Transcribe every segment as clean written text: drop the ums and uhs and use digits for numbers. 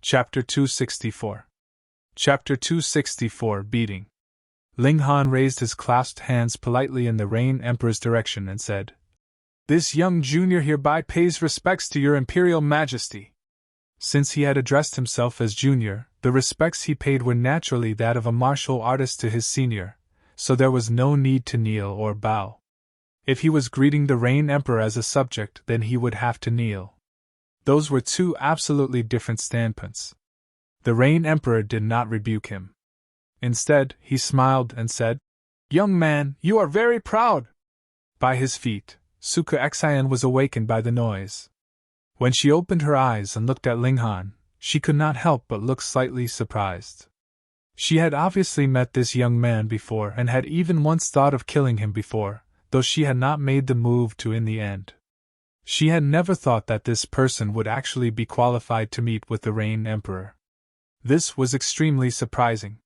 Chapter 264. Chapter 264 Beating. Ling Han raised his clasped hands politely in the Rain Emperor's direction and said, "This young junior hereby pays respects to your Imperial Majesty." Since he had addressed himself as junior, the respects he paid were naturally that of a martial artist to his senior, so there was no need to kneel or bow. If he was greeting the Rain Emperor as a subject, then he would have to kneel. Those were two absolutely different standpoints. The Rain Emperor did not rebuke him. Instead, he smiled and said, "Young man, you are very proud." By his feet, Suka Xian was awakened by the noise. When she opened her eyes and looked at Ling Han, she could not help but look slightly surprised. She had obviously met this young man before and had even once thought of killing him before, though she had not made the move to in the end. She had never thought that this person would actually be qualified to meet with the Rain Emperor. This was extremely surprising.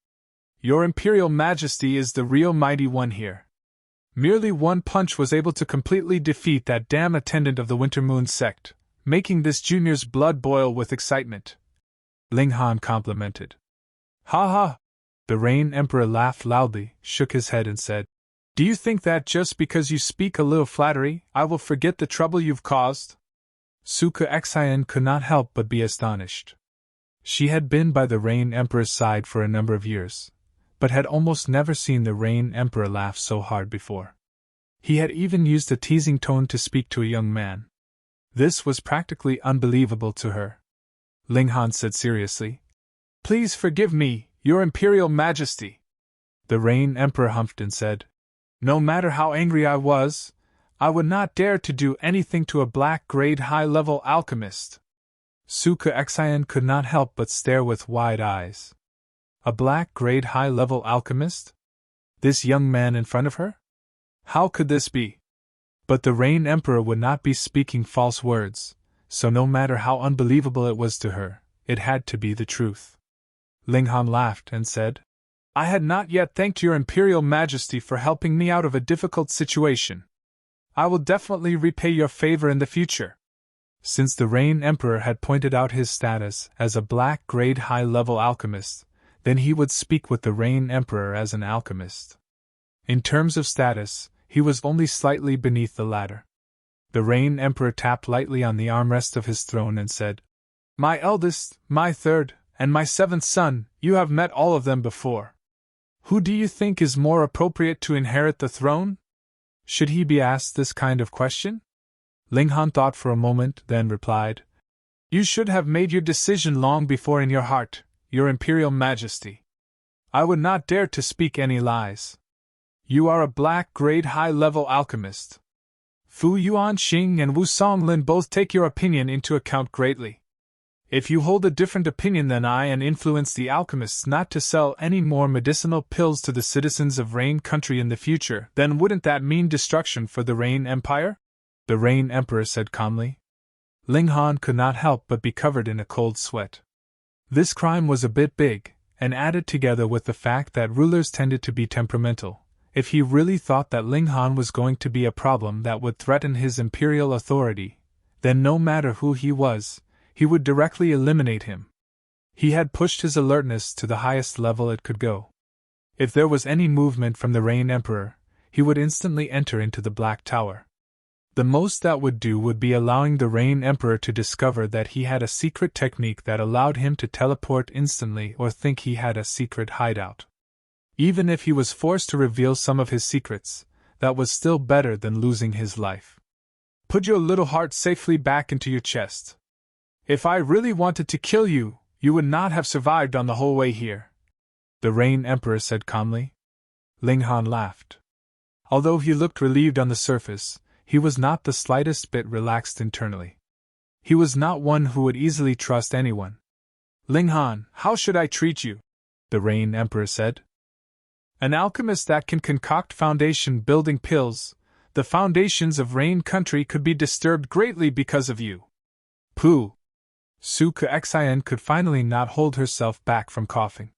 "Your Imperial Majesty is the real mighty one here. Merely one punch was able to completely defeat that damn attendant of the Winter Moon sect, making this junior's blood boil with excitement," Ling Han complimented. "Ha ha!" The Rain Emperor laughed loudly, shook his head and said, "Do you think that just because you speak a little flattery, I will forget the trouble you've caused?" Suka Xian could not help but be astonished. She had been by the Rain Emperor's side for a number of years, but had almost never seen the Rain Emperor laugh so hard before. He had even used a teasing tone to speak to a young man. This was practically unbelievable to her. Ling Han said seriously, "Please forgive me, Your Imperial Majesty." The Rain Emperor humphed and said, "No matter how angry I was, I would not dare to do anything to a black-grade high-level alchemist." Suka Xian could not help but stare with wide eyes. A black-grade high-level alchemist? This young man in front of her? How could this be? But the Rain Emperor would not be speaking false words, so no matter how unbelievable it was to her, it had to be the truth. Ling Han laughed and said, "I had not yet thanked your Imperial Majesty for helping me out of a difficult situation. I will definitely repay your favor in the future." Since the Rain Emperor had pointed out his status as a black-grade high-level alchemist, then he would speak with the Rain Emperor as an alchemist. In terms of status, he was only slightly beneath the latter. The Rain Emperor tapped lightly on the armrest of his throne and said, "My eldest, my third, and my seventh son, you have met all of them before. Who do you think is more appropriate to inherit the throne?" Should he be asked this kind of question? Ling Han thought for a moment, then replied, "You should have made your decision long before in your heart, Your Imperial Majesty. I would not dare to speak any lies. You are a black-grade high-level alchemist. Fu Yuanxing and Wu Songlin both take your opinion into account greatly. If you hold a different opinion than I and influence the alchemists not to sell any more medicinal pills to the citizens of Rain Country in the future, then wouldn't that mean destruction for the Rain Empire?" the Rain Emperor said calmly. Ling Han could not help but be covered in a cold sweat. This crime was a bit big, and added together with the fact that rulers tended to be temperamental. If he really thought that Ling Han was going to be a problem that would threaten his imperial authority, then no matter who he was, he would directly eliminate him. He had pushed his alertness to the highest level it could go. If there was any movement from the Rain Emperor, he would instantly enter into the Black Tower. The most that would do would be allowing the Rain Emperor to discover that he had a secret technique that allowed him to teleport instantly or think he had a secret hideout. Even if he was forced to reveal some of his secrets, that was still better than losing his life. "Put your little heart safely back into your chest. If I really wanted to kill you, you would not have survived on the whole way here," the Rain Emperor said calmly. Ling Han laughed. Although he looked relieved on the surface, he was not the slightest bit relaxed internally. He was not one who would easily trust anyone. "Ling Han, how should I treat you?" the Rain Emperor said. "An alchemist that can concoct foundation-building pills. The foundations of Rain Country could be disturbed greatly because of you." "Pooh!" Suka Xian could finally not hold herself back from coughing.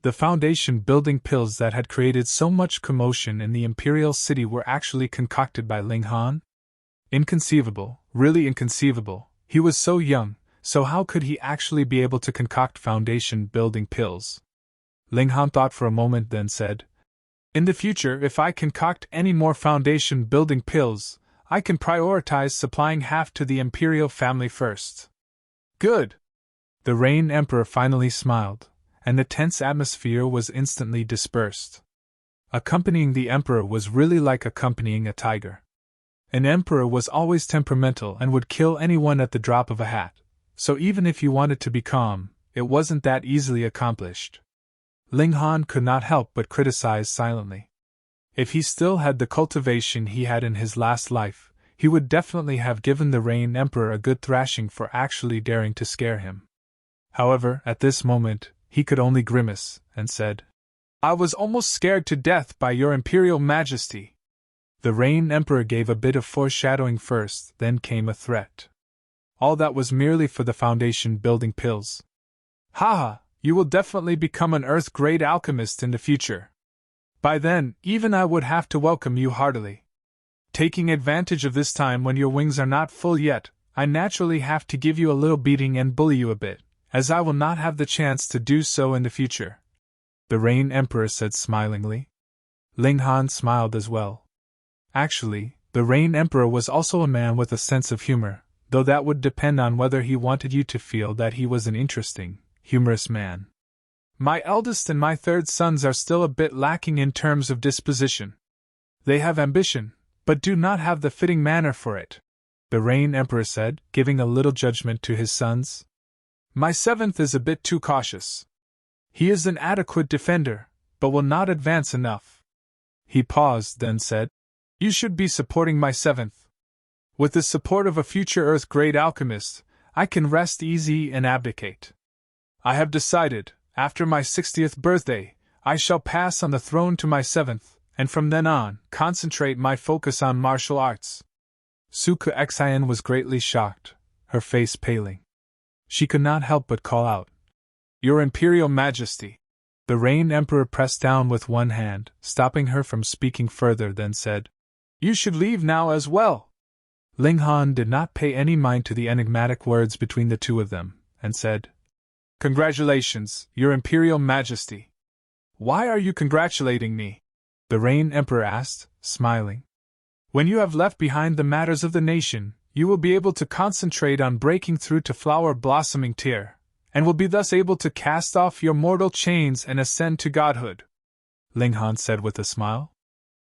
The foundation-building pills that had created so much commotion in the Imperial City were actually concocted by Ling Han? Inconceivable, really inconceivable. He was so young, so how could he actually be able to concoct foundation-building pills? Ling Han thought for a moment, then said, "In the future, if I concoct any more foundation-building pills, I can prioritize supplying half to the imperial family first." "Good!" The Rain Emperor finally smiled, and the tense atmosphere was instantly dispersed. Accompanying the Emperor was really like accompanying a tiger. An emperor was always temperamental and would kill anyone at the drop of a hat, so even if you wanted to be calm, it wasn't that easily accomplished. Ling Han could not help but criticize silently. If he still had the cultivation he had in his last life, he would definitely have given the Rain Emperor a good thrashing for actually daring to scare him. However, at this moment, he could only grimace, and said, "I was almost scared to death by your Imperial Majesty." The Rain Emperor gave a bit of foreshadowing first, then came a threat. All that was merely for the foundation-building pills. "Haha, you will definitely become an Earth-grade alchemist in the future. By then, even I would have to welcome you heartily. Taking advantage of this time when your wings are not full yet, I naturally have to give you a little beating and bully you a bit, as I will not have the chance to do so in the future," the Rain Emperor said smilingly. Ling Han smiled as well. Actually, the Rain Emperor was also a man with a sense of humor, though that would depend on whether he wanted you to feel that he was an interesting, humorous man. "My eldest and my third sons are still a bit lacking in terms of disposition. They have ambition, but do not have the fitting manner for it," the Rain Emperor said, giving a little judgment to his sons. "My seventh is a bit too cautious. He is an adequate defender, but will not advance enough." He paused, then said, "You should be supporting my seventh. With the support of a future Earth-grade alchemist, I can rest easy and abdicate. I have decided, after my 60th birthday, I shall pass on the throne to my seventh, and from then on, concentrate my focus on martial arts." Suka Xian was greatly shocked, her face paling. She could not help but call out, "Your Imperial Majesty!" The Rain Emperor pressed down with one hand, stopping her from speaking further, then said, "You should leave now as well." Ling Han did not pay any mind to the enigmatic words between the two of them, and said, "Congratulations, Your Imperial Majesty." "Why are you congratulating me?" the Rain Emperor asked, smiling. "When you have left behind the matters of the nation, you will be able to concentrate on breaking through to flower-blossoming tier, and will be thus able to cast off your mortal chains and ascend to godhood," Ling Han said with a smile.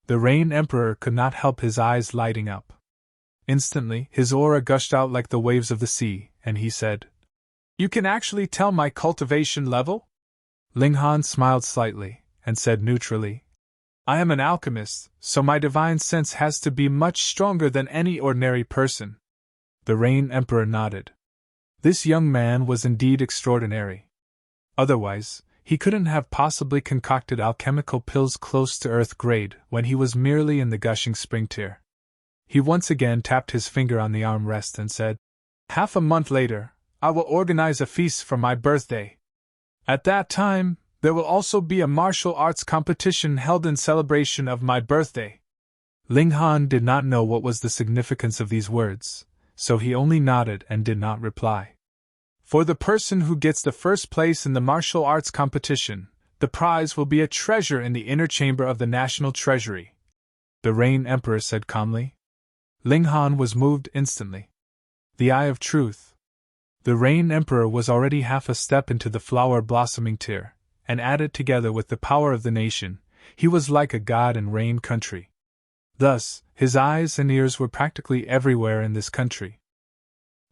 The Rain Emperor could not help his eyes lighting up. Instantly, his aura gushed out like the waves of the sea, and he said, "You can actually tell my cultivation level?" Ling Han smiled slightly, and said neutrally, "I am an alchemist, so my divine sense has to be much stronger than any ordinary person." The Rain Emperor nodded. This young man was indeed extraordinary. Otherwise, he couldn't have possibly concocted alchemical pills close to Earth grade when he was merely in the gushing spring tier. He once again tapped his finger on the armrest and said, "Half a month later, I will organize a feast for my birthday. At that time, there will also be a martial arts competition held in celebration of my birthday." Ling Han did not know what was the significance of these words, so he only nodded and did not reply. "For the person who gets the first place in the martial arts competition, the prize will be a treasure in the inner chamber of the National Treasury," the Rain Emperor said calmly. Ling Han was moved instantly. The eye of truth. The Rain Emperor was already half a step into the flower-blossoming tier, and added together with the power of the nation, he was like a god in Rain country. Thus, his eyes and ears were practically everywhere in this country.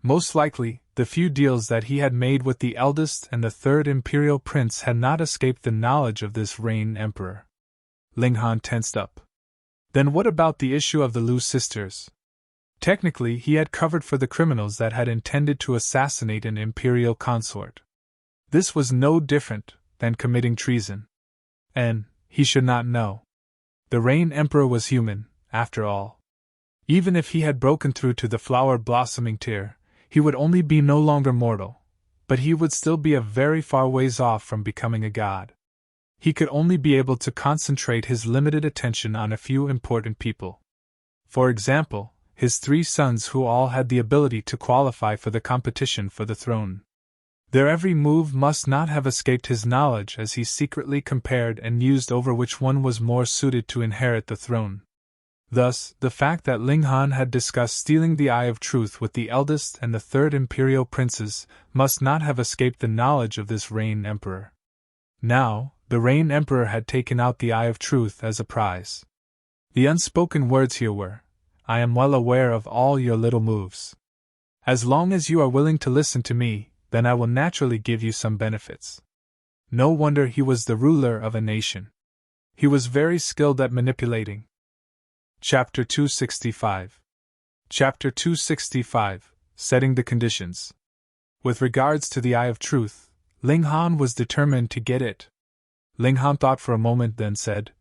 Most likely, the few deals that he had made with the eldest and the third imperial prince had not escaped the knowledge of this Rain Emperor. Ling Han tensed up. Then what about the issue of the Lu sisters? Technically, he had covered for the criminals that had intended to assassinate an imperial consort. This was no different than committing treason. And he should not know. The Rain Emperor was human, after all. Even if he had broken through to the flower-blossoming tier, he would only be no longer mortal, but he would still be a very far ways off from becoming a god. He could only be able to concentrate his limited attention on a few important people. For example, his 3 sons who all had the ability to qualify for the competition for the throne. Their every move must not have escaped his knowledge as he secretly compared and mused over which one was more suited to inherit the throne. Thus, the fact that Ling Han had discussed stealing the Eye of Truth with the eldest and the 3rd imperial princes must not have escaped the knowledge of this Reign Emperor. Now, the Reign Emperor had taken out the Eye of Truth as a prize. The unspoken words here were, "I am well aware of all your little moves. As long as you are willing to listen to me, then I will naturally give you some benefits." No wonder he was the ruler of a nation. He was very skilled at manipulating. Chapter 265. Chapter 265, Setting the Conditions. With regards to the Eye of Truth, Ling Han was determined to get it. Ling Han thought for a moment, then said,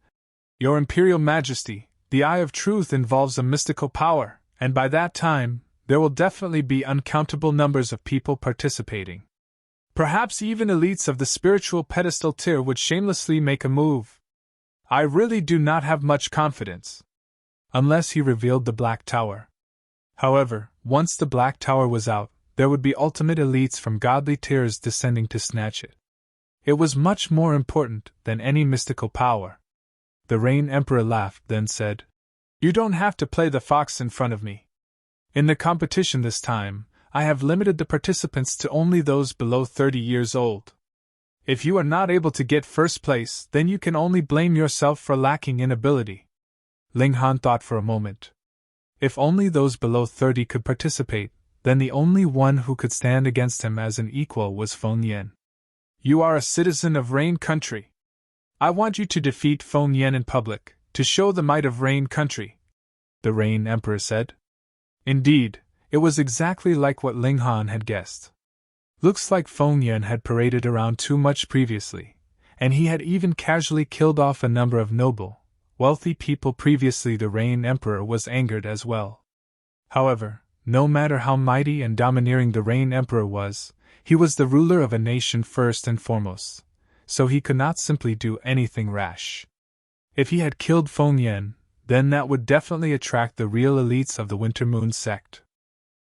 "Your Imperial Majesty, the Eye of Truth involves a mystical power, and by that time, there will definitely be uncountable numbers of people participating. Perhaps even elites of the spiritual pedestal tier would shamelessly make a move. I really do not have much confidence." Unless he revealed the Black Tower. However, once the Black Tower was out, there would be ultimate elites from godly tiers descending to snatch it. It was much more important than any mystical power. The Reign Emperor laughed, then said, "You don't have to play the fox in front of me. In the competition this time, I have limited the participants to only those below 30 years old. If you are not able to get first place, then you can only blame yourself for lacking in ability." Ling Han thought for a moment. If only those below 30 could participate, then the only one who could stand against him as an equal was Feng Yan. "You are a citizen of Rain Country. I want you to defeat Feng Yan in public, to show the might of Rain Country," the Reign Emperor said. Indeed, it was exactly like what Ling Han had guessed. Looks like Feng Yan had paraded around too much previously, and he had even casually killed off a number of noble, wealthy people previously. The Reign Emperor was angered as well. However, no matter how mighty and domineering the Reign Emperor was the ruler of a nation first and foremost, so he could not simply do anything rash. If he had killed Feng Yan, then that would definitely attract the real elites of the Winter Moon sect.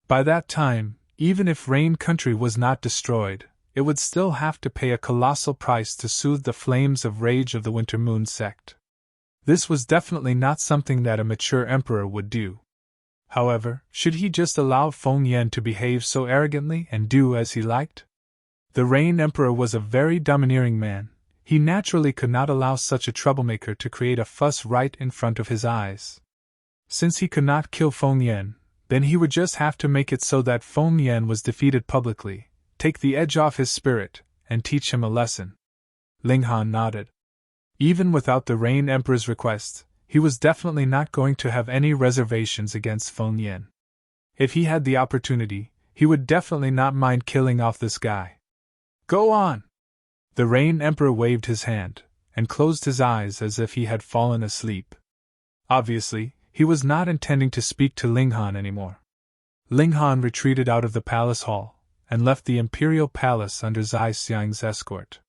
By that time, even if Rain Country was not destroyed, it would still have to pay a colossal price to soothe the flames of rage of the Winter Moon sect. This was definitely not something that a mature emperor would do. However, should he just allow Feng Yan to behave so arrogantly and do as he liked? The Reign Emperor was a very domineering man. He naturally could not allow such a troublemaker to create a fuss right in front of his eyes. Since he could not kill Feng Yan, then he would just have to make it so that Feng Yan was defeated publicly, take the edge off his spirit, and teach him a lesson. Ling Han nodded. Even without the Reign Emperor's request, he was definitely not going to have any reservations against Feng Yan. If he had the opportunity, he would definitely not mind killing off this guy. "Go on!" The Reign Emperor waved his hand, and closed his eyes as if he had fallen asleep. Obviously, he was not intending to speak to Ling Han anymore. Ling Han retreated out of the palace hall, and left the imperial palace under Zai Xiang's escort.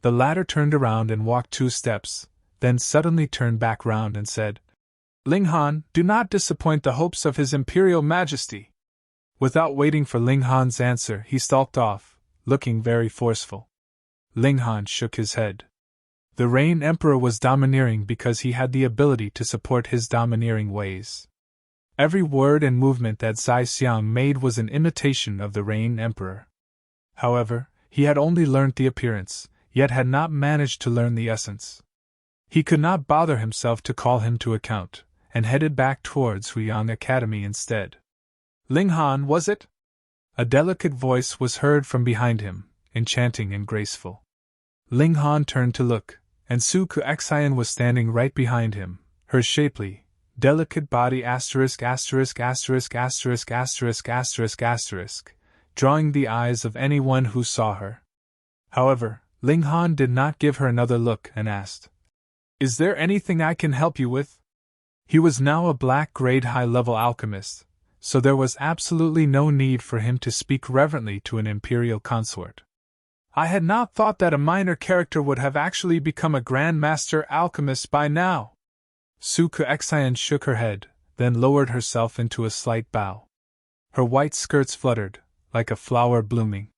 The latter turned around and walked 2 steps, then suddenly turned back round and said, "Ling Han, do not disappoint the hopes of His Imperial Majesty." Without waiting for Ling Han's answer, he stalked off, looking very forceful. Ling Han shook his head. The Reign Emperor was domineering because he had the ability to support his domineering ways. Every word and movement that Zai Xiang made was an imitation of the Reign Emperor. However, he had only learned the appearance, yet had not managed to learn the essence. He could not bother himself to call him to account, and headed back towards Huyang Academy instead. "Ling Han, was it?" A delicate voice was heard from behind him, enchanting and graceful. Ling Han turned to look, and Su Kuxian was standing right behind him, her shapely, delicate body drawing the eyes of anyone who saw her. However, Ling Han did not give her another look and asked, "Is there anything I can help you with?" He was now a black grade high-level alchemist, so there was absolutely no need for him to speak reverently to an imperial consort. "I had not thought that a minor character would have actually become a Grand Master alchemist by now." Su Kuxian shook her head, then lowered herself into a slight bow. Her white skirts fluttered, like a flower blooming.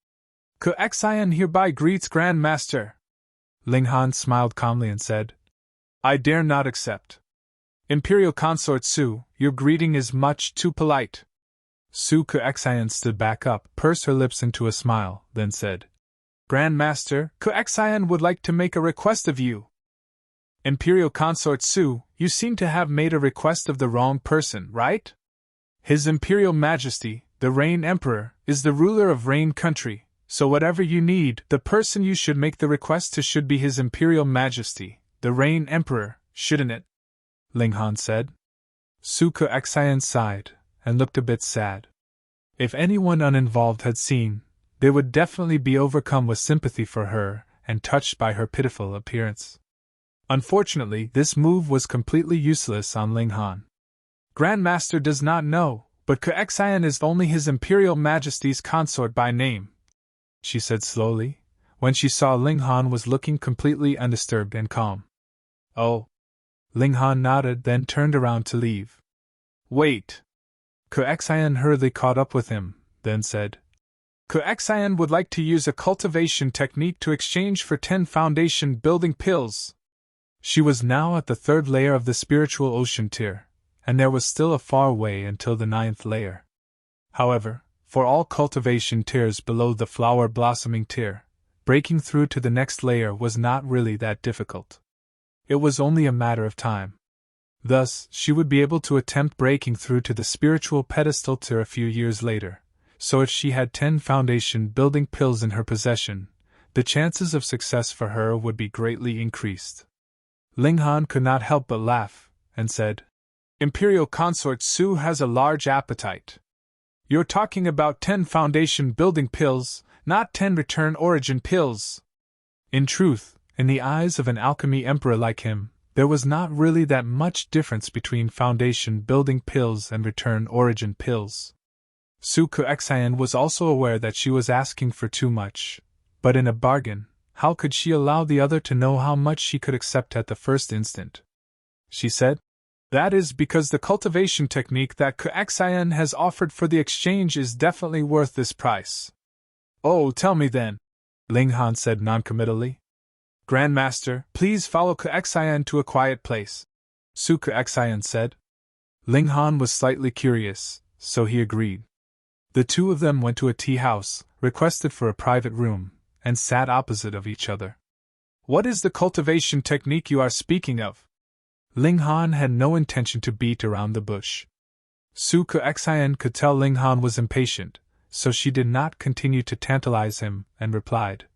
Kuexian hereby greets Grand Master. Ling Han smiled calmly and said, I dare not accept. Imperial Consort Su, your greeting is much too polite. Su Kuexian stood back up, pursed her lips into a smile, then said, Grand Master, Kuexian would like to make a request of you. Imperial Consort Su, you seem to have made a request of the wrong person, right? His Imperial Majesty, the Rain Emperor, is the ruler of Rain Country, so whatever you need, the person you should make the request to should be His Imperial Majesty, the Rain Emperor, shouldn't it? Ling Han said. Su Kuexian sighed, and looked a bit sad. If anyone uninvolved had seen, they would definitely be overcome with sympathy for her and touched by her pitiful appearance. Unfortunately, this move was completely useless on Ling Han. Grand Master does not know, but Kuexian is only His Imperial Majesty's consort by name, she said slowly, when she saw Ling Han was looking completely undisturbed and calm. Oh. Ling Han nodded, then turned around to leave. Wait. Kuexian hurriedly caught up with him, then said, Kuexian would like to use a cultivation technique to exchange for 10 foundation building pills. She was now at the 3rd layer of the spiritual ocean tier, and there was still a far way until the 9th layer. However, for all cultivation tiers below the flower blossoming tier, breaking through to the next layer was not really that difficult. It was only a matter of time. Thus, she would be able to attempt breaking through to the spiritual pedestal tier a few years later, so if she had 10 foundation building pills in her possession, the chances of success for her would be greatly increased. Ling Han could not help but laugh, and said, Imperial Consort Su has a large appetite. You're talking about 10 foundation building pills, not 10 return origin pills. In truth, in the eyes of an alchemy emperor like him, there was not really that much difference between foundation building pills and return origin pills. Su Kuexian was also aware that she was asking for too much, but in a bargain, how could she allow the other to know how much she could accept at the first instant? She said, That is because the cultivation technique that Kuexian has offered for the exchange is definitely worth this price. Oh, tell me then, Ling Han said noncommittally. Grand Master, please follow Kuexian to a quiet place, Su Kuexian said. Ling Han was slightly curious, so he agreed. The two of them went to a tea house, requested for a private room, and sat opposite of each other. What is the cultivation technique you are speaking of? Ling Han had no intention to beat around the bush. Su Kuexian could tell Ling Han was impatient, so she did not continue to tantalize him and replied,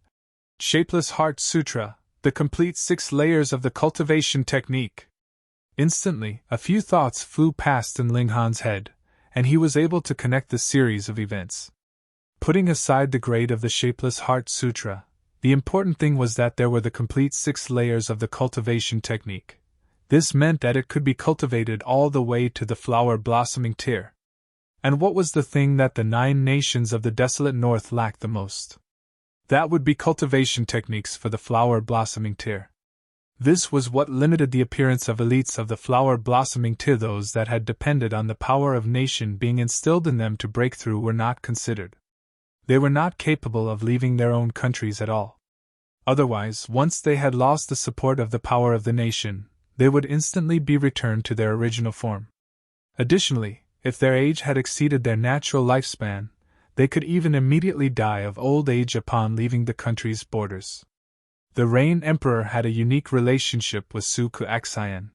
Shapeless Heart Sutra, the complete 6 layers of the cultivation technique. Instantly, a few thoughts flew past in Ling Han's head, and he was able to connect the series of events. Putting aside the grade of the Shapeless Heart Sutra, the important thing was that there were the complete 6 layers of the cultivation technique. This meant that it could be cultivated all the way to the flower blossoming tier. And what was the thing that the 9 nations of the desolate north lacked the most? That would be cultivation techniques for the flower blossoming tier. This was what limited the appearance of elites of the flower blossoming tier. Those that had depended on the power of nation being instilled in them to break through were not considered. They were not capable of leaving their own countries at all. Otherwise, once they had lost the support of the power of the nation, they would instantly be returned to their original form. Additionally, if their age had exceeded their natural lifespan, they could even immediately die of old age upon leaving the country's borders. The Rain Emperor had a unique relationship with Su Kuexian.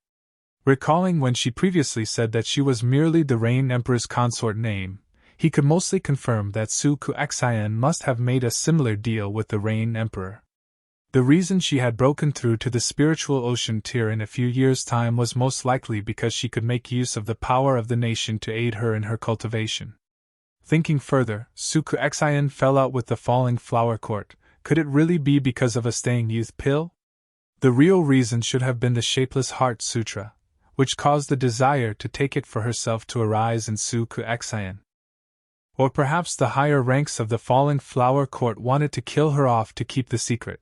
Recalling when she previously said that she was merely the Rain Emperor's consort name, he could mostly confirm that Su Kuexian must have made a similar deal with the Rain Emperor. The reason she had broken through to the spiritual ocean tier in a few years' time was most likely because she could make use of the power of the nation to aid her in her cultivation. Thinking further, Su Kuexian fell out with the falling flower court. Could it really be because of a staying youth pill? The real reason should have been the Shapeless Heart Sutra, which caused the desire to take it for herself to arise in Su Kuexian. Or perhaps the higher ranks of the falling flower court wanted to kill her off to keep the secret,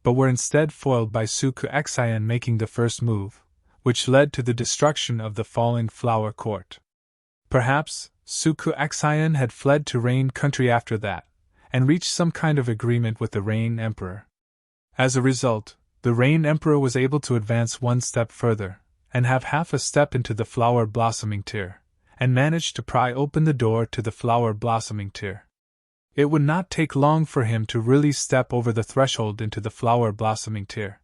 but were instead foiled by Su Kuexian making the first move, which led to the destruction of the falling flower court. Perhaps Suku Axion had fled to Rain Country after that, and reached some kind of agreement with the Rain Emperor. As a result, the Rain Emperor was able to advance one step further, and have half a step into the flower blossoming tier, and managed to pry open the door to the flower blossoming tier. It would not take long for him to really step over the threshold into the flower blossoming tier.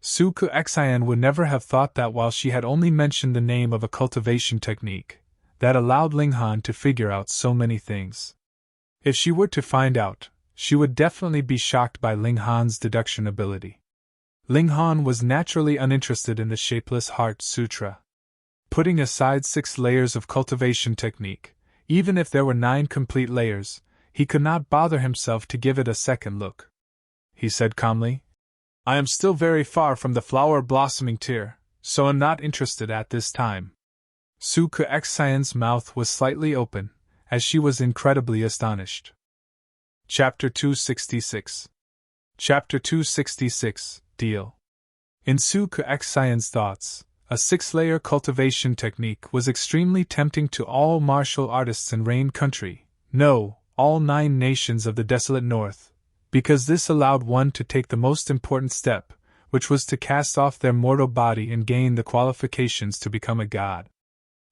Suku Axion would never have thought that while she had only mentioned the name of a cultivation technique that allowed Ling Han to figure out so many things. If she were to find out, she would definitely be shocked by Ling Han's deduction ability. Ling Han was naturally uninterested in the Shapeless Heart Sutra. Putting aside 6 layers of cultivation technique, even if there were 9 complete layers, he could not bother himself to give it a second look. He said calmly, "I am still very far from the flower blossoming tier, so am not interested at this time." Suku Xion's mouth was slightly open, as she was incredibly astonished. Chapter 266. Chapter 266, Deal. In Suku Xion's thoughts, a 6-layer cultivation technique was extremely tempting to all martial artists in Rain Country, no, all 9 nations of the desolate north, because this allowed one to take the most important step, which was to cast off their mortal body and gain the qualifications to become a god.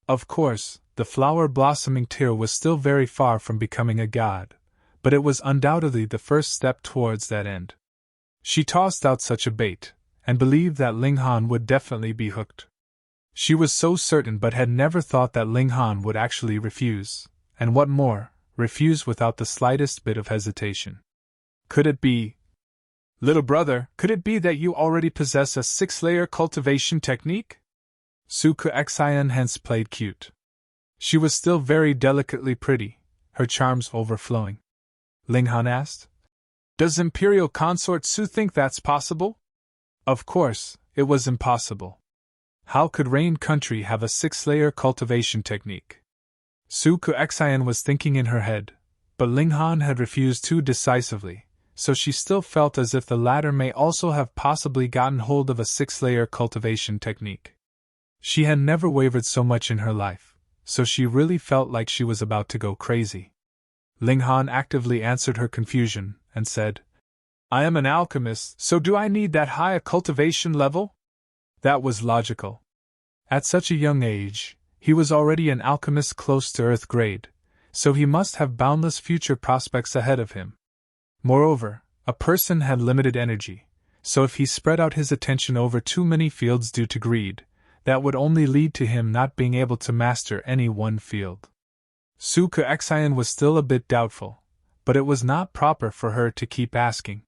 Of course, the flower blossoming tier was still very far from becoming a god, but it was undoubtedly the first step towards that end. She tossed out such a bait, and believed that Ling Han would definitely be hooked. She was so certain but had never thought that Ling Han would actually refuse, and what more, refuse without the slightest bit of hesitation. Could it be? "Little brother, could it be that you already possess a 6-layer cultivation technique?" Suku Xion hence played cute. She was still very delicately pretty, her charms overflowing. Ling Han asked, "Does Imperial Consort Su think that's possible?" Of course, it was impossible. How could Rain Country have a 6-layer cultivation technique? Suku Xion was thinking in her head, but Ling Han had refused too decisively, so she still felt as if the latter may also have possibly gotten hold of a 6-layer cultivation technique. She had never wavered so much in her life, so she really felt like she was about to go crazy. Ling Han actively answered her confusion, and said, "I am an alchemist, so do I need that high a cultivation level?" That was logical. At such a young age, he was already an alchemist close to Earth grade, so he must have boundless future prospects ahead of him. Moreover, a person had limited energy, so if he spread out his attention over too many fields due to greed, that would only lead to him not being able to master any one field. Suku Xion was still a bit doubtful, but it was not proper for her to keep asking.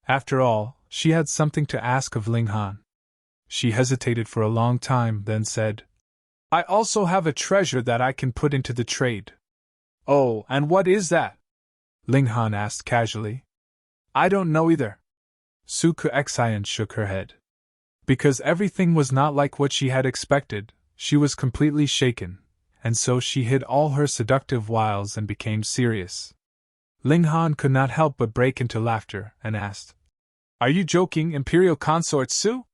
After all, she had something to ask of Ling Han. She hesitated for a long time, then said, "I also have a treasure that I can put into the trade." "Oh, and what is that?" Ling Han asked casually. "I don't know either." Suku Xion shook her head. Because everything was not like what she had expected, she was completely shaken, and so she hid all her seductive wiles and became serious. Ling Han could not help but break into laughter, and asked, "Are you joking, Imperial Consort Su?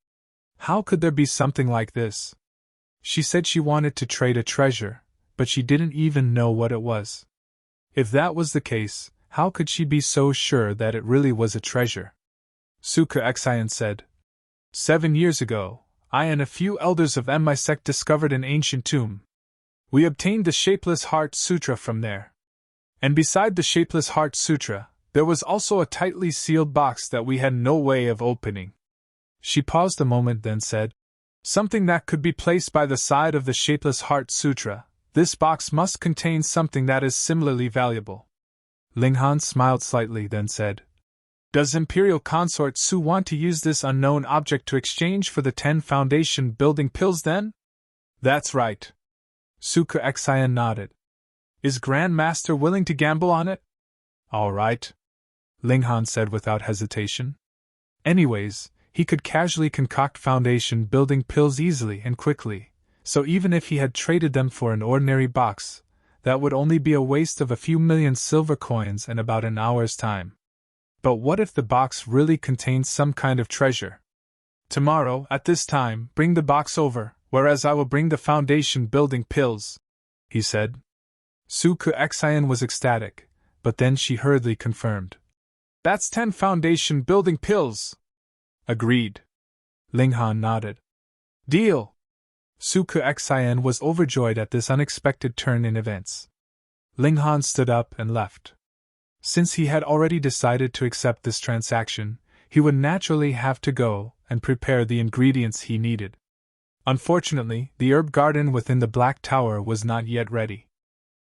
How could there be something like this?" She said she wanted to trade a treasure, but she didn't even know what it was. If that was the case, how could she be so sure that it really was a treasure? Suku Xion said, 7 years ago, I and a few elders of my sect discovered an ancient tomb. We obtained the Shapeless Heart Sutra from there. And beside the Shapeless Heart Sutra, there was also a tightly sealed box that we had no way of opening." She paused a moment, then said, "Something that could be placed by the side of the Shapeless Heart Sutra. This box must contain something that is similarly valuable." Ling Han smiled slightly, then said, "Does Imperial Consort Su want to use this unknown object to exchange for the 10 foundation building pills then?" "That's right." Suku Xion nodded. "Is Grand Master willing to gamble on it?" "All right," Ling Han said without hesitation. Anyways, he could casually concoct foundation building pills easily and quickly, so even if he had traded them for an ordinary box, that would only be a waste of a few million silver coins in about an hour's time. But what if the box really contained some kind of treasure? Tomorrow, at this time, bring the box over, whereas I will bring the foundation building pills, he said. Su Kuxian was ecstatic, but then she hurriedly confirmed. That's 10 foundation building pills. Agreed. Ling Han nodded. Deal. Su Kuxian was overjoyed at this unexpected turn in events. Ling Han stood up and left. Since he had already decided to accept this transaction, he would naturally have to go and prepare the ingredients he needed. Unfortunately, the herb garden within the Black Tower was not yet ready.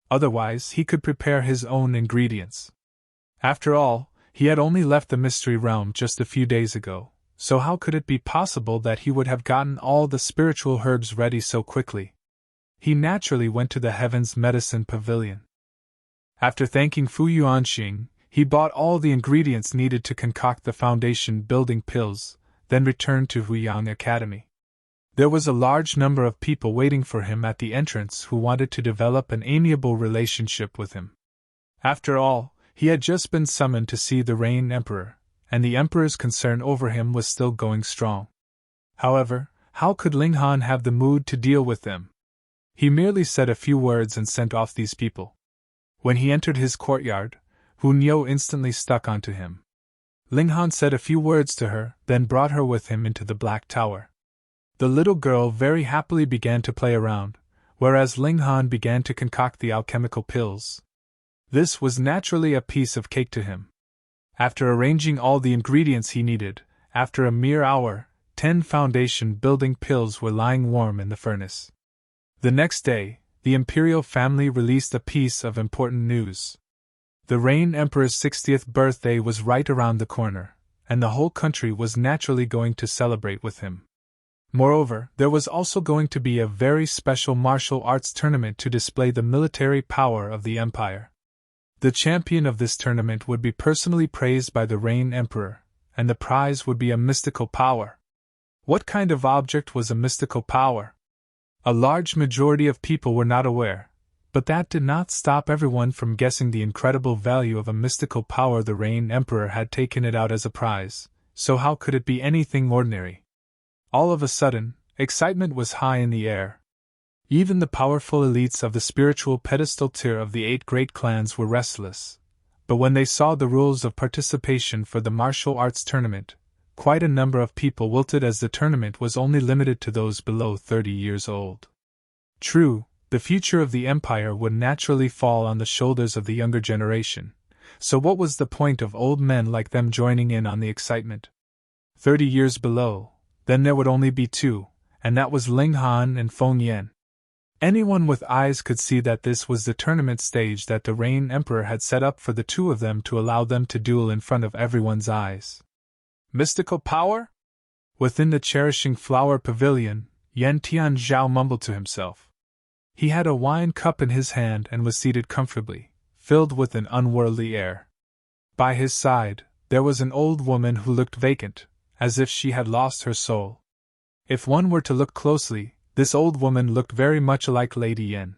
Otherwise, he could prepare his own ingredients. After all, he had only left the Mystery Realm just a few days ago, so how could it be possible that he would have gotten all the spiritual herbs ready so quickly? He naturally went to the Heaven's Medicine Pavilion. After thanking Fu Yuanxing, he bought all the ingredients needed to concoct the foundation building pills, then returned to Huyang Academy. There was a large number of people waiting for him at the entrance who wanted to develop an amiable relationship with him. After all, he had just been summoned to see the Rain Emperor, and the Emperor's concern over him was still going strong. However, how could Ling Han have the mood to deal with them? He merely said a few words and sent off these people. When he entered his courtyard, Hu Niu instantly stuck onto him. Ling Han said a few words to her, then brought her with him into the Black Tower. The little girl very happily began to play around, whereas Ling Han began to concoct the alchemical pills. This was naturally a piece of cake to him. After arranging all the ingredients he needed, after a mere hour, 10 foundation building pills were lying warm in the furnace. The next day, the imperial family released a piece of important news. The Rain Emperor's 60th birthday was right around the corner, and the whole country was naturally going to celebrate with him. Moreover, there was also going to be a very special martial arts tournament to display the military power of the empire. The champion of this tournament would be personally praised by the Rain Emperor, and the prize would be a mystical power. What kind of object was a mystical power? A large majority of people were not aware, but that did not stop everyone from guessing the incredible value of a mystical power. The Rain Emperor had taken it out as a prize, so how could it be anything ordinary? All of a sudden, excitement was high in the air. Even the powerful elites of the spiritual pedestal tier of the 8 great clans were restless, but when they saw the rules of participation for the martial arts tournament, quite a number of people wilted as the tournament was only limited to those below 30 years old. True, the future of the empire would naturally fall on the shoulders of the younger generation, so what was the point of old men like them joining in on the excitement? 30 years below, then there would only be 2, and that was Ling Han and Feng Yan. Anyone with eyes could see that this was the tournament stage that the Rain Emperor had set up for the 2 of them to allow them to duel in front of everyone's eyes. Mystical power? Within the Cherishing Flower Pavilion, Yan Tianzhao mumbled to himself. He had a wine cup in his hand and was seated comfortably, filled with an unworldly air. By his side, there was an old woman who looked vacant, as if she had lost her soul. If one were to look closely, this old woman looked very much like Lady Yen.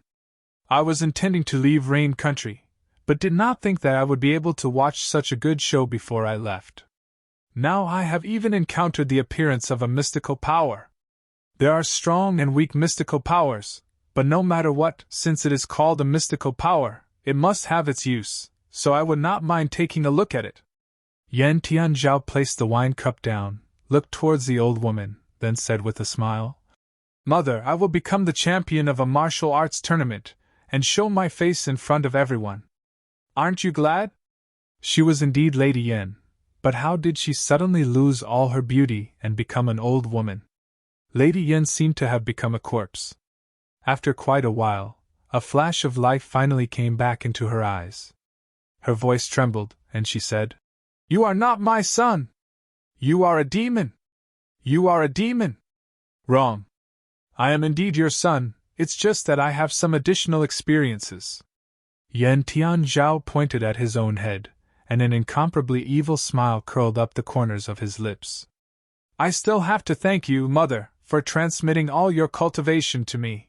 I was intending to leave Rain Country, but did not think that I would be able to watch such a good show before I left. Now I have even encountered the appearance of a mystical power. There are strong and weak mystical powers, but no matter what, since it is called a mystical power, it must have its use, so I would not mind taking a look at it. Yan Tianzhao placed the wine cup down, looked towards the old woman, then said with a smile, Mother, I will become the champion of a martial arts tournament, and show my face in front of everyone. Aren't you glad? She was indeed Lady Yen, but how did she suddenly lose all her beauty and become an old woman? Lady Yen seemed to have become a corpse. After quite a while, a flash of life finally came back into her eyes. Her voice trembled, and she said, You are not my son! You are a demon! You are a demon! Wrong. I am indeed your son, it's just that I have some additional experiences. Yan Tianzhao pointed at his own head, and an incomparably evil smile curled up the corners of his lips. I still have to thank you, Mother, for transmitting all your cultivation to me.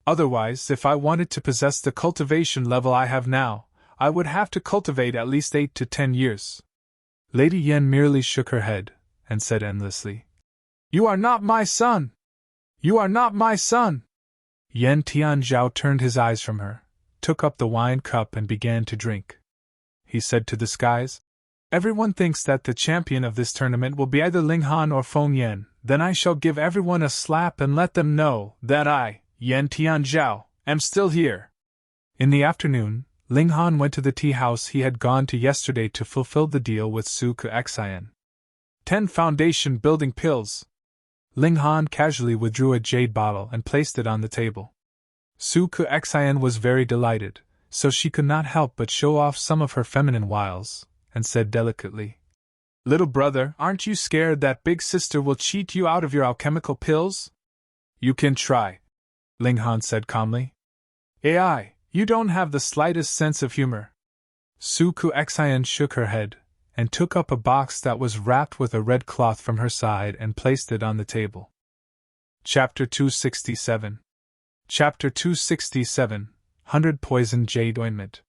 Otherwise, if I wanted to possess the cultivation level I have now, I would have to cultivate at least 8 to 10 years. Lady Yen merely shook her head, and said endlessly, You are not my son! You are not my son! Yan Tianzhao turned his eyes from her, took up the wine cup and began to drink. He said to the skies, Everyone thinks that the champion of this tournament will be either Ling Han or Feng Yan. Then I shall give everyone a slap and let them know that I, Yan Tianzhao, am still here. In the afternoon, Ling Han went to the tea house he had gone to yesterday to fulfill the deal with Su Kuxian. 10 foundation building pills. Ling Han casually withdrew a jade bottle and placed it on the table. Su Kuxian was very delighted, so she could not help but show off some of her feminine wiles, and said delicately, Little brother, aren't you scared that big sister will cheat you out of your alchemical pills? You can try, Ling Han said calmly. AI, you don't have the slightest sense of humor. Su Kuxian shook her head, and took up a box that was wrapped with a red cloth from her side and placed it on the table. Chapter 267. Chapter 267, 100 Poison Jade Ointment.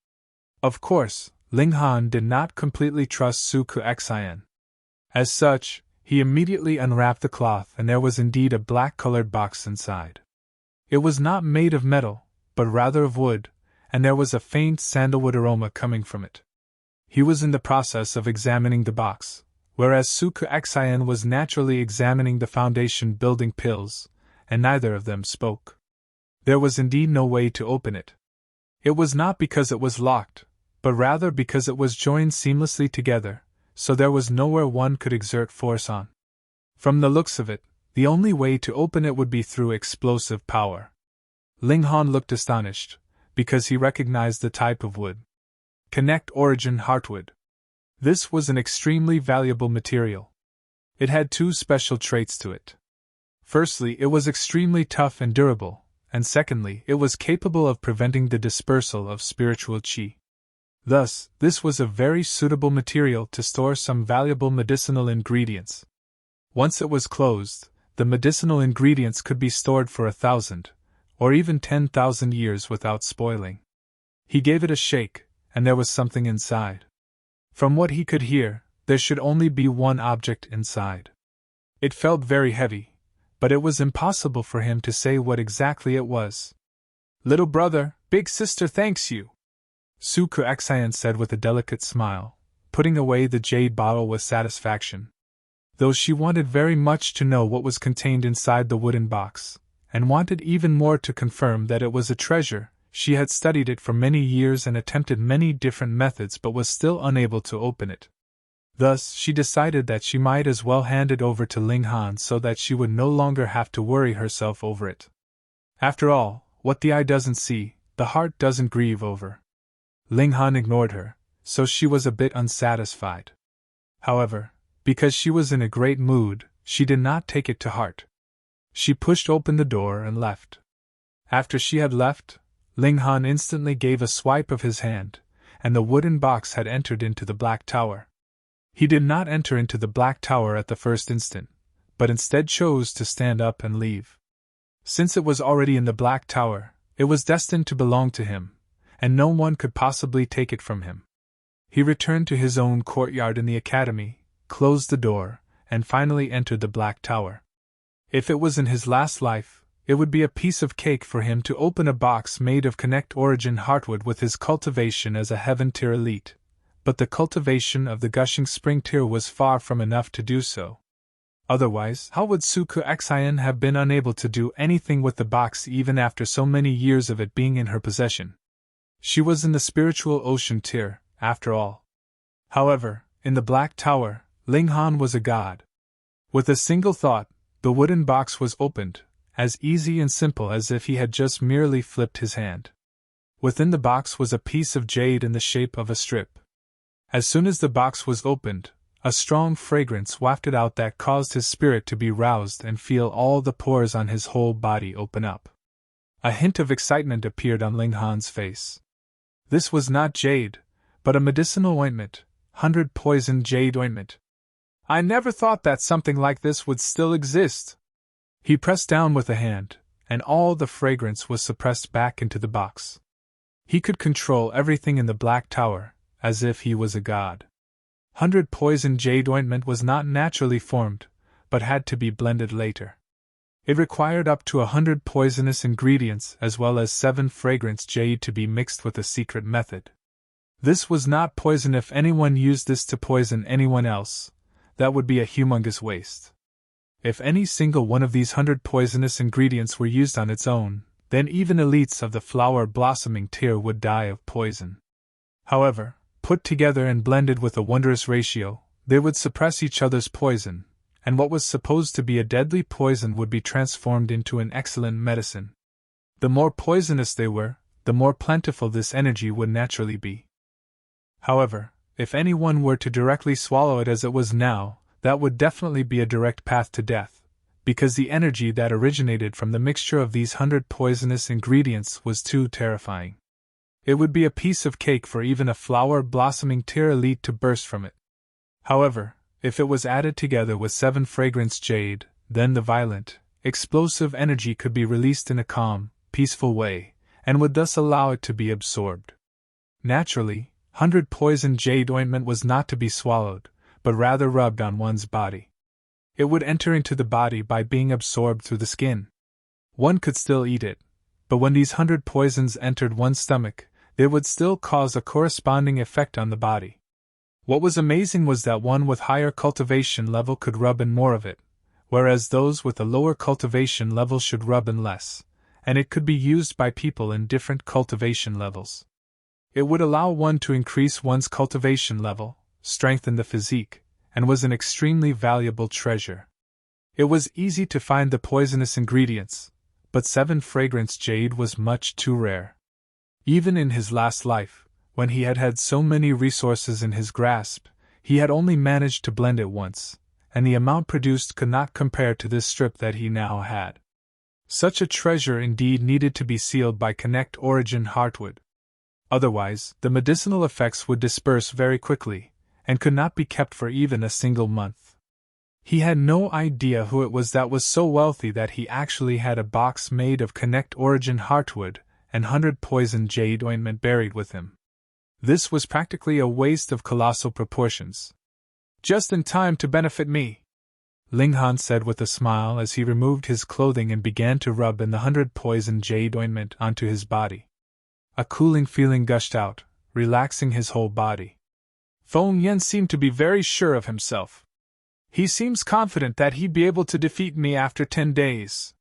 Of course, Ling Han did not completely trust Su Kuxian. As such, he immediately unwrapped the cloth and there was indeed a black-colored box inside. It was not made of metal, but rather of wood, and there was a faint sandalwood aroma coming from it. He was in the process of examining the box, whereas Su Kuxian was naturally examining the foundation building pills, and neither of them spoke. There was indeed no way to open it. It was not because it was locked, but rather because it was joined seamlessly together, so there was nowhere one could exert force on. From the looks of it, the only way to open it would be through explosive power. Ling Han looked astonished, because he recognized the type of wood. Connect Origin Heartwood. This was an extremely valuable material. It had 2 special traits to it. Firstly, it was extremely tough and durable, and secondly, it was capable of preventing the dispersal of spiritual qi. Thus, this was a very suitable material to store some valuable medicinal ingredients. Once it was closed, the medicinal ingredients could be stored for 1,000, or even 10,000 years without spoiling. He gave it a shake, and there was something inside. From what he could hear, there should only be one object inside. It felt very heavy, but it was impossible for him to say what exactly it was. Little brother, big sister thanks you, Su Kuxian said with a delicate smile, putting away the jade bottle with satisfaction. Though she wanted very much to know what was contained inside the wooden box, and wanted even more to confirm that it was a treasure, she had studied it for many years and attempted many different methods but was still unable to open it. Thus, she decided that she might as well hand it over to Ling Han so that she would no longer have to worry herself over it. After all, what the eye doesn't see, the heart doesn't grieve over. Ling Han ignored her, so she was a bit unsatisfied. However, because she was in a great mood, she did not take it to heart. She pushed open the door and left. After she had left, Ling Han instantly gave a swipe of his hand, and the wooden box had entered into the Black Tower. He did not enter into the Black Tower at the first instant, but instead chose to stand up and leave. Since it was already in the Black Tower, it was destined to belong to him, and no one could possibly take it from him. He returned to his own courtyard in the academy, closed the door, and finally entered the Black Tower. If it was in his last life, it would be a piece of cake for him to open a box made of Connect Origin Heartwood with his cultivation as a Heaven Tier elite, but the cultivation of the Gushing Spring Tier was far from enough to do so. Otherwise, how would Su Kuxian have been unable to do anything with the box even after so many years of it being in her possession? She was in the Spiritual Ocean Tier, after all. However, in the Black Tower, Ling Han was a god. With a single thought, the wooden box was opened, as easy and simple as if he had just merely flipped his hand. Within the box was a piece of jade in the shape of a strip. As soon as the box was opened, a strong fragrance wafted out that caused his spirit to be roused and feel all the pores on his whole body open up. A hint of excitement appeared on Ling Han's face. This was not jade, but a medicinal ointment, 100 Poison Jade Ointment. I never thought that something like this would still exist. He pressed down with a hand, and all the fragrance was suppressed back into the box. He could control everything in the Black Tower, as if he was a god. 100 Poison Jade Ointment was not naturally formed, but had to be blended later. It required up to 100 poisonous ingredients as well as 7 fragrance jade to be mixed with a secret method. This was not poison. If anyone used this to poison anyone else, that would be a humongous waste. If any single one of these 100 poisonous ingredients were used on its own, then even elites of the flower blossoming tier would die of poison. However, put together and blended with a wondrous ratio, they would suppress each other's poison, and what was supposed to be a deadly poison would be transformed into an excellent medicine. The more poisonous they were, the more plentiful this energy would naturally be. However, if anyone were to directly swallow it as it was now, that would definitely be a direct path to death, because the energy that originated from the mixture of these 100 poisonous ingredients was too terrifying. It would be a piece of cake for even a flower blossoming tier elite to burst from it. However, if it was added together with 7 fragrance jade, then the violent, explosive energy could be released in a calm, peaceful way, and would thus allow it to be absorbed. Naturally, 100 poison jade ointment was not to be swallowed, but rather rubbed on one's body. It would enter into the body by being absorbed through the skin. One could still eat it, but when these 100 poisons entered one's stomach, they would still cause a corresponding effect on the body. What was amazing was that one with higher cultivation level could rub in more of it, whereas those with a lower cultivation level should rub in less, and it could be used by people in different cultivation levels. It would allow one to increase one's cultivation level, strengthen the physique, and was an extremely valuable treasure. It was easy to find the poisonous ingredients, but 7 fragrance jade was much too rare. Even in his last life, when he had had so many resources in his grasp, he had only managed to blend it once, and the amount produced could not compare to this strip that he now had. Such a treasure indeed needed to be sealed by Connect Origin Heartwood. Otherwise, the medicinal effects would disperse very quickly, and could not be kept for even a single month. He had no idea who it was that was so wealthy that he actually had a box made of Connect Origin Heartwood and 100 poison jade ointment buried with him. This was practically a waste of colossal proportions. Just in time to benefit me, Ling Han said with a smile as he removed his clothing and began to rub in the 100 poison jade ointment onto his body. A cooling feeling gushed out, relaxing his whole body. Feng Yan seemed to be very sure of himself. He seems confident that he'd be able to defeat me after 10 days.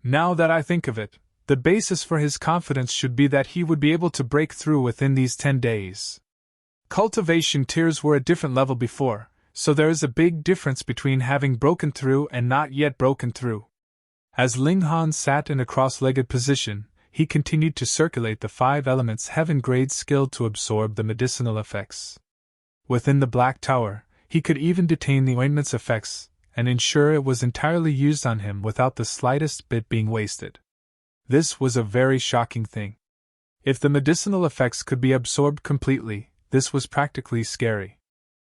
Now that I think of it, the basis for his confidence should be that he would be able to break through within these 10 days. Cultivation tiers were a different level before, so there is a big difference between having broken through and not yet broken through. As Ling Han sat in a cross-legged position, he continued to circulate the 5 elements heaven-grade skill to absorb the medicinal effects. Within the Black Tower, he could even detain the ointment's effects and ensure it was entirely used on him without the slightest bit being wasted. This was a very shocking thing. If the medicinal effects could be absorbed completely, this was practically scary.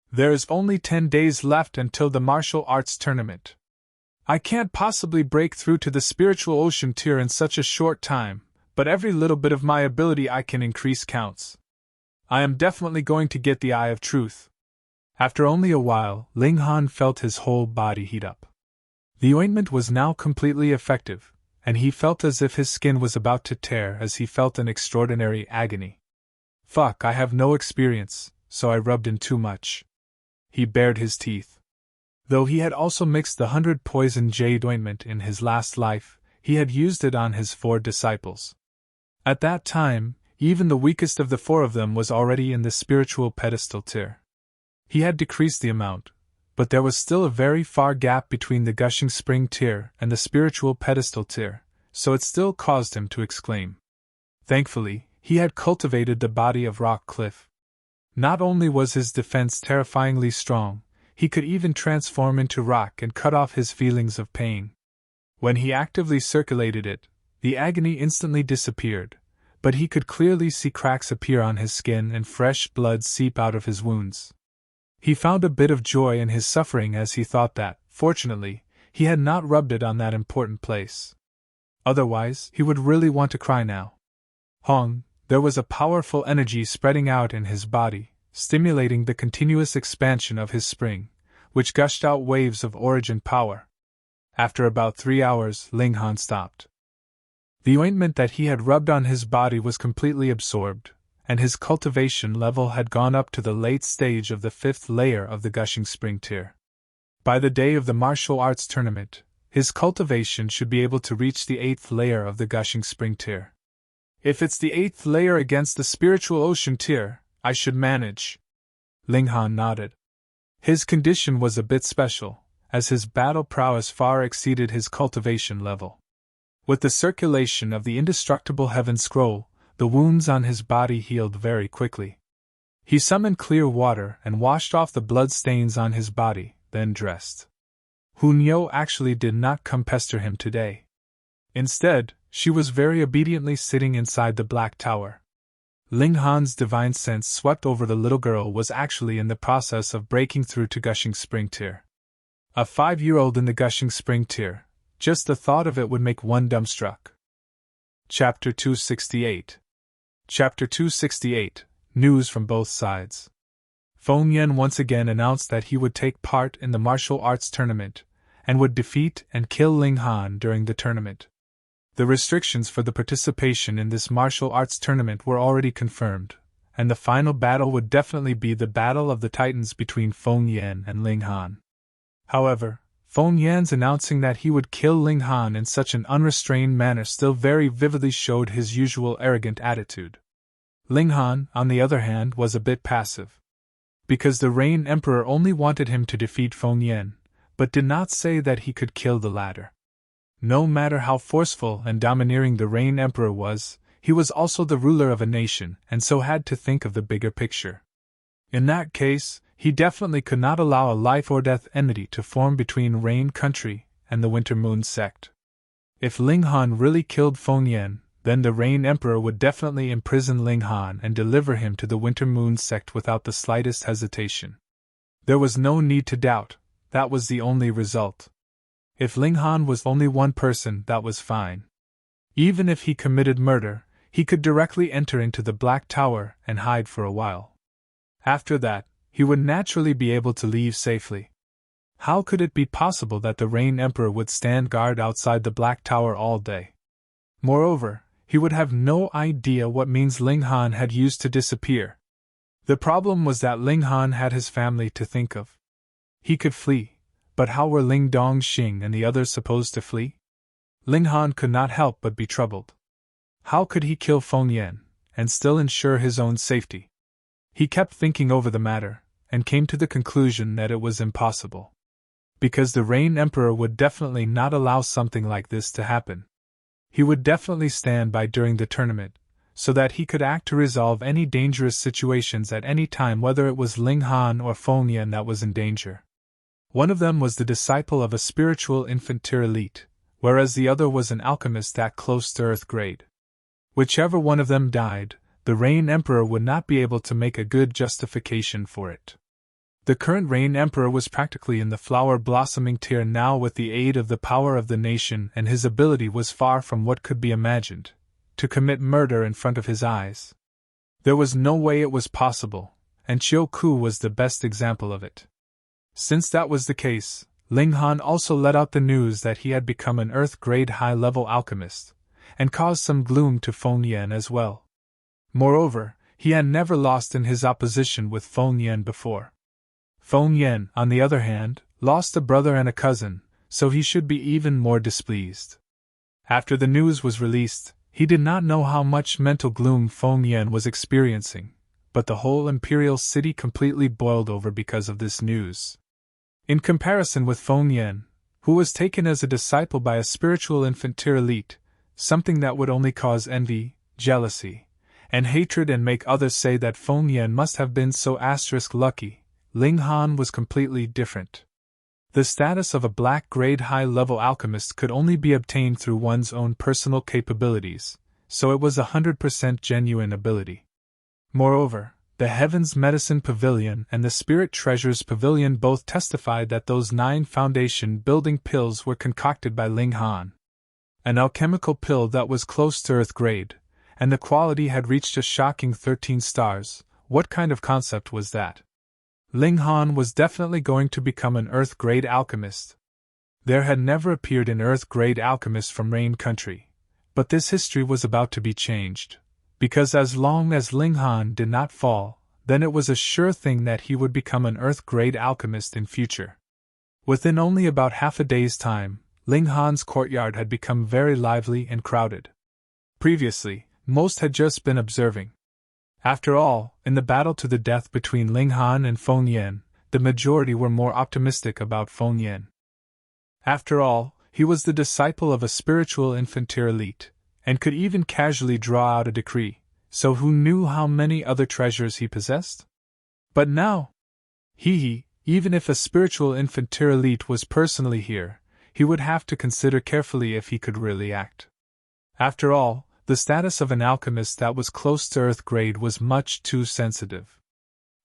There is only 10 days left until the martial arts tournament. I can't possibly break through to the spiritual ocean tier in such a short time, but every little bit of my ability I can increase counts. I am definitely going to get the Eye of Truth. After only a while, Ling Han felt his whole body heat up. The ointment was now completely effective, and he felt as if his skin was about to tear as he felt an extraordinary agony. Fuck, I have no experience, so I rubbed in too much. He bared his teeth. Though he had also mixed the 100 poison jade ointment in his last life, he had used it on his 4 disciples. At that time, even the weakest of the 4 of them was already in the spiritual pedestal tier. He had decreased the amount, but there was still a very far gap between the gushing spring tier and the spiritual pedestal tier, so it still caused him to exclaim. Thankfully, he had cultivated the body of rock cliff. Not only was his defense terrifyingly strong, he could even transform into rock and cut off his feelings of pain. When he actively circulated it, the agony instantly disappeared, but he could clearly see cracks appear on his skin and fresh blood seep out of his wounds. He found a bit of joy in his suffering as he thought that, fortunately, he had not rubbed it on that important place. Otherwise, he would really want to cry now. Hong, there was a powerful energy spreading out in his body, stimulating the continuous expansion of his spring, which gushed out waves of origin power. After about 3 hours, Ling Han stopped. The ointment that he had rubbed on his body was completely absorbed, and his cultivation level had gone up to the late stage of the 5th layer of the gushing spring tier. By the day of the martial arts tournament, his cultivation should be able to reach the 8th layer of the gushing spring tier. If it's the 8th layer against the spiritual ocean tier, I should manage. Ling Han nodded. His condition was a bit special, as his battle prowess far exceeded his cultivation level. With the circulation of the indestructible heaven scroll, the wounds on his body healed very quickly. He summoned clear water and washed off the blood stains on his body, then dressed. Hunyo actually did not come pester him today. Instead, she was very obediently sitting inside the black tower. Ling Han's divine sense swept over the little girl was actually in the process of breaking through to gushing spring tier. A 5-year-old in the gushing spring tier, just the thought of it would make one dumbstruck. Chapter 268. Chapter 268, News from Both Sides. Feng Yan once again announced that he would take part in the martial arts tournament, and would defeat and kill Ling Han during the tournament. The restrictions for the participation in this martial arts tournament were already confirmed, and the final battle would definitely be the Battle of the Titans between Feng Yan and Ling Han. However, Feng Yan's announcing that he would kill Ling Han in such an unrestrained manner still very vividly showed his usual arrogant attitude. Ling Han, on the other hand, was a bit passive. Because the Rain Emperor only wanted him to defeat Feng Yan, but did not say that he could kill the latter. No matter how forceful and domineering the Rain Emperor was, he was also the ruler of a nation and so had to think of the bigger picture. In that case, he definitely could not allow a life-or-death enmity to form between Rain Country and the Winter Moon sect. If Ling Han really killed Feng Yan, then the Rain Emperor would definitely imprison Ling Han and deliver him to the Winter Moon sect without the slightest hesitation. There was no need to doubt, that was the only result. If Ling Han was only one person, that was fine. Even if he committed murder, he could directly enter into the Black Tower and hide for a while. After that, he would naturally be able to leave safely. How could it be possible that the Rain Emperor would stand guard outside the Black Tower all day? Moreover, he would have no idea what means Ling Han had used to disappear. The problem was that Ling Han had his family to think of. He could flee, but how were Ling Dongxing and the others supposed to flee? Ling Han could not help but be troubled. How could he kill Feng Yan, and still ensure his own safety? He kept thinking over the matter, and came to the conclusion that it was impossible. Because the Rain Emperor would definitely not allow something like this to happen. He would definitely stand by during the tournament, so that he could act to resolve any dangerous situations at any time, whether it was Ling Han or Feng Yan that was in danger. One of them was the disciple of a spiritual infant tier elite, whereas the other was an alchemist at close to Earth grade. Whichever one of them died, the Rain Emperor would not be able to make a good justification for it. The current Rain Emperor was practically in the flower blossoming tier now with the aid of the power of the nation, and his ability was far from what could be imagined, to commit murder in front of his eyes. There was no way it was possible, and Chiu Ku was the best example of it. Since that was the case, Ling Han also let out the news that he had become an Earth-grade high-level alchemist, and caused some gloom to Feng Yan as well. Moreover, he had never lost in his opposition with Feng Yan before. Feng Yan, on the other hand, lost a brother and a cousin, so he should be even more displeased. After the news was released, he did not know how much mental gloom Feng Yan was experiencing, but the whole imperial city completely boiled over because of this news. In comparison with Feng Yan, who was taken as a disciple by a spiritual infant tier elite, something that would only cause envy, jealousy, and hatred and make others say that Feng Yan must have been so lucky, Ling Han was completely different. The status of a black-grade high-level alchemist could only be obtained through one's own personal capabilities, so it was 100% genuine ability. Moreover, the Heaven's Medicine Pavilion and the Spirit Treasures Pavilion both testified that those 9 foundation-building pills were concocted by Ling Han. An alchemical pill that was close to Earth grade, and the quality had reached a shocking 13 stars. What kind of concept was that? Ling Han was definitely going to become an Earth-grade alchemist. There had never appeared an Earth-grade alchemist from Rain Country, but this history was about to be changed, because as long as Ling Han did not fall, then it was a sure thing that he would become an Earth-grade alchemist in future. Within only about half a day's time, Ling Han's courtyard had become very lively and crowded. Previously, most had just been observing. After all, in the battle to the death between Ling Han and Feng Yan, the majority were more optimistic about Feng Yan. After all, he was the disciple of a spiritual infantry elite, and could even casually draw out a decree, so who knew how many other treasures he possessed? But now, even if a spiritual infantry elite was personally here, he would have to consider carefully if he could really act. After all, the status of an alchemist that was close to Earth grade was much too sensitive.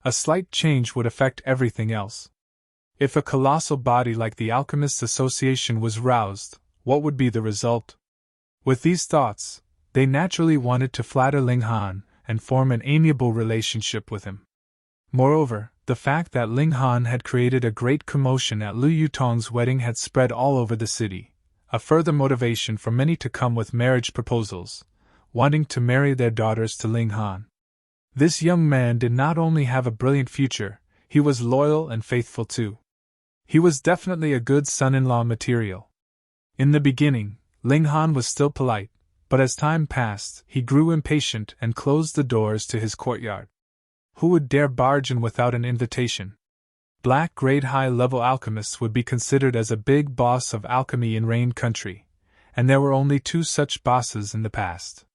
A slight change would affect everything else. If a colossal body like the Alchemists Association was roused, what would be the result? With these thoughts, they naturally wanted to flatter Ling Han and form an amiable relationship with him. Moreover, the fact that Ling Han had created a great commotion at Lu Yutong's wedding had spread all over the city, a further motivation for many to come with marriage proposals, wanting to marry their daughters to Ling Han. This young man did not only have a brilliant future, he was loyal and faithful too. He was definitely a good son-in-law material. In the beginning, Ling Han was still polite, but as time passed, he grew impatient and closed the doors to his courtyard. Who would dare barge in without an invitation? Black grade high-level alchemists would be considered as a big boss of alchemy in Rain Country, and there were only 2 such bosses in the past.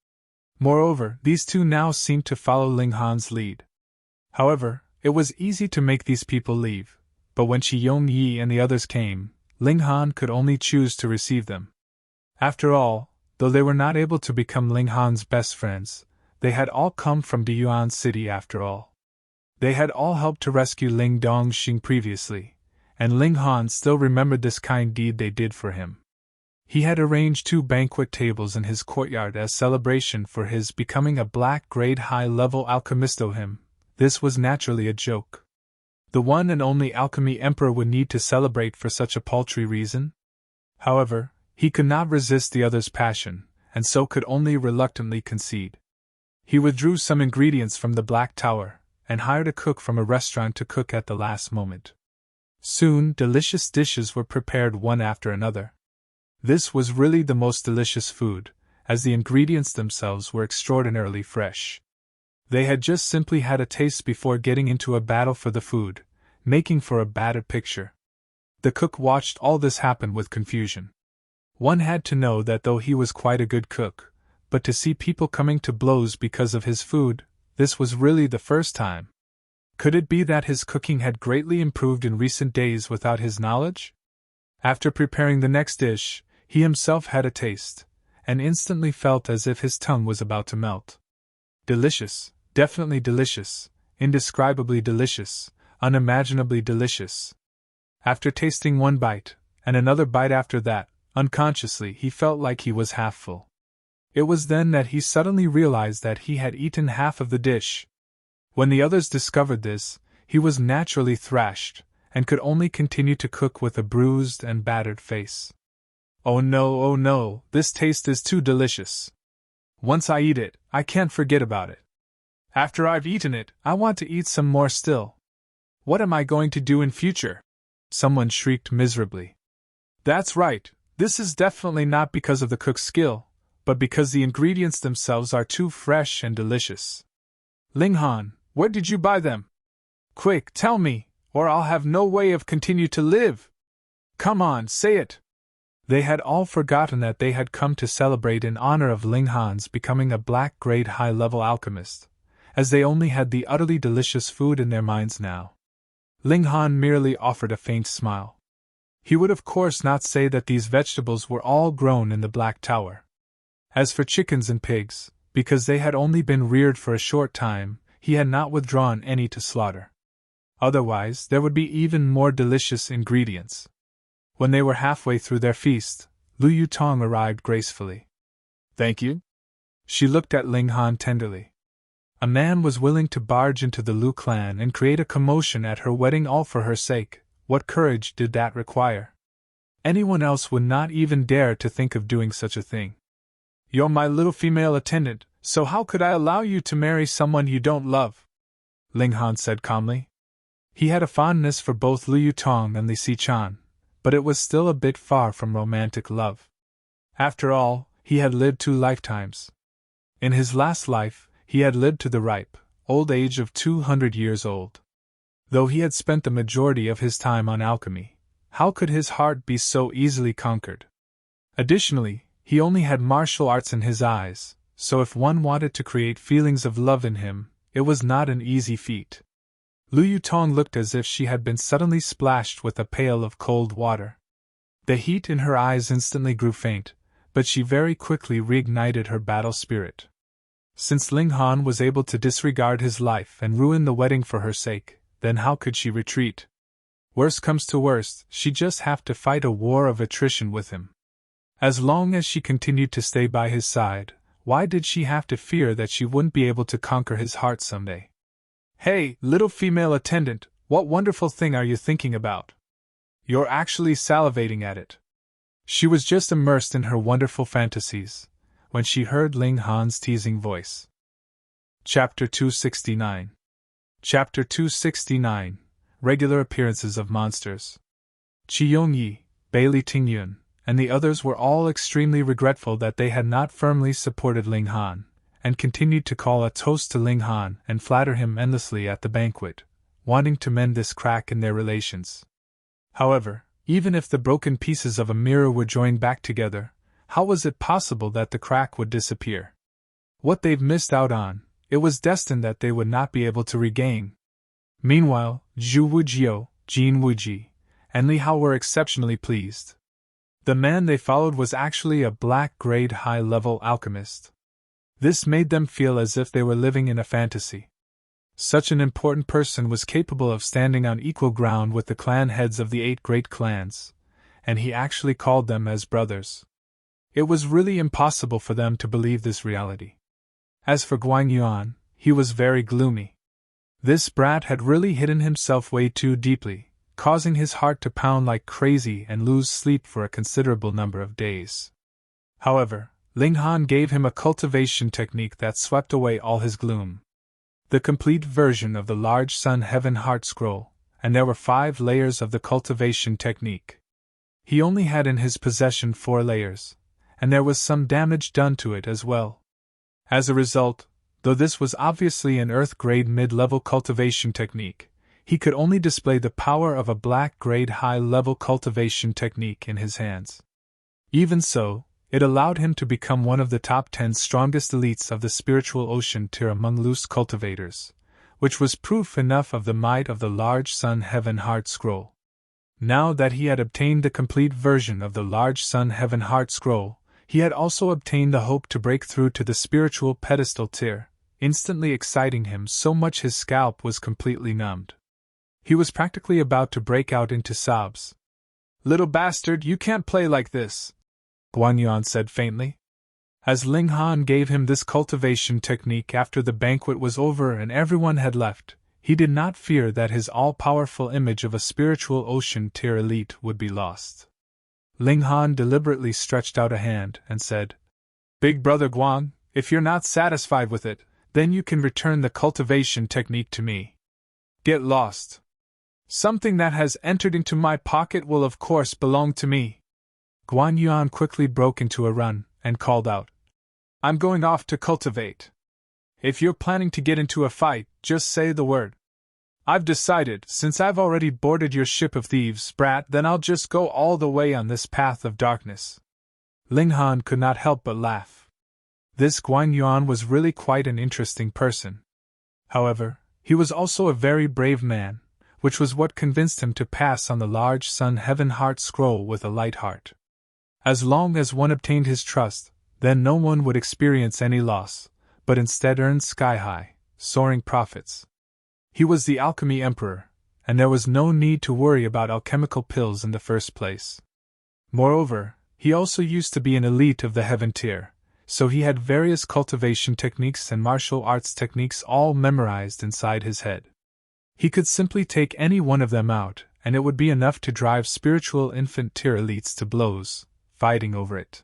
Moreover, these 2 now seemed to follow Ling Han's lead. However, it was easy to make these people leave, but when Qi Yongyi and the others came, Ling Han could only choose to receive them. After all, though they were not able to become Ling Han's best friends, they had all come from Diyuan City after all. They had all helped to rescue Ling Dongxing previously, and Ling Han still remembered this kind deed they did for him. He had arranged 2 banquet tables in his courtyard as celebration for his becoming a black grade high-level alchemisto. This was naturally a joke. The one and only alchemy emperor would need to celebrate for such a paltry reason? However, he could not resist the other's passion, and so could only reluctantly concede. He withdrew some ingredients from the Black Tower, and hired a cook from a restaurant to cook at the last moment. Soon, delicious dishes were prepared one after another. This was really the most delicious food, as the ingredients themselves were extraordinarily fresh. They had just simply had a taste before getting into a battle for the food, making for a bad picture. The cook watched all this happen with confusion. One had to know that though he was quite a good cook, but to see people coming to blows because of his food, this was really the first time. Could it be that his cooking had greatly improved in recent days without his knowledge? After preparing the next dish, he himself had a taste, and instantly felt as if his tongue was about to melt. Delicious, definitely delicious, indescribably delicious, unimaginably delicious. After tasting one bite, and another bite after that, unconsciously he felt like he was half full. It was then that he suddenly realized that he had eaten half of the dish. When the others discovered this, he was naturally thrashed, and could only continue to cook with a bruised and battered face. Oh no, this taste is too delicious. Once I eat it, I can't forget about it. After I've eaten it, I want to eat some more still. What am I going to do in future? Someone shrieked miserably. That's right, this is definitely not because of the cook's skill, but because the ingredients themselves are too fresh and delicious. Ling Han, where did you buy them? Quick, tell me, or I'll have no way of continue to live. Come on, say it. They had all forgotten that they had come to celebrate in honor of Ling Han's becoming a black grade high-level alchemist, as they only had the utterly delicious food in their minds now. Ling Han merely offered a faint smile. He would of course not say that these vegetables were all grown in the Black Tower. As for chickens and pigs, because they had only been reared for a short time, he had not withdrawn any to slaughter. Otherwise, there would be even more delicious ingredients. When they were halfway through their feast, Lu Yutong arrived gracefully. Thank you? She looked at Ling Han tenderly. A man was willing to barge into the Lu clan and create a commotion at her wedding all for her sake. What courage did that require? Anyone else would not even dare to think of doing such a thing. You're my little female attendant, so how could I allow you to marry someone you don't love? Ling Han said calmly. He had a fondness for both Liu Yutong and Li Xichan, but it was still a bit far from romantic love. After all, he had lived 2 lifetimes. In his last life, he had lived to the ripe, old age of 200 years old. Though he had spent the majority of his time on alchemy, how could his heart be so easily conquered? Additionally, he only had martial arts in his eyes, so if one wanted to create feelings of love in him, it was not an easy feat. Liu Yutong looked as if she had been suddenly splashed with a pail of cold water. The heat in her eyes instantly grew faint, but she very quickly reignited her battle spirit. Since Ling Han was able to disregard his life and ruin the wedding for her sake, then how could she retreat? Worst comes to worst, she'd just have to fight a war of attrition with him. As long as she continued to stay by his side, why did she have to fear that she wouldn't be able to conquer his heart someday? Hey, little female attendant, what wonderful thing are you thinking about? You're actually salivating at it. She was just immersed in her wonderful fantasies when she heard Ling Han's teasing voice. Chapter 269. Chapter 269. Regular appearances of monsters. Qi Yongyi, Bailey Tingyun, and the others were all extremely regretful that they had not firmly supported Ling Han, and continued to call a toast to Ling Han and flatter him endlessly at the banquet, wanting to mend this crack in their relations. However, even if the broken pieces of a mirror were joined back together, how was it possible that the crack would disappear? What they've missed out on, it was destined that they would not be able to regain. Meanwhile, Zhu Wujiu, Jin Wuji, and Li Hao were exceptionally pleased. The man they followed was actually a black-grade high-level alchemist. This made them feel as if they were living in a fantasy. Such an important person was capable of standing on equal ground with the clan heads of the 8 great clans, and he actually called them as brothers. It was really impossible for them to believe this reality. As for Guang Yuan, he was very gloomy. This brat had really hidden himself way too deeply, causing his heart to pound like crazy and lose sleep for a considerable number of days. However, Ling Han gave him a cultivation technique that swept away all his gloom. The complete version of the large Sun Heaven Heart Scroll, and there were 5 layers of the cultivation technique. He only had in his possession 4 layers, and there was some damage done to it as well. As a result, though this was obviously an Earth-grade mid-level cultivation technique, he could only display the power of a black-grade high-level cultivation technique in his hands. Even so, it allowed him to become one of the top 10 strongest elites of the spiritual ocean tier among loose cultivators, which was proof enough of the might of the large Sun Heaven Heart Scroll. Now that he had obtained the complete version of the large Sun Heaven Heart Scroll, he had also obtained the hope to break through to the spiritual pedestal tier, instantly exciting him so much his scalp was completely numbed. He was practically about to break out into sobs. "Little bastard, you can't play like this," Guan Yuan said faintly. As Ling Han gave him this cultivation technique after the banquet was over and everyone had left, he did not fear that his all-powerful image of a spiritual ocean tier elite would be lost. Ling Han deliberately stretched out a hand and said, "Big brother Guang, if you're not satisfied with it, then you can return the cultivation technique to me. Get lost. Something that has entered into my pocket will of course belong to me." Guan Yuan quickly broke into a run and called out, "I'm going off to cultivate. If you're planning to get into a fight, just say the word. I've decided, since I've already boarded your ship of thieves, brat, then I'll just go all the way on this path of darkness." Ling Han could not help but laugh. This Guan Yuan was really quite an interesting person. However, he was also a very brave man, which was what convinced him to pass on the large Sun Heaven Heart Scroll with a light heart. As long as one obtained his trust, then no one would experience any loss, but instead earn sky-high, soaring profits. He was the Alchemy Emperor, and there was no need to worry about alchemical pills in the first place. Moreover, he also used to be an elite of the Heaven tier, so he had various cultivation techniques and martial arts techniques all memorized inside his head. He could simply take any one of them out, and it would be enough to drive spiritual infant tier elites to blows, fighting over it.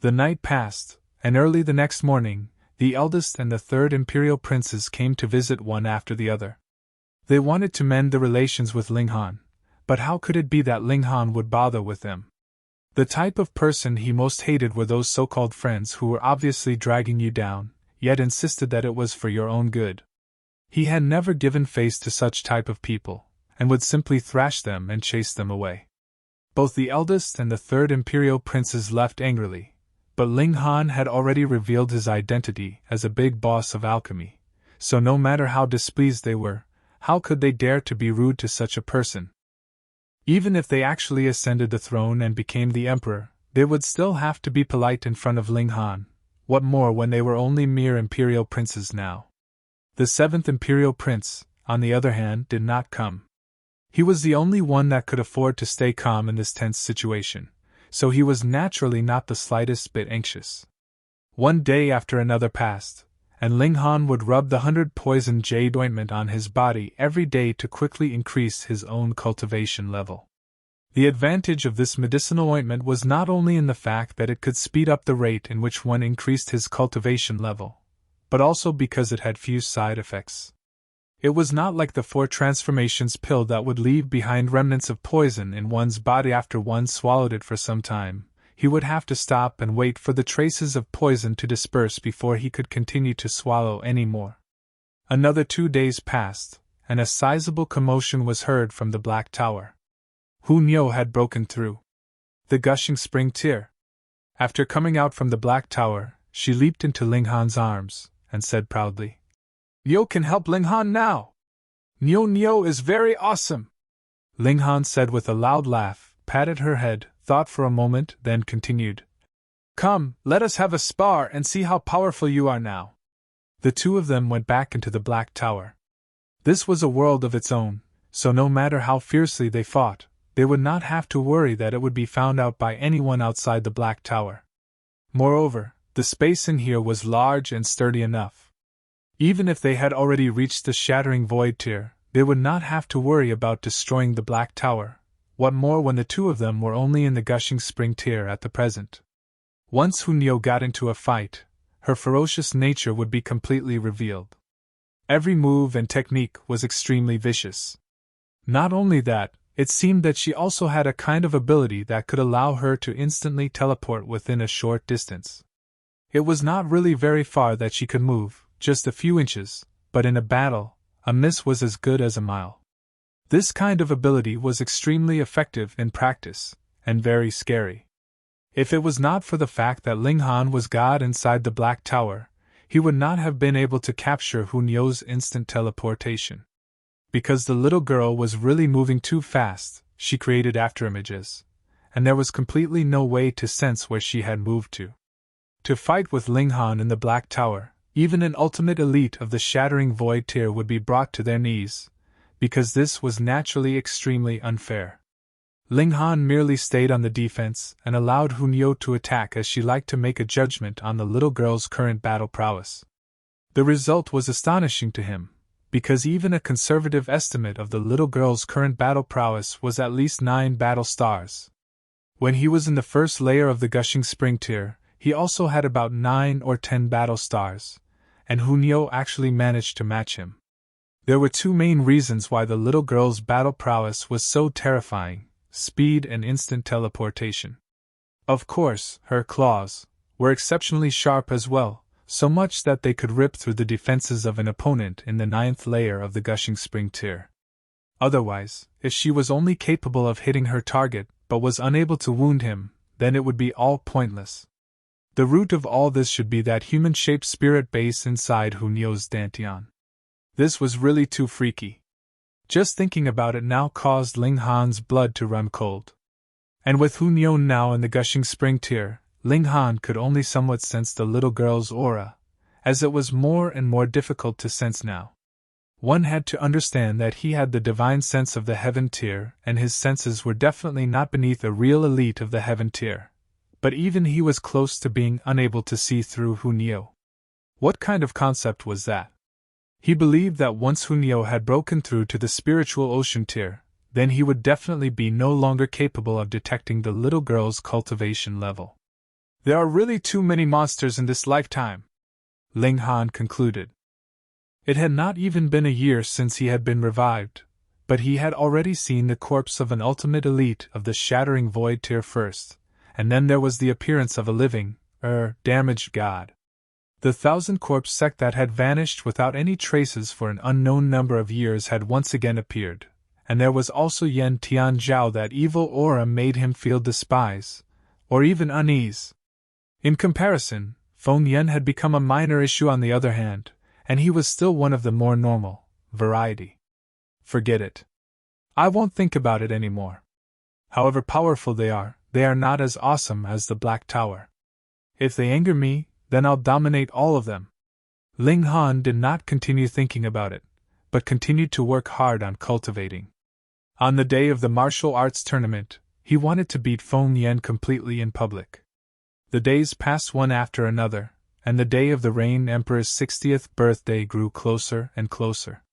The night passed, and early the next morning, the eldest and the third imperial princes came to visit one after the other. They wanted to mend the relations with Ling Han, but how could it be that Ling Han would bother with them? The type of person he most hated were those so-called friends who were obviously dragging you down, yet insisted that it was for your own good. He had never given face to such type of people, and would simply thrash them and chase them away. Both the eldest and the third imperial princes left angrily, but Ling Han had already revealed his identity as a big boss of alchemy, so no matter how displeased they were, how could they dare to be rude to such a person? Even if they actually ascended the throne and became the emperor, they would still have to be polite in front of Ling Han. What more when they were only mere imperial princes now? The seventh imperial prince, on the other hand, did not come. He was the only one that could afford to stay calm in this tense situation, so he was naturally not the slightest bit anxious. One day after another passed, and Ling Han would rub the 100 poison jade ointment on his body every day to quickly increase his own cultivation level. The advantage of this medicinal ointment was not only in the fact that it could speed up the rate in which one increased his cultivation level, but also because it had few side effects. It was not like the 4 transformations pill that would leave behind remnants of poison in one's body after one swallowed it for some time. He would have to stop and wait for the traces of poison to disperse before he could continue to swallow any more. Another 2 days passed, and a sizable commotion was heard from the Black Tower. Hu Niu had broken through the gushing spring tear. After coming out from the Black Tower, she leaped into Ling Han's arms, and said proudly, "Niu can help Ling Han now! Niu is very awesome!" Ling Han said with a loud laugh, patted her head, thought for a moment, then continued, "Come, let us have a spar and see how powerful you are now." The two of them went back into the Black Tower. This was a world of its own, so no matter how fiercely they fought, they would not have to worry that it would be found out by anyone outside the Black Tower. Moreover, the space in here was large and sturdy enough. Even if they had already reached the shattering void tier, they would not have to worry about destroying the Black Tower. What more when the two of them were only in the gushing spring tier at the present? Once Hu Niu got into a fight, her ferocious nature would be completely revealed. Every move and technique was extremely vicious. Not only that, it seemed that she also had a kind of ability that could allow her to instantly teleport within a short distance. It was not really very far that she could move, just a few inches, but in a battle, a miss was as good as a mile. This kind of ability was extremely effective in practice, and very scary. If it was not for the fact that Ling Han was God inside the Black Tower, he would not have been able to capture Hu Niu's instant teleportation. Because the little girl was really moving too fast, she created afterimages, and there was completely no way to sense where she had moved to. To fight with Ling Han in the Black Tower, even an ultimate elite of the shattering void tier would be brought to their knees, because this was naturally extremely unfair. Ling Han merely stayed on the defense and allowed Hu Niu to attack as she liked to make a judgment on the little girl's current battle prowess. The result was astonishing to him, because even a conservative estimate of the little girl's current battle prowess was at least 9 battle stars. When he was in the first layer of the gushing spring tier, he also had about 9 or 10 battle stars, and Hu Niu actually managed to match him. There were 2 main reasons why the little girl's battle prowess was so terrifying: speed and instant teleportation. Of course, her claws were exceptionally sharp as well, so much that they could rip through the defenses of an opponent in the 9th layer of the gushing spring tier. Otherwise, if she was only capable of hitting her target but was unable to wound him, then it would be all pointless. The root of all this should be that human-shaped spirit base inside Hu Niu's dantian. This was really too freaky. Just thinking about it now caused Ling Han's blood to run cold. And with Hu Niu now in the gushing spring tier, Ling Han could only somewhat sense the little girl's aura, as it was more and more difficult to sense now. One had to understand that he had the divine sense of the heaven tier, and his senses were definitely not beneath a real elite of the heaven tier. but even he was close to being unable to see through Hunyo. What kind of concept was that? He believed that once Hunyo had broken through to the spiritual ocean tier, then he would definitely be no longer capable of detecting the little girl's cultivation level. There are really too many monsters in this lifetime, Ling Han concluded. It had not even been a year since he had been revived, but he had already seen the corpse of an ultimate elite of the shattering void tier first, and then there was the appearance of a living, damaged god. The 1,000-corpse sect that had vanished without any traces for an unknown number of years had once again appeared, and there was also Yen Tianzhao. That evil aura made him feel despise, or even unease. In comparison, Feng Yen had become a minor issue on the other hand, and he was still one of the more normal variety. Forget it. I won't think about it anymore. However powerful they are not as awesome as the Black Tower. If they anger me, then I'll dominate all of them. Ling Han did not continue thinking about it, but continued to work hard on cultivating. On the day of the martial arts tournament, he wanted to beat Feng Yen completely in public. The days passed one after another, and the day of the Rain Emperor's 60th birthday grew closer and closer.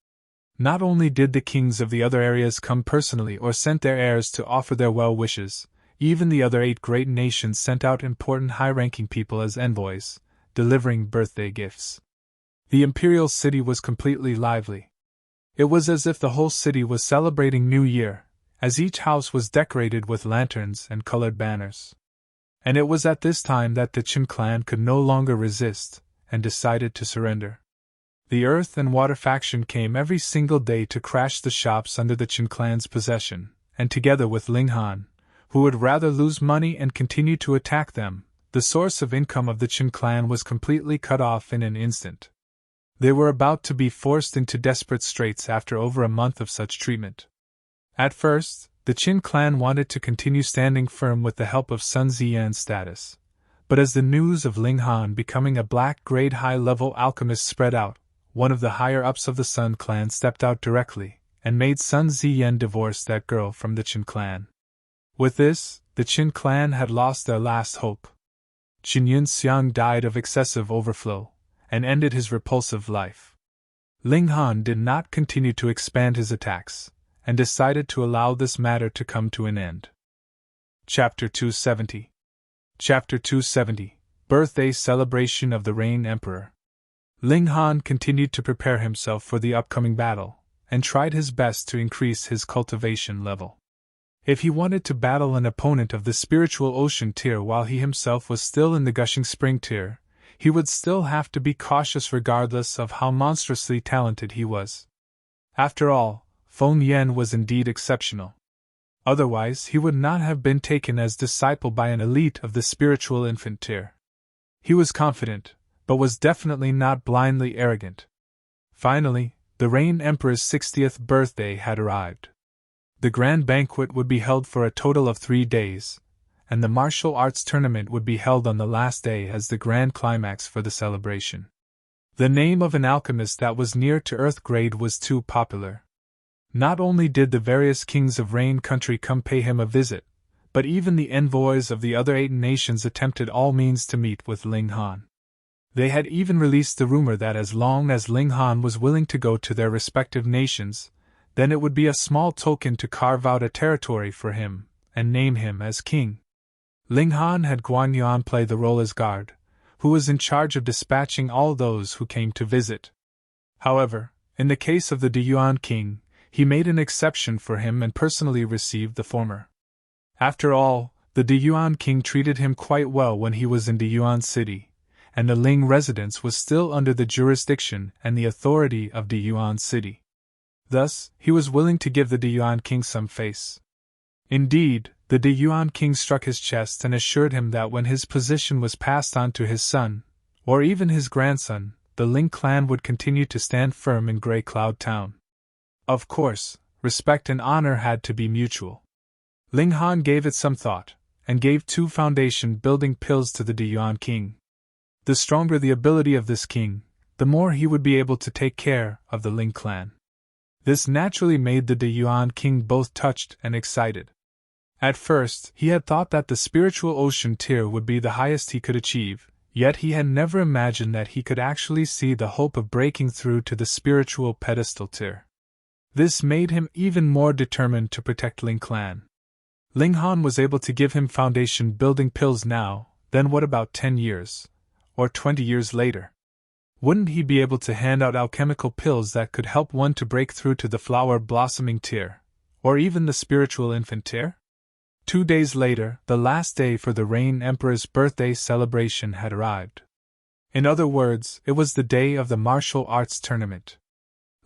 Not only did the kings of the other areas come personally or sent their heirs to offer their well wishes, even the other 8 great nations sent out important high-ranking people as envoys, delivering birthday gifts. The imperial city was completely lively. It was as if the whole city was celebrating New Year, as each house was decorated with lanterns and colored banners. And it was at this time that the Qin clan could no longer resist, and decided to surrender. The Earth and Water faction came every single day to crash the shops under the Qin clan's possession, and together with Ling Han, who would rather lose money and continue to attack them, the source of income of the Qin clan was completely cut off in an instant. They were about to be forced into desperate straits after over a month of such treatment. At first, the Qin clan wanted to continue standing firm with the help of Sun Ziyan's status, but as the news of Ling Han becoming a black-grade high-level alchemist spread out, one of the higher-ups of the Sun clan stepped out directly, and made Sun Ziyan divorce that girl from the Qin clan. With this, the Qin clan had lost their last hope. Qin Yunxiang died of excessive overflow, and ended his repulsive life. Ling Han did not continue to expand his attacks, and decided to allow this matter to come to an end. Chapter 270. Chapter 270, Birthday Celebration of the Rain Emperor. Ling Han continued to prepare himself for the upcoming battle, and tried his best to increase his cultivation level. If he wanted to battle an opponent of the spiritual ocean tier while he himself was still in the gushing spring tier, he would still have to be cautious regardless of how monstrously talented he was. After all, Feng Yen was indeed exceptional. Otherwise, he would not have been taken as disciple by an elite of the spiritual infant tier. He was confident, but was definitely not blindly arrogant. Finally, the Rain Emperor's 60th birthday had arrived. The grand banquet would be held for a total of 3 days, and the martial arts tournament would be held on the last day as the grand climax for the celebration. The name of an alchemist that was near to Earth grade was too popular. Not only did the various kings of Rain Country come pay him a visit, but even the envoys of the other 8 nations attempted all means to meet with Ling Han. They had even released the rumor that as long as Ling Han was willing to go to their respective nations, then it would be a small token to carve out a territory for him, and name him as king. Ling Han had Guan Yuan play the role as guard, who was in charge of dispatching all those who came to visit. However, in the case of the Deyuan king, he made an exception for him and personally received the former. After all, the Deyuan king treated him quite well when he was in Deyuan city, and the Ling residence was still under the jurisdiction and the authority of Deyuan city. Thus, he was willing to give the Deyuan king some face. Indeed, the Deyuan king struck his chest and assured him that when his position was passed on to his son, or even his grandson, the Ling clan would continue to stand firm in Grey Cloud Town. Of course, respect and honor had to be mutual. Ling Han gave it some thought, and gave 2 foundation-building pills to the Deyuan king. The stronger the ability of this king, the more he would be able to take care of the Ling clan. This naturally made the Deyuan king both touched and excited. At first, he had thought that the spiritual ocean tier would be the highest he could achieve, yet he had never imagined that he could actually see the hope of breaking through to the spiritual pedestal tier. This made him even more determined to protect Ling Clan. Ling Han was able to give him foundation building pills now, then what about 10 years? Or 20 years later? Wouldn't he be able to hand out alchemical pills that could help one to break through to the flower blossoming tier, or even the spiritual infant tier? 2 days later, the last day for the Rain Emperor's birthday celebration had arrived. In other words, it was the day of the martial arts tournament.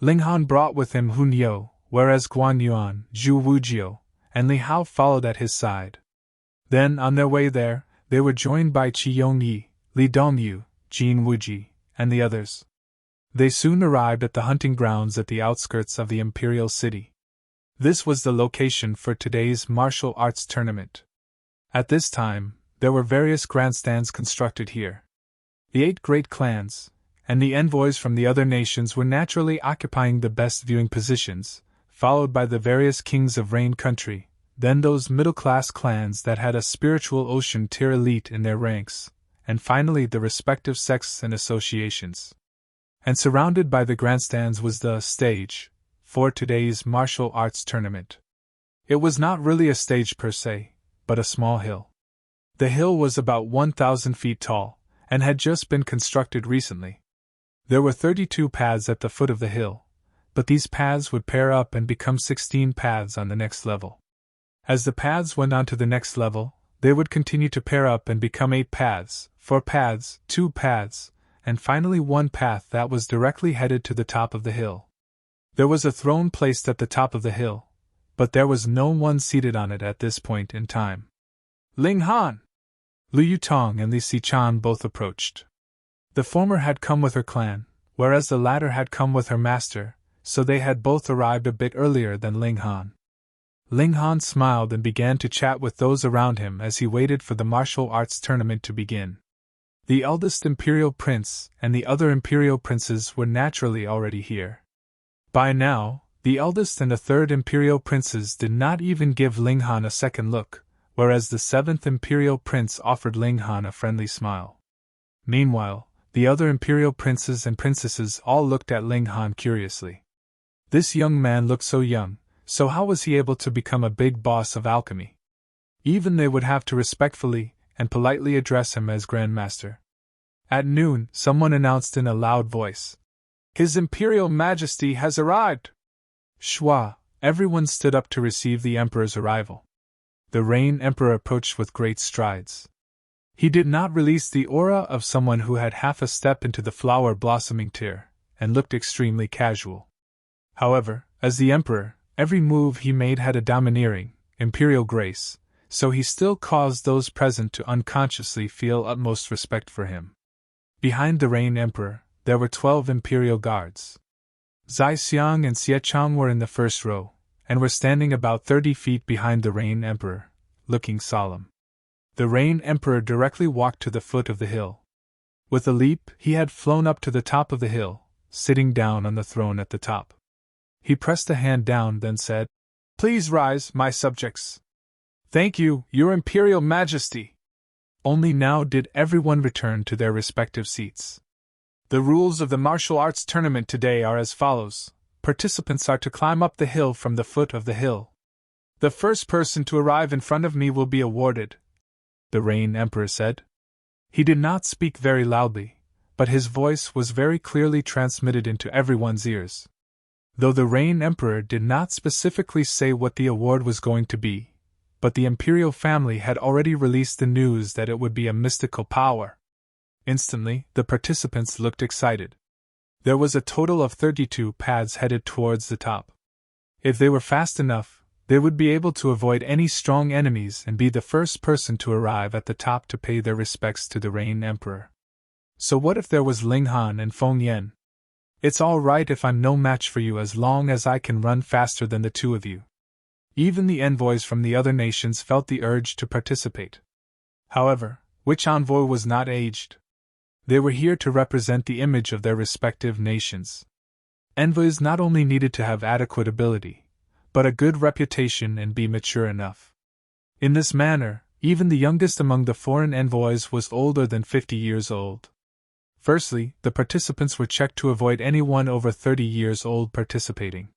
Ling Han brought with him Hun Yo, whereas Guan Yuan, Zhu Wujiu, and Li Hao followed at his side. Then, on their way there, they were joined by Qi Yongyi, Li Dongyu, Jin Wuji, and the others. They soon arrived at the hunting grounds at the outskirts of the imperial city. This was the location for today's martial arts tournament. At this time, there were various grandstands constructed here. The 8 great clans, and the envoys from the other nations were naturally occupying the best viewing positions, followed by the various kings of Rain Country, then those middle-class clans that had a spiritual ocean tier elite in their ranks, and finally the respective sects and associations. And surrounded by the grandstands was the stage for today's martial arts tournament. It was not really a stage per se, but a small hill. The hill was about 1,000 feet tall, and had just been constructed recently. There were 32 paths at the foot of the hill, but these paths would pair up and become 16 paths on the next level. As the paths went on to the next level, they would continue to pair up and become 8 paths, 4 paths, 2 paths, and finally 1 path that was directly headed to the top of the hill. There was a throne placed at the top of the hill, but there was no one seated on it at this point in time. Ling Han! Liu Yutong and Li Xichan both approached. The former had come with her clan, whereas the latter had come with her master, so they had both arrived a bit earlier than Ling Han. Ling Han smiled and began to chat with those around him as he waited for the martial arts tournament to begin. The eldest imperial prince and the other imperial princes were naturally already here. By now, the eldest and the third imperial princes did not even give Ling Han a second look, whereas the 7th imperial prince offered Ling Han a friendly smile. Meanwhile, the other imperial princes and princesses all looked at Ling Han curiously. This young man looked so young, so how was he able to become a big boss of alchemy? Even they would have to respectfully and politely address him as Grand Master. At noon, someone announced in a loud voice, "His Imperial Majesty has arrived!" Shwa, everyone stood up to receive the Emperor's arrival. The Rain Emperor approached with great strides. He did not release the aura of someone who had half a step into the flower blossoming tier, and looked extremely casual. However, as the Emperor, every move he made had a domineering, imperial grace, so he still caused those present to unconsciously feel utmost respect for him. Behind the Rain Emperor, there were 12 imperial guards. Zai Xiang and Xie Chang were in the first row, and were standing about 30 feet behind the Rain Emperor, looking solemn. The Rain Emperor directly walked to the foot of the hill. With a leap, he had flown up to the top of the hill, sitting down on the throne at the top. He pressed a hand down, then said, "Please rise, my subjects." "Thank you, Your Imperial Majesty." Only now did everyone return to their respective seats. The rules of the martial arts tournament today are as follows. Participants are to climb up the hill from the foot of the hill. The first person to arrive in front of me will be awarded, the Rain Emperor said. He did not speak very loudly, but his voice was very clearly transmitted into everyone's ears. Though the Rain Emperor did not specifically say what the award was going to be, but the imperial family had already released the news that it would be a mystical power. Instantly, the participants looked excited. There was a total of 32 paths headed towards the top. If they were fast enough, they would be able to avoid any strong enemies and be the first person to arrive at the top to pay their respects to the Rain Emperor. So what if there was Ling Han and Feng Yan? It's all right if I'm no match for you as long as I can run faster than the two of you. Even the envoys from the other nations felt the urge to participate. However, which envoy was not aged? They were here to represent the image of their respective nations. Envoys not only needed to have adequate ability, but a good reputation and be mature enough. In this manner, even the youngest among the foreign envoys was older than 50 years old. Firstly, the participants were checked to avoid anyone over 30 years old participating.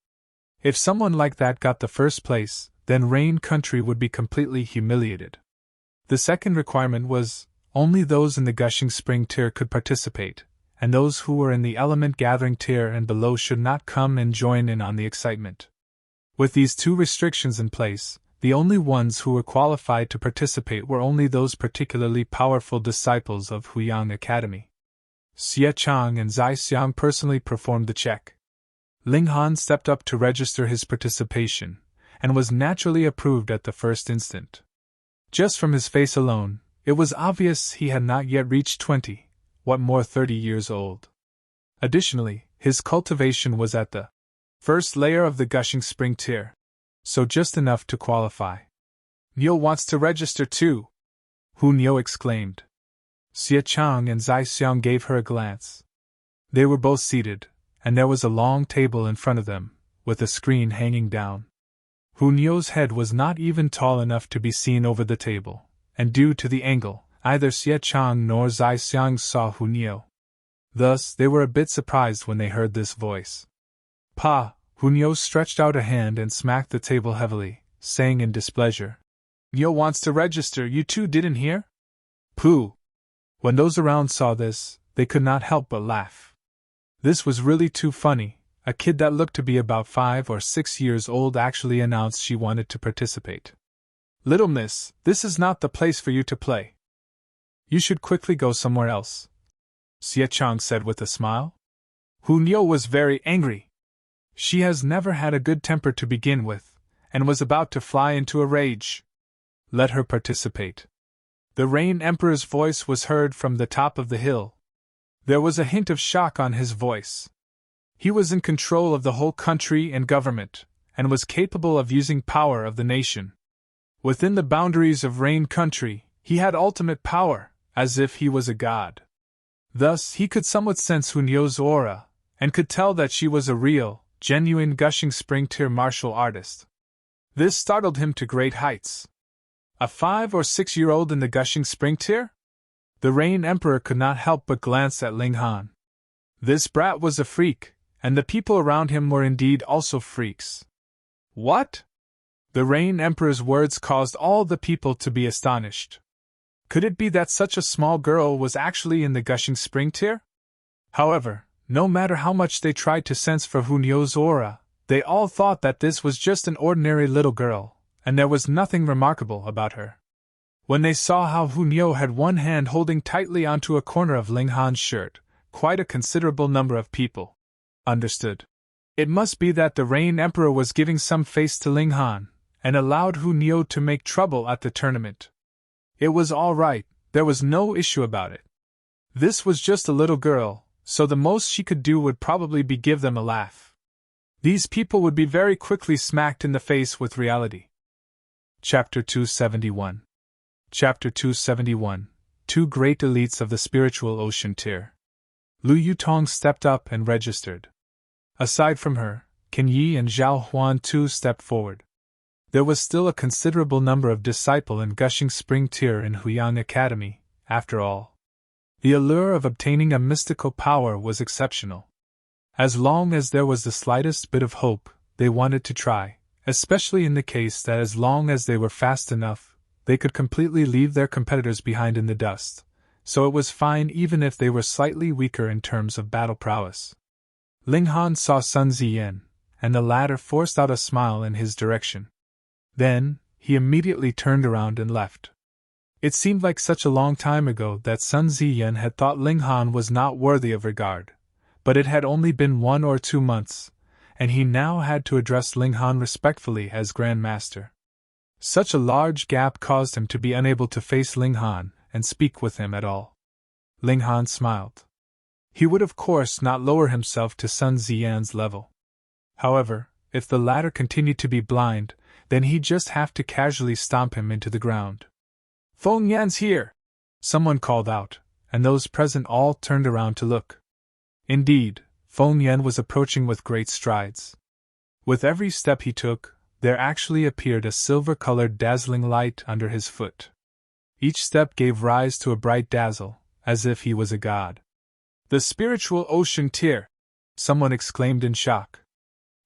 If someone like that got the first place, then Rain Country would be completely humiliated. The second requirement was, only those in the Gushing Spring tier could participate, and those who were in the Element Gathering tier and below should not come and join in on the excitement. With these two restrictions in place, the only ones who were qualified to participate were only those particularly powerful disciples of Huyang Academy. Xie Chang and Zai Xiang personally performed the check. Ling Han stepped up to register his participation, and was naturally approved at the first instant. Just from his face alone, it was obvious he had not yet reached 20, what more 30 years old. Additionally, his cultivation was at the first layer of the Gushing Spring tier, so just enough to qualify. Niu wants to register too, Hu Niu exclaimed. Xie Chang and Zai Xiang gave her a glance. They were both seated, and there was a long table in front of them, with a screen hanging down. Hu Niu's head was not even tall enough to be seen over the table, and due to the angle, either Xie Chang nor Zai Xiang saw Hu Niu. Thus, they were a bit surprised when they heard this voice. Pa! Hu Niu stretched out a hand and smacked the table heavily, saying in displeasure, Niu wants to register, you two didn't hear? Pooh! When those around saw this, they could not help but laugh. This was really too funny. A kid that looked to be about 5 or 6 years old actually announced she wanted to participate. Little miss, this is not the place for you to play. You should quickly go somewhere else, Xie Chang said with a smile. Hu Niu was very angry. She has never had a good temper to begin with, and was about to fly into a rage. Let her participate. The Rain Emperor's voice was heard from the top of the hill. There was a hint of shock on his voice. He was in control of the whole country and government, and was capable of using power of the nation. Within the boundaries of Rain Country, he had ultimate power, as if he was a god. Thus, he could somewhat sense Hu Niu's aura, and could tell that she was a real, genuine Gushing Spring tier martial artist. This startled him to great heights. A 5 or 6-year-old in the Gushing Spring tier? The Rain Emperor could not help but glance at Ling Han. This brat was a freak, and the people around him were indeed also freaks. What? The Rain Emperor's words caused all the people to be astonished. Could it be that such a small girl was actually in the Gushing Spring tier? However, no matter how much they tried to sense for Hu Niu's aura, they all thought that this was just an ordinary little girl, and there was nothing remarkable about her. When they saw how Hu Niu had one hand holding tightly onto a corner of Ling Han's shirt, quite a considerable number of people understood. It must be that the Rain Emperor was giving some face to Ling Han, and allowed Hu Niu to make trouble at the tournament. It was all right, there was no issue about it. This was just a little girl, so the most she could do would probably be give them a laugh. These people would be very quickly smacked in the face with reality. Chapter 271. Chapter 271. Two great elites of the spiritual ocean tier. Lu Yutong stepped up and registered. Aside from her, Qin Yi and Zhao Huan too stepped forward. There was still a considerable number of disciple in Gushing Spring tier in Huyang Academy, after all. The allure of obtaining a mystical power was exceptional. As long as there was the slightest bit of hope, they wanted to try, especially in the case that as long as they were fast enough, they could completely leave their competitors behind in the dust, so it was fine even if they were slightly weaker in terms of battle prowess. Ling Han saw Sun Ziyan, and the latter forced out a smile in his direction. Then, he immediately turned around and left. It seemed like such a long time ago that Sun Ziyan had thought Ling Han was not worthy of regard, but it had only been 1 or 2 months, and he now had to address Ling Han respectfully as Grand Master. Such a large gap caused him to be unable to face Ling Han and speak with him at all. Ling Han smiled. He would of course not lower himself to Sun Ziyan's level. However, if the latter continued to be blind, then he'd just have to casually stomp him into the ground. Feng Yan's here! Someone called out, and those present all turned around to look. Indeed, Feng Yan was approaching with great strides. With every step he took, there actually appeared a silver-colored dazzling light under his foot. Each step gave rise to a bright dazzle, as if he was a god. "The spiritual ocean tear!" someone exclaimed in shock.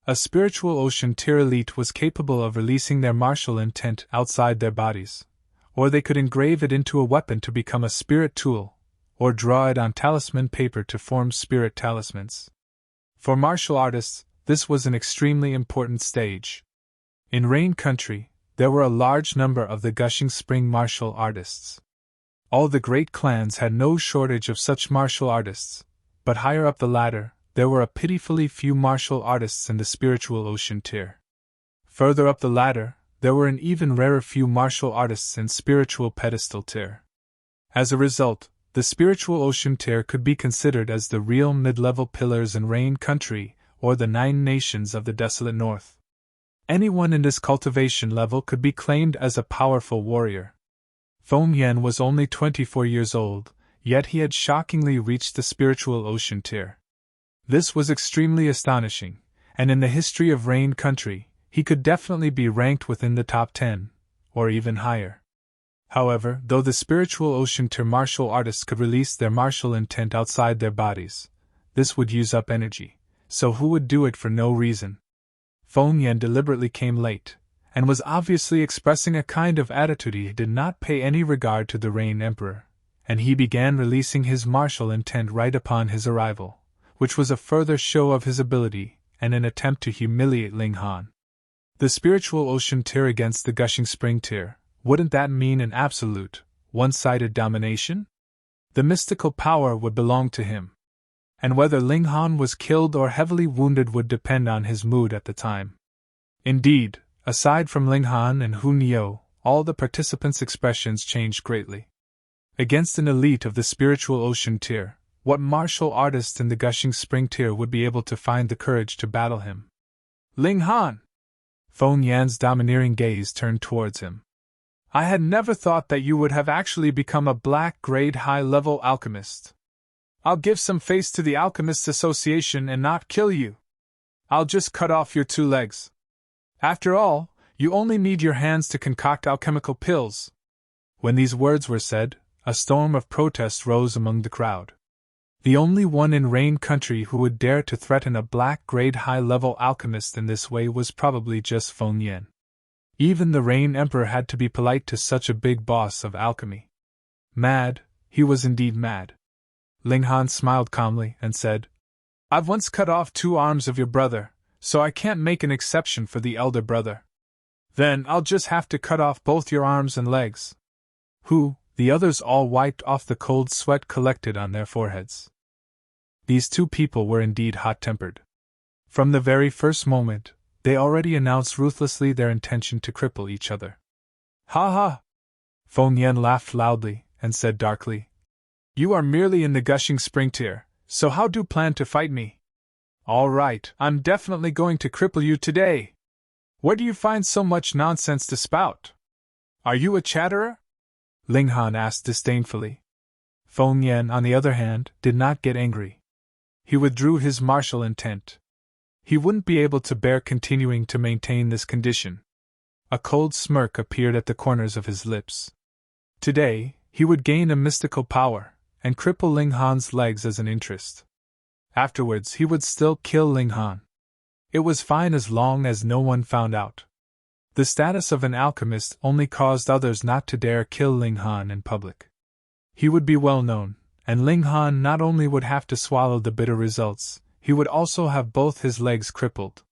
A spiritual ocean tear elite was capable of releasing their martial intent outside their bodies, or they could engrave it into a weapon to become a spirit tool, or draw it on talisman paper to form spirit talismans. For martial artists, this was an extremely important stage. In Rain Country, there were a large number of the Gushing Spring martial artists. All the great clans had no shortage of such martial artists, but higher up the ladder, there were a pitifully few martial artists in the spiritual ocean tier. Further up the ladder, there were an even rarer few martial artists in spiritual pedestal tier. As a result, the spiritual ocean tier could be considered as the real mid-level pillars in Rain Country, or the 9 nations of the desolate north. Anyone in this cultivation level could be claimed as a powerful warrior. Feng Yan was only 24 years old, yet he had shockingly reached the spiritual ocean tier. This was extremely astonishing, and in the history of Rain Country, he could definitely be ranked within the top 10, or even higher. However, though the spiritual ocean tier martial artists could release their martial intent outside their bodies, this would use up energy, so who would do it for no reason? Feng Yan deliberately came late, and was obviously expressing a kind of attitude he did not pay any regard to the Rain Emperor, and he began releasing his martial intent right upon his arrival, which was a further show of his ability and an attempt to humiliate Ling Han. The spiritual ocean tier against the gushing spring tier, wouldn't that mean an absolute, one-sided domination? The mystical power would belong to him, and whether Ling Han was killed or heavily wounded would depend on his mood at the time. Indeed, aside from Ling Han and Hu Niu, all the participants' expressions changed greatly. Against an elite of the spiritual ocean tier, what martial artist in the gushing spring tier would be able to find the courage to battle him? Ling Han! Feng Yan's domineering gaze turned towards him. "I had never thought that you would have actually become a black-grade high-level alchemist. I'll give some face to the Alchemists Association and not kill you. I'll just cut off your 2 legs. After all, you only need your hands to concoct alchemical pills." When these words were said, a storm of protest rose among the crowd. The only one in Rain Country who would dare to threaten a black-grade high-level alchemist in this way was probably just Feng Yan. Even the Rain Emperor had to be polite to such a big boss of alchemy. Mad, he was indeed mad. Ling Han smiled calmly and said, "I've once cut off 2 arms of your brother, so I can't make an exception for the elder brother. Then I'll just have to cut off both your arms and legs." The others all wiped off the cold sweat collected on their foreheads. These 2 people were indeed hot-tempered. From the very first moment, they already announced ruthlessly their intention to cripple each other. "Ha ha!" Feng Yan laughed loudly and said darkly, "You are merely in the gushing spring tier, so how do you plan to fight me? All right, I'm definitely going to cripple you today. Where do you find so much nonsense to spout? Are you a chatterer?" Ling Han asked disdainfully. Feng Yan, on the other hand, did not get angry. He withdrew his martial intent. He wouldn't be able to bear continuing to maintain this condition. A cold smirk appeared at the corners of his lips. Today, he would gain a mystical power, and cripple Ling Han's legs as an interest. Afterwards he would still kill Ling Han. It was fine as long as no one found out. The status of an alchemist only caused others not to dare kill Ling Han in public. He would be well known, and Ling Han not only would have to swallow the bitter results, he would also have both his legs crippled.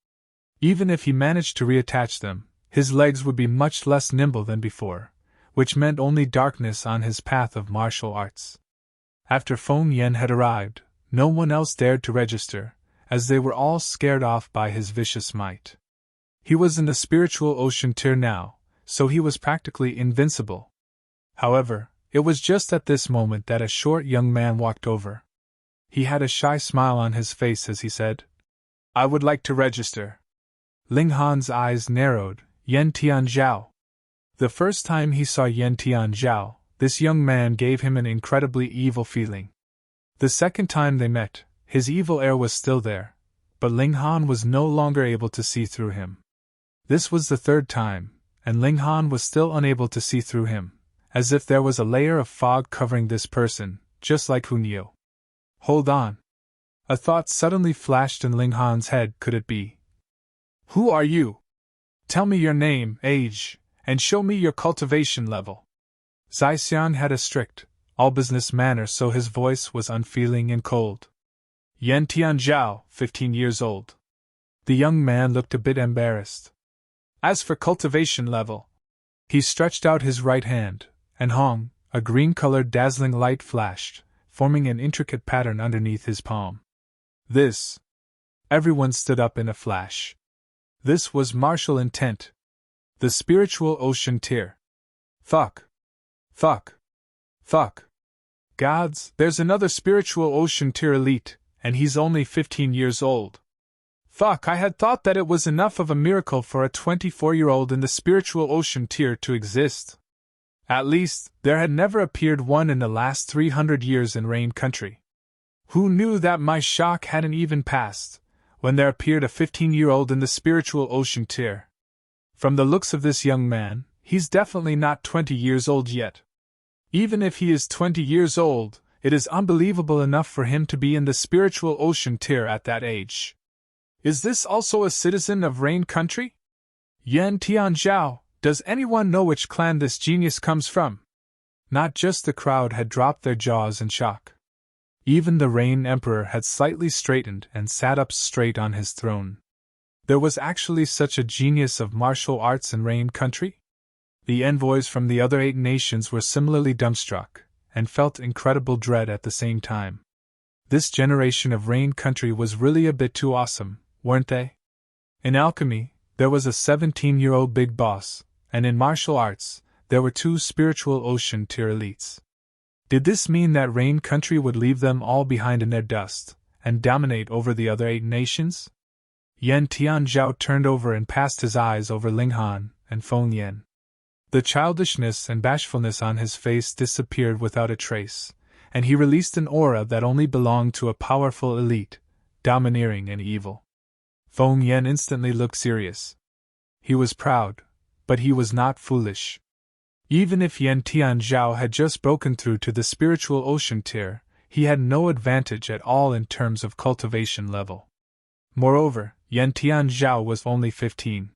Even if he managed to reattach them, his legs would be much less nimble than before, which meant only darkness on his path of martial arts. After Feng Yan had arrived, no one else dared to register, as they were all scared off by his vicious might. He was in the spiritual ocean tier now, so he was practically invincible. However, it was just at this moment that a short young man walked over. He had a shy smile on his face as he said, "I would like to register." Ling Han's eyes narrowed. Yan Tianzhao. The first time he saw Yan Tianzhao, this young man gave him an incredibly evil feeling. The second time they met, his evil air was still there, but Ling Han was no longer able to see through him. This was the third time, and Ling Han was still unable to see through him, as if there was a layer of fog covering this person, just like Hunyo. Hold on. A thought suddenly flashed in Ling Han's head. Could it be? Who are you? Tell me your name, age, and show me your cultivation level. Zai Xian had a strict, all-business manner, so his voice was unfeeling and cold. Yan Tianzhao, 15 years old. The young man looked a bit embarrassed. As for cultivation level, he stretched out his right hand, and Hong, a green-colored dazzling light flashed, forming an intricate pattern underneath his palm. This. Everyone stood up in a flash. This was martial intent. The spiritual ocean tier. Fuck. Fuck. Fuck. Gods, there's another spiritual ocean tier elite, and he's only 15 years old. Fuck, I had thought that it was enough of a miracle for a 24-year-old in the spiritual ocean tier to exist. At least, there had never appeared one in the last 300 years in Rain Country. Who knew that my shock hadn't even passed, when there appeared a 15-year-old in the spiritual ocean tier? From the looks of this young man, he's definitely not 20 years old yet. Even if he is 20 years old, it is unbelievable enough for him to be in the spiritual ocean tier at that age. Is this also a citizen of Rain Country? Yan Tianzhao, does anyone know which clan this genius comes from? Not just the crowd had dropped their jaws in shock. Even the Rain Emperor had slightly straightened and sat up straight on his throne. There was actually such a genius of martial arts in Rain Country? The envoys from the other 8 nations were similarly dumbstruck, and felt incredible dread at the same time. This generation of Rain Country was really a bit too awesome, weren't they? In alchemy, there was a 17-year-old big boss, and in martial arts, there were 2 spiritual ocean tier elites. Did this mean that Rain Country would leave them all behind in their dust, and dominate over the other 8 nations? Yan Tianzhao turned over and passed his eyes over Ling Han and Feng Yan. The childishness and bashfulness on his face disappeared without a trace, and he released an aura that only belonged to a powerful elite, domineering and evil. Feng Yan instantly looked serious. He was proud, but he was not foolish. Even if Yan Tianzhao had just broken through to the spiritual ocean tier, he had no advantage at all in terms of cultivation level. Moreover, Yan Tianzhao was only 15.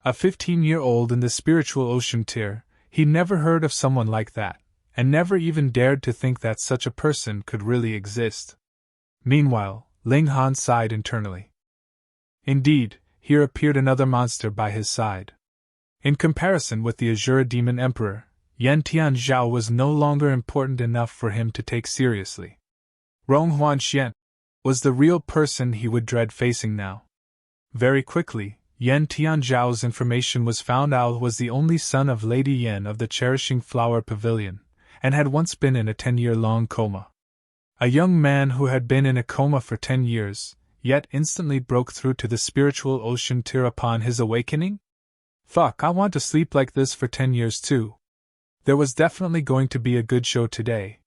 A 15-year-old in the spiritual ocean tier, he never heard of someone like that, and never even dared to think that such a person could really exist. Meanwhile, Ling Han sighed internally. Indeed, here appeared another monster by his side. In comparison with the Azure Demon Emperor, Yan Tianzhao was no longer important enough for him to take seriously. Rong Huanxian was the real person he would dread facing now. Very quickly, Yan Tianzhao's information was found out was the only son of Lady Yan of the Cherishing Flower Pavilion, and had once been in a 10-year-long coma. A young man who had been in a coma for 10 years, yet instantly broke through to the spiritual ocean tier upon his awakening? Fuck, I want to sleep like this for 10 years too. There was definitely going to be a good show today.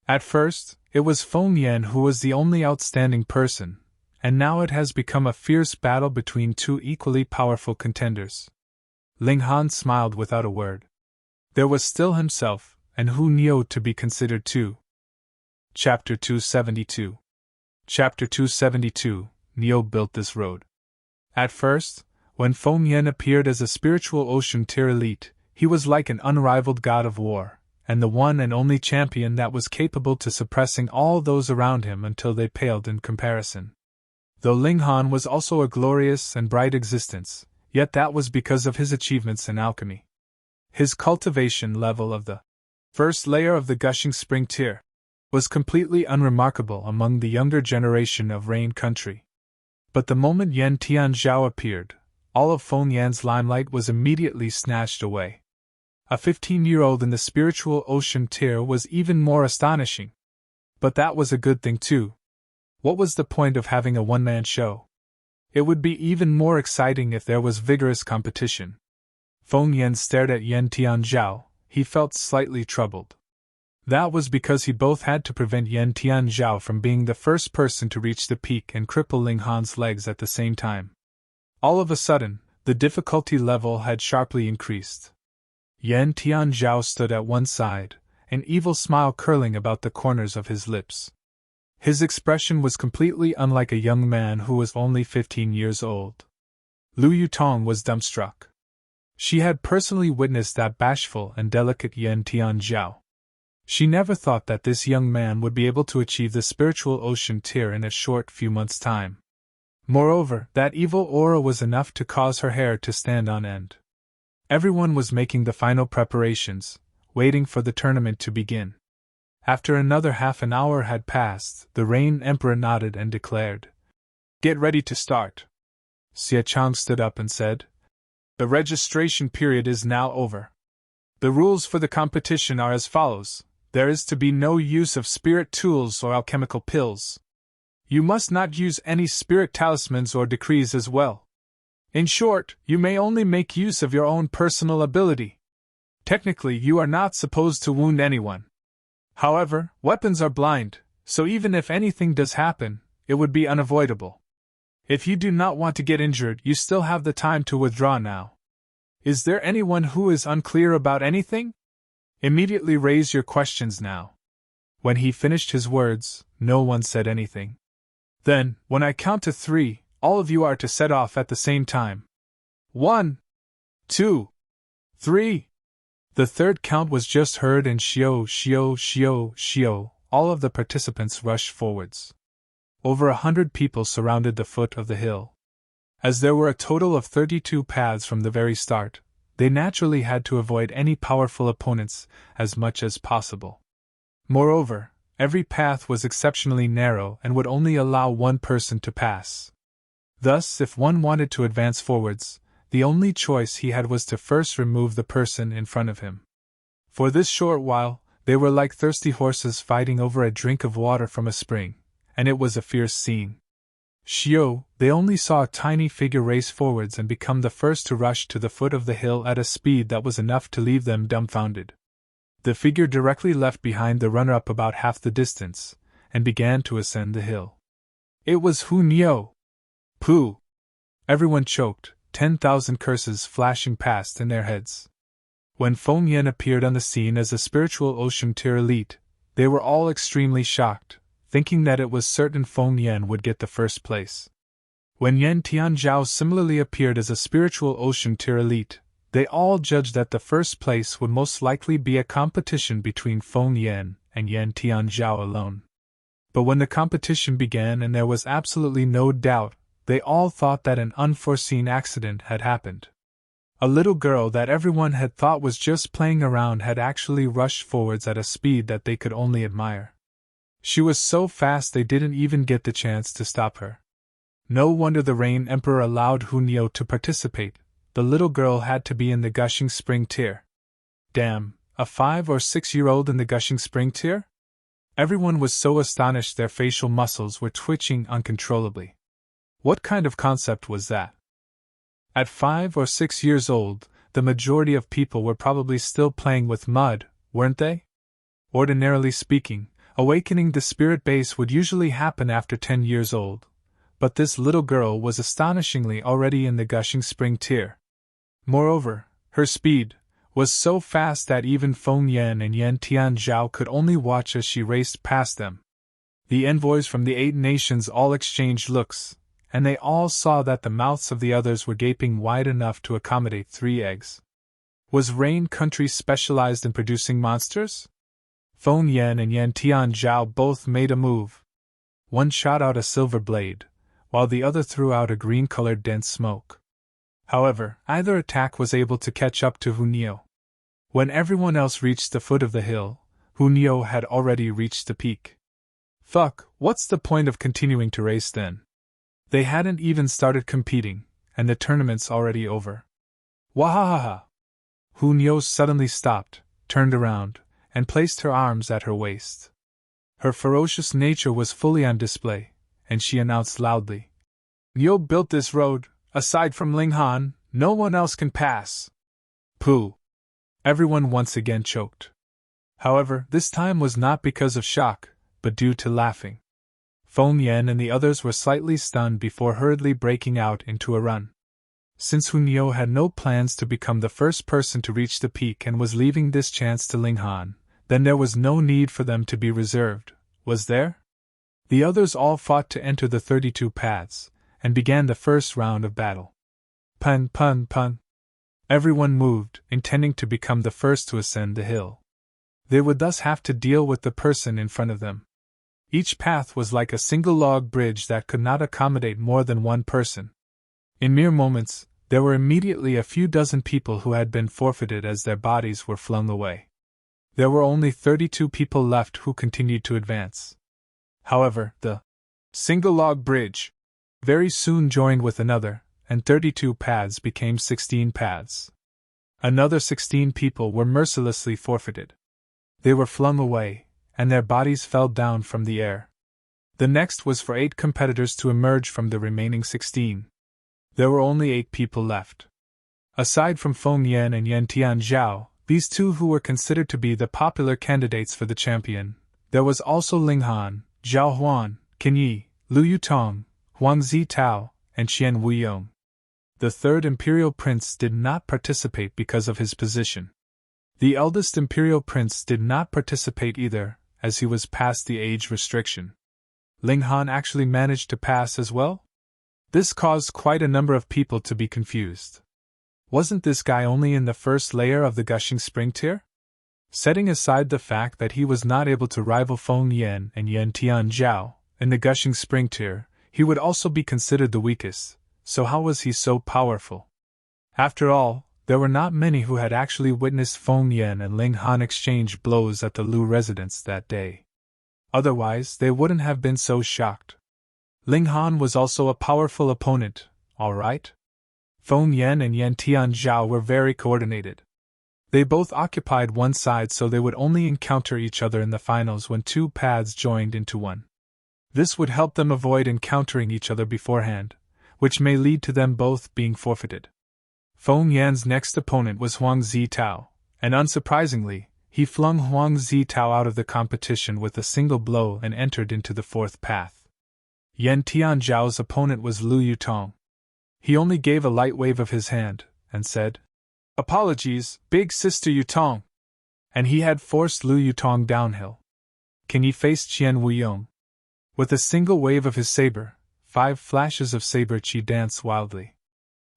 At first, it was Feng Yan who was the only outstanding person, and now it has become a fierce battle between 2 equally powerful contenders. Ling Han smiled without a word. There was still himself, and Hu Niu to be considered too. Chapter 272. Chapter 272, Niu built this road. At first, when Feng Yan appeared as a spiritual ocean tier elite, he was like an unrivaled god of war, and the one and only champion that was capable to suppressing all those around him until they paled in comparison. Though Ling Han was also a glorious and bright existence, yet that was because of his achievements in alchemy. His cultivation level of the first layer of the gushing spring tier was completely unremarkable among the younger generation of Rain Country. But the moment Yan Tianzhao appeared, all of Feng Yan's limelight was immediately snatched away. A 15-year-old in the spiritual ocean tier was even more astonishing. But that was a good thing too. What was the point of having a one-man show? It would be even more exciting if there was vigorous competition. Feng Yan stared at Yan Tianzhao. He felt slightly troubled. That was because he both had to prevent Yan Tianzhao from being the first person to reach the peak and cripple Ling Han's legs at the same time. All of a sudden, The difficulty level had sharply increased. Yan Tianzhao stood at one side, an evil smile curling about the corners of his lips. His expression was completely unlike a young man who was only 15 years old. Lu Yutong was dumbstruck. She had personally witnessed that bashful and delicate Yan Tianzhao. She never thought that this young man would be able to achieve the spiritual ocean tier in a short few months' time. Moreover, that evil aura was enough to cause her hair to stand on end. Everyone was making the final preparations, waiting for the tournament to begin. After another half an hour had passed, the Rain Emperor nodded and declared, "Get ready to start." Xie Chang stood up and said, "The registration period is now over. The rules for the competition are as follows. There is to be no use of spirit tools or alchemical pills. You must not use any spirit talismans or decrees as well. In short, you may only make use of your own personal ability. Technically, you are not supposed to wound anyone. However, weapons are blind, so even if anything does happen, it would be unavoidable. If you do not want to get injured, you still have the time to withdraw now. Is there anyone who is unclear about anything? Immediately raise your questions now." When he finished his words, no one said anything. "Then, when I count to 3, all of you are to set off at the same time. 1, 2, 3. The third count was just heard and shio, shio, shio, shio, all of the participants rushed forwards. Over 100 people surrounded the foot of the hill. As there were a total of 32 paths from the very start, they naturally had to avoid any powerful opponents as much as possible. Moreover, every path was exceptionally narrow and would only allow one person to pass. Thus, if one wanted to advance forwards, the only choice he had was to first remove the person in front of him. For this short while, they were like thirsty horses fighting over a drink of water from a spring, and it was a fierce scene. Shio, they only saw a tiny figure race forwards and become the first to rush to the foot of the hill at a speed that was enough to leave them dumbfounded. The figure directly left behind the runner-up about half the distance, and began to ascend the hill. It was Hu Niu. Pooh! Everyone choked, 10,000 curses flashing past in their heads. When Feng Yan appeared on the scene as a spiritual ocean tier elite, they were all extremely shocked, thinking that it was certain Feng Yan would get the first place. When Yan Tianzhao similarly appeared as a spiritual ocean tier elite, they all judged that the first place would most likely be a competition between Feng Yan and Yan Tianzhao alone. But when the competition began and there was absolutely no doubt, they all thought that an unforeseen accident had happened. A little girl that everyone had thought was just playing around had actually rushed forwards at a speed that they could only admire. She was so fast they didn't even get the chance to stop her. No wonder the Rain Emperor allowed Hu Niu to participate. The little girl had to be in the Gushing Spring tier. Damn, a 5 or 6-year-old in the Gushing Spring tier? Everyone was so astonished their facial muscles were twitching uncontrollably. What kind of concept was that? At 5 or 6 years old, the majority of people were probably still playing with mud, weren't they? Ordinarily speaking, awakening the spirit base would usually happen after 10 years old, but this little girl was astonishingly already in the Gushing Spring tier. Moreover, her speed was so fast that even Feng Yan and Yan Tianzhao could only watch as she raced past them. The envoys from the 8 nations all exchanged looks, and they all saw that the mouths of the others were gaping wide enough to accommodate 3 eggs. Was Rain Country specialized in producing monsters? Feng Yan and Yan Tianzhao both made a move. One shot out a silver blade, while the other threw out a green-colored dense smoke. However, either attack was able to catch up to Hu Niu. When everyone else reached the foot of the hill, Hu Niu had already reached the peak. Fuck, what's the point of continuing to race then? They hadn't even started competing, and the tournament's already over. Wahahaha! Hu Niu suddenly stopped, turned around, and placed her arms at her waist. Her ferocious nature was fully on display, and she announced loudly, "Niu built this road. Aside from Ling Han, no one else can pass." Pooh! Everyone once again choked. However, this time was not because of shock, but due to laughing. Feng Yan and the others were slightly stunned before hurriedly breaking out into a run. Since Hu Niu had no plans to become the first person to reach the peak and was leaving this chance to Ling Han, then there was no need for them to be reserved, was there? The others all fought to enter the 32 paths, and began the first round of battle. Pun pun pun. Everyone moved, intending to become the first to ascend the hill. They would thus have to deal with the person in front of them. Each path was like a single log bridge that could not accommodate more than one person. In mere moments, there were immediately a few dozen people who had been forfeited as their bodies were flung away. There were only 32 people left who continued to advance. However, the single log bridge very soon joined with another, and 32 paths became 16 paths. Another 16 people were mercilessly forfeited. They were flung away, and their bodies fell down from the air. The next was for 8 competitors to emerge from the remaining 16. There were only 8 people left. Aside from Feng Yan and Yan Tianzhao, these two who were considered to be the popular candidates for the champion, there was also Ling Han, Zhao Huan, Qin Yi, Lu Yutong, Huang Zitao, and Qian Wuyong. The third imperial prince did not participate because of his position. The eldest imperial prince did not participate either, as he was past the age restriction. Ling Han actually managed to pass as well? This caused quite a number of people to be confused. Wasn't this guy only in the first layer of the Gushing Spring tier? Setting aside the fact that he was not able to rival Feng Yan and Yan Tianzhao in the Gushing Spring tier, he would also be considered the weakest, so how was he so powerful? After all, there were not many who had actually witnessed Feng Yan and Ling Han exchange blows at the Lu residence that day. Otherwise, they wouldn't have been so shocked. Ling Han was also a powerful opponent, all right? Feng Yan and Yan Tianzhao were very coordinated. They both occupied one side, so they would only encounter each other in the finals when 2 paths joined into one. This would help them avoid encountering each other beforehand, which may lead to them both being forfeited. Feng Yan's next opponent was Huang Zitao, and unsurprisingly, he flung Huang Zitao out of the competition with a single blow and entered into the 4th path. Yan Tianzhao's opponent was Lu Yutong. He only gave a light wave of his hand, and said, "Apologies, big sister Yutong." And he had forced Lu Yutong downhill. Qin Yi faced Qian Wuyong. With a single wave of his saber, 5 flashes of saber qi danced wildly.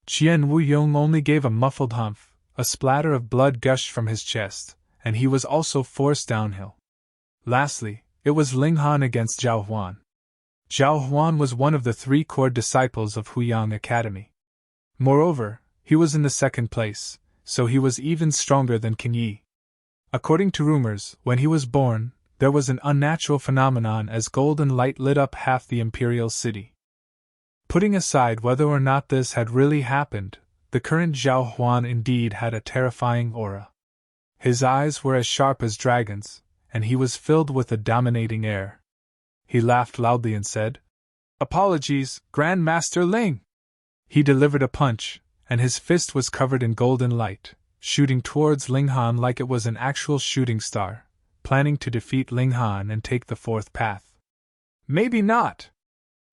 Qian Wuyong only gave a muffled humph, a splatter of blood gushed from his chest, and he was also forced downhill. Lastly, it was Ling Han against Zhao Huan. Zhao Huan was one of the 3 core disciples of Huyang Academy. Moreover, he was in the 2nd place, so he was even stronger than Qin Yi. According to rumors, when he was born, there was an unnatural phenomenon as golden light lit up half the imperial city. Putting aside whether or not this had really happened, the current Zhao Huan indeed had a terrifying aura. His eyes were as sharp as dragons, and he was filled with a dominating air. He laughed loudly and said, "Apologies, Grand Master Ling!" He delivered a punch, and his fist was covered in golden light, shooting towards Ling Han like it was an actual shooting star, planning to defeat Ling Han and take the 4th path. "Maybe not!"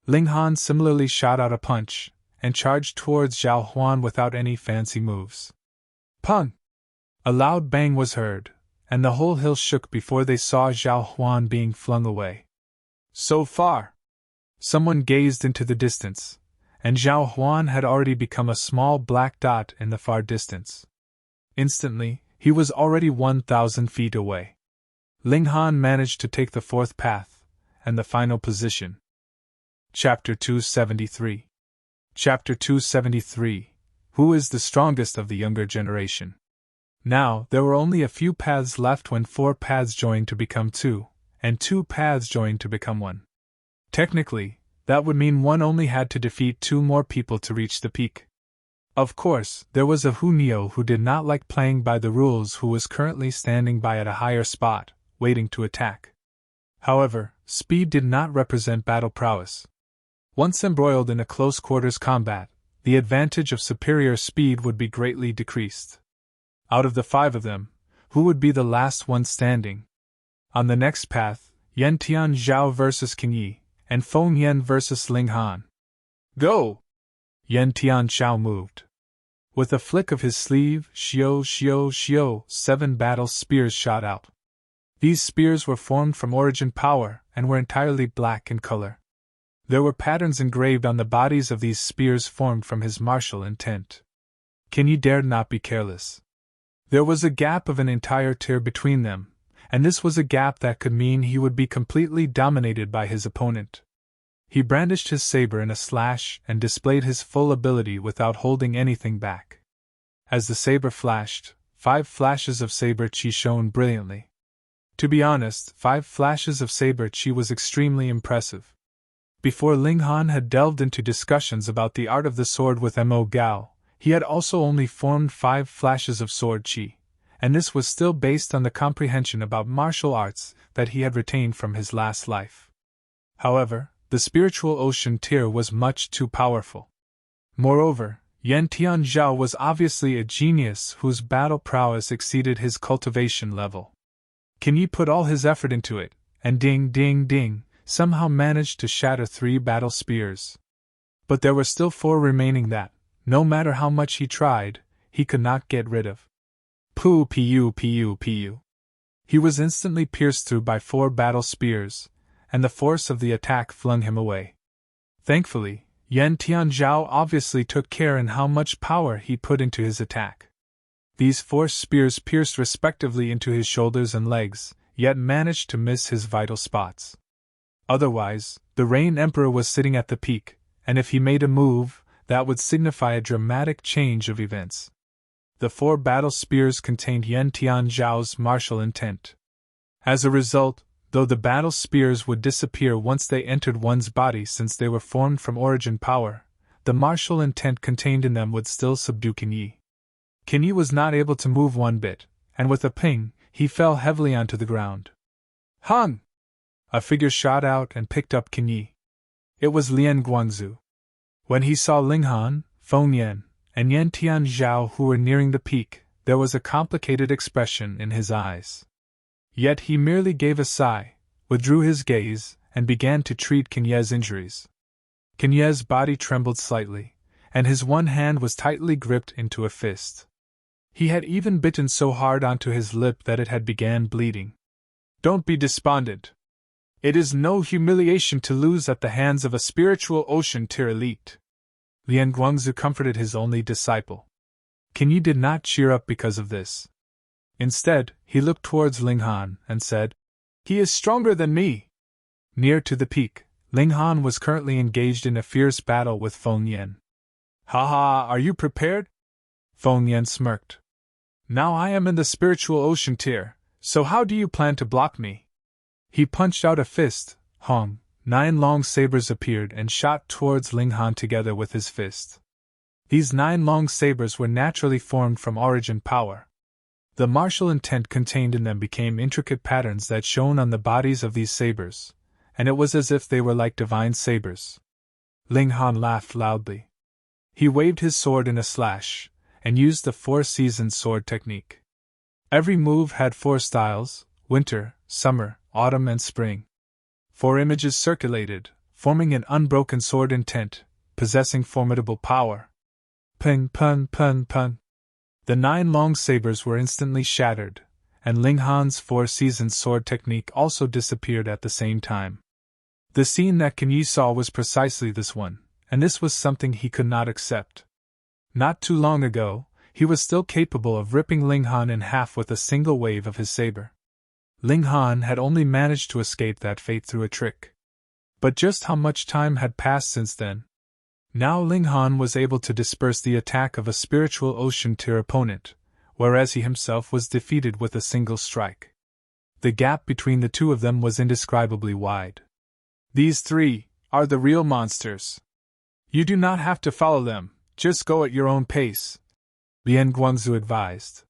Ling Han similarly shot out a punch, and charged towards Zhao Huan without any fancy moves. Pung! A loud bang was heard, and the whole hill shook before they saw Zhao Huan being flung away. So far! Someone gazed into the distance, and Zhao Huan had already become a small black dot in the far distance. Instantly, he was already 1,000 feet away. Ling Han managed to take the 4th path, and the final position. Chapter 273. Chapter 273. Who is the strongest of the younger generation? Now, there were only a few paths left when 4 paths joined to become 2, and 2 paths joined to become 1. Technically, that would mean one only had to defeat 2 more people to reach the peak. Of course, there was a Hu Niu who did not like playing by the rules, who was currently standing by at a higher spot, waiting to attack. However, speed did not represent battle prowess. Once embroiled in a close-quarters combat, the advantage of superior speed would be greatly decreased. Out of the 5 of them, who would be the last one standing? On the next path, Yan Tianzhao versus Qin Yi, and Feng Yan versus Ling Han. Go! Yan Tianzhao moved. With a flick of his sleeve, shio shio shio, 7 battle spears shot out. These spears were formed from origin power and were entirely black in color. There were patterns engraved on the bodies of these spears formed from his martial intent. Kinyi dared not be careless. There was a gap of an entire tier between them, and this was a gap that could mean he would be completely dominated by his opponent. He brandished his saber in a slash and displayed his full ability without holding anything back. As the saber flashed, 5 flashes of saber chi shone brilliantly. To be honest, 5 flashes of saber chi was extremely impressive. Before Ling Han had delved into discussions about the art of the sword with Mo Gao, he had also only formed 5 flashes of sword chi, and this was still based on the comprehension about martial arts that he had retained from his last life. However, the spiritual ocean tier was much too powerful. Moreover, Yan Tianzhao was obviously a genius whose battle prowess exceeded his cultivation level. Kinyi put all his effort into it, and ding ding ding, somehow managed to shatter 3 battle spears. But there were still 4 remaining that, no matter how much he tried, he could not get rid of. Pu. He was instantly pierced through by 4 battle spears, and the force of the attack flung him away. Thankfully, Yan Tianzhao obviously took care in how much power he put into his attack. These 4 spears pierced respectively into his shoulders and legs, yet managed to miss his vital spots. Otherwise, the Rain Emperor was sitting at the peak, and if he made a move, that would signify a dramatic change of events. The 4 battle spears contained Yan Tianzhao's martial intent. As a result, though the battle spears would disappear once they entered one's body since they were formed from origin power, the martial intent contained in them would still subdue Kinyi. Kinyi was not able to move one bit, and with a ping, he fell heavily onto the ground. Han! A figure shot out and picked up Kinyi. It was Lian Guangzu. When he saw Ling Han, Feng Yan, and Yan Tianzhao who were nearing the peak, there was a complicated expression in his eyes. Yet he merely gave a sigh, withdrew his gaze, and began to treat Kinyi's injuries. Kinyi's body trembled slightly, and his one hand was tightly gripped into a fist. He had even bitten so hard onto his lip that it had began bleeding. Don't be despondent. It is no humiliation to lose at the hands of a spiritual ocean tier elite. Lian Guangzu comforted his only disciple. Kinyi did not cheer up because of this. Instead, he looked towards Ling Han and said, "He is stronger than me." Near to the peak, Ling Han was currently engaged in a fierce battle with Feng Yan. "Ha, are you prepared?" Feng Yan smirked. "Now I am in the spiritual ocean tier, so how do you plan to block me?" He punched out a fist. Hong, 9 long sabers appeared and shot towards Ling Han together with his fist. These 9 long sabers were naturally formed from origin power. The martial intent contained in them became intricate patterns that shone on the bodies of these sabers, and it was as if they were like divine sabers. Ling Han laughed loudly. He waved his sword in a slash, and used the 4-season sword technique. Every move had 4 styles: winter, summer, autumn, and spring. 4 images circulated, forming an unbroken sword intent, possessing formidable power. Ping, pun, pun, pun. The 9 long sabers were instantly shattered, and Ling Han's 4-season sword technique also disappeared at the same time. The scene that Kinyi saw was precisely this one, and this was something he could not accept. Not too long ago, he was still capable of ripping Ling Han in half with a single wave of his saber. Ling Han had only managed to escape that fate through a trick. But just how much time had passed since then? Now Ling Han was able to disperse the attack of a spiritual ocean tier opponent, whereas he himself was defeated with a single strike. The gap between the two of them was indescribably wide. These 3 are the real monsters. You do not have to follow them, just go at your own pace, Lian Guangzu advised.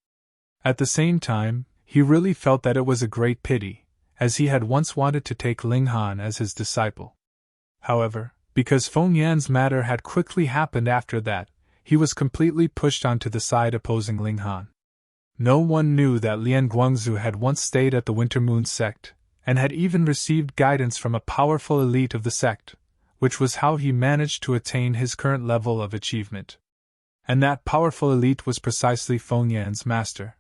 At the same time, he really felt that it was a great pity, as he had once wanted to take Ling Han as his disciple. However, because Feng Yan's matter had quickly happened after that, he was completely pushed onto the side opposing Ling Han. No one knew that Lian Guangzu had once stayed at the Winter Moon sect, and had even received guidance from a powerful elite of the sect, which was how he managed to attain his current level of achievement. And that powerful elite was precisely Feng Yan's master.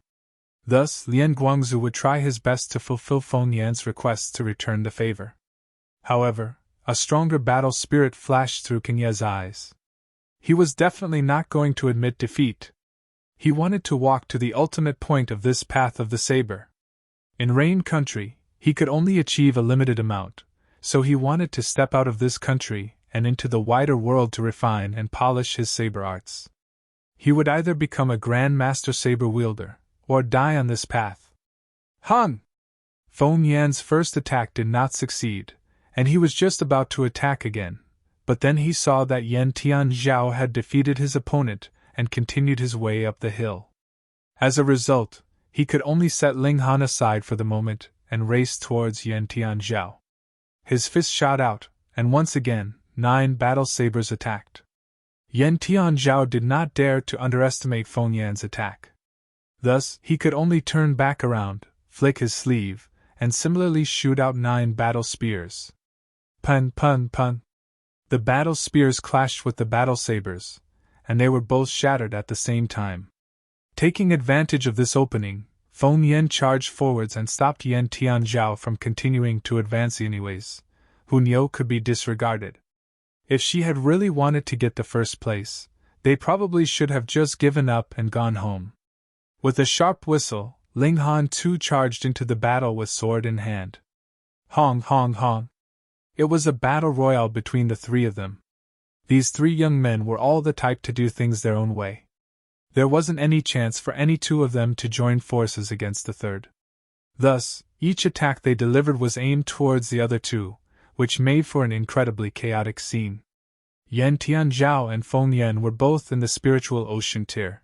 Thus, Lian Guangzu would try his best to fulfill Feng Yan's request to return the favor. However, a stronger battle spirit flashed through King Ye's eyes. He was definitely not going to admit defeat. He wanted to walk to the ultimate point of this path of the saber. In Rain Country, he could only achieve a limited amount, so he wanted to step out of this country and into the wider world to refine and polish his saber arts. He would either become a Grand Master saber wielder, or die on this path. Han! Feng Yan's first attack did not succeed, and he was just about to attack again, but then he saw that Yan Tianzhao had defeated his opponent and continued his way up the hill. As a result, he could only set Ling Han aside for the moment and race towards Yan Tianzhao. His fist shot out, and once again, 9 battle sabers attacked. Yan Tianzhao did not dare to underestimate Feng Yan's attack. Thus, he could only turn back around, flick his sleeve, and similarly shoot out 9 battle spears. Pun pun pun. The battle spears clashed with the battle sabers, and they were both shattered at the same time. Taking advantage of this opening, Feng Yan charged forwards and stopped Yan Tianzhao from continuing to advance anyways. Hunyo could be disregarded. If she had really wanted to get the first place, they probably should have just given up and gone home. With a sharp whistle, Ling Han too charged into the battle with sword in hand. Hong hong hong. It was a battle royal between the 3 of them. These 3 young men were all the type to do things their own way. There wasn't any chance for any 2 of them to join forces against the 3rd. Thus, each attack they delivered was aimed towards the other 2, which made for an incredibly chaotic scene. Yan Tianzhao and Feng Yan were both in the spiritual ocean tier.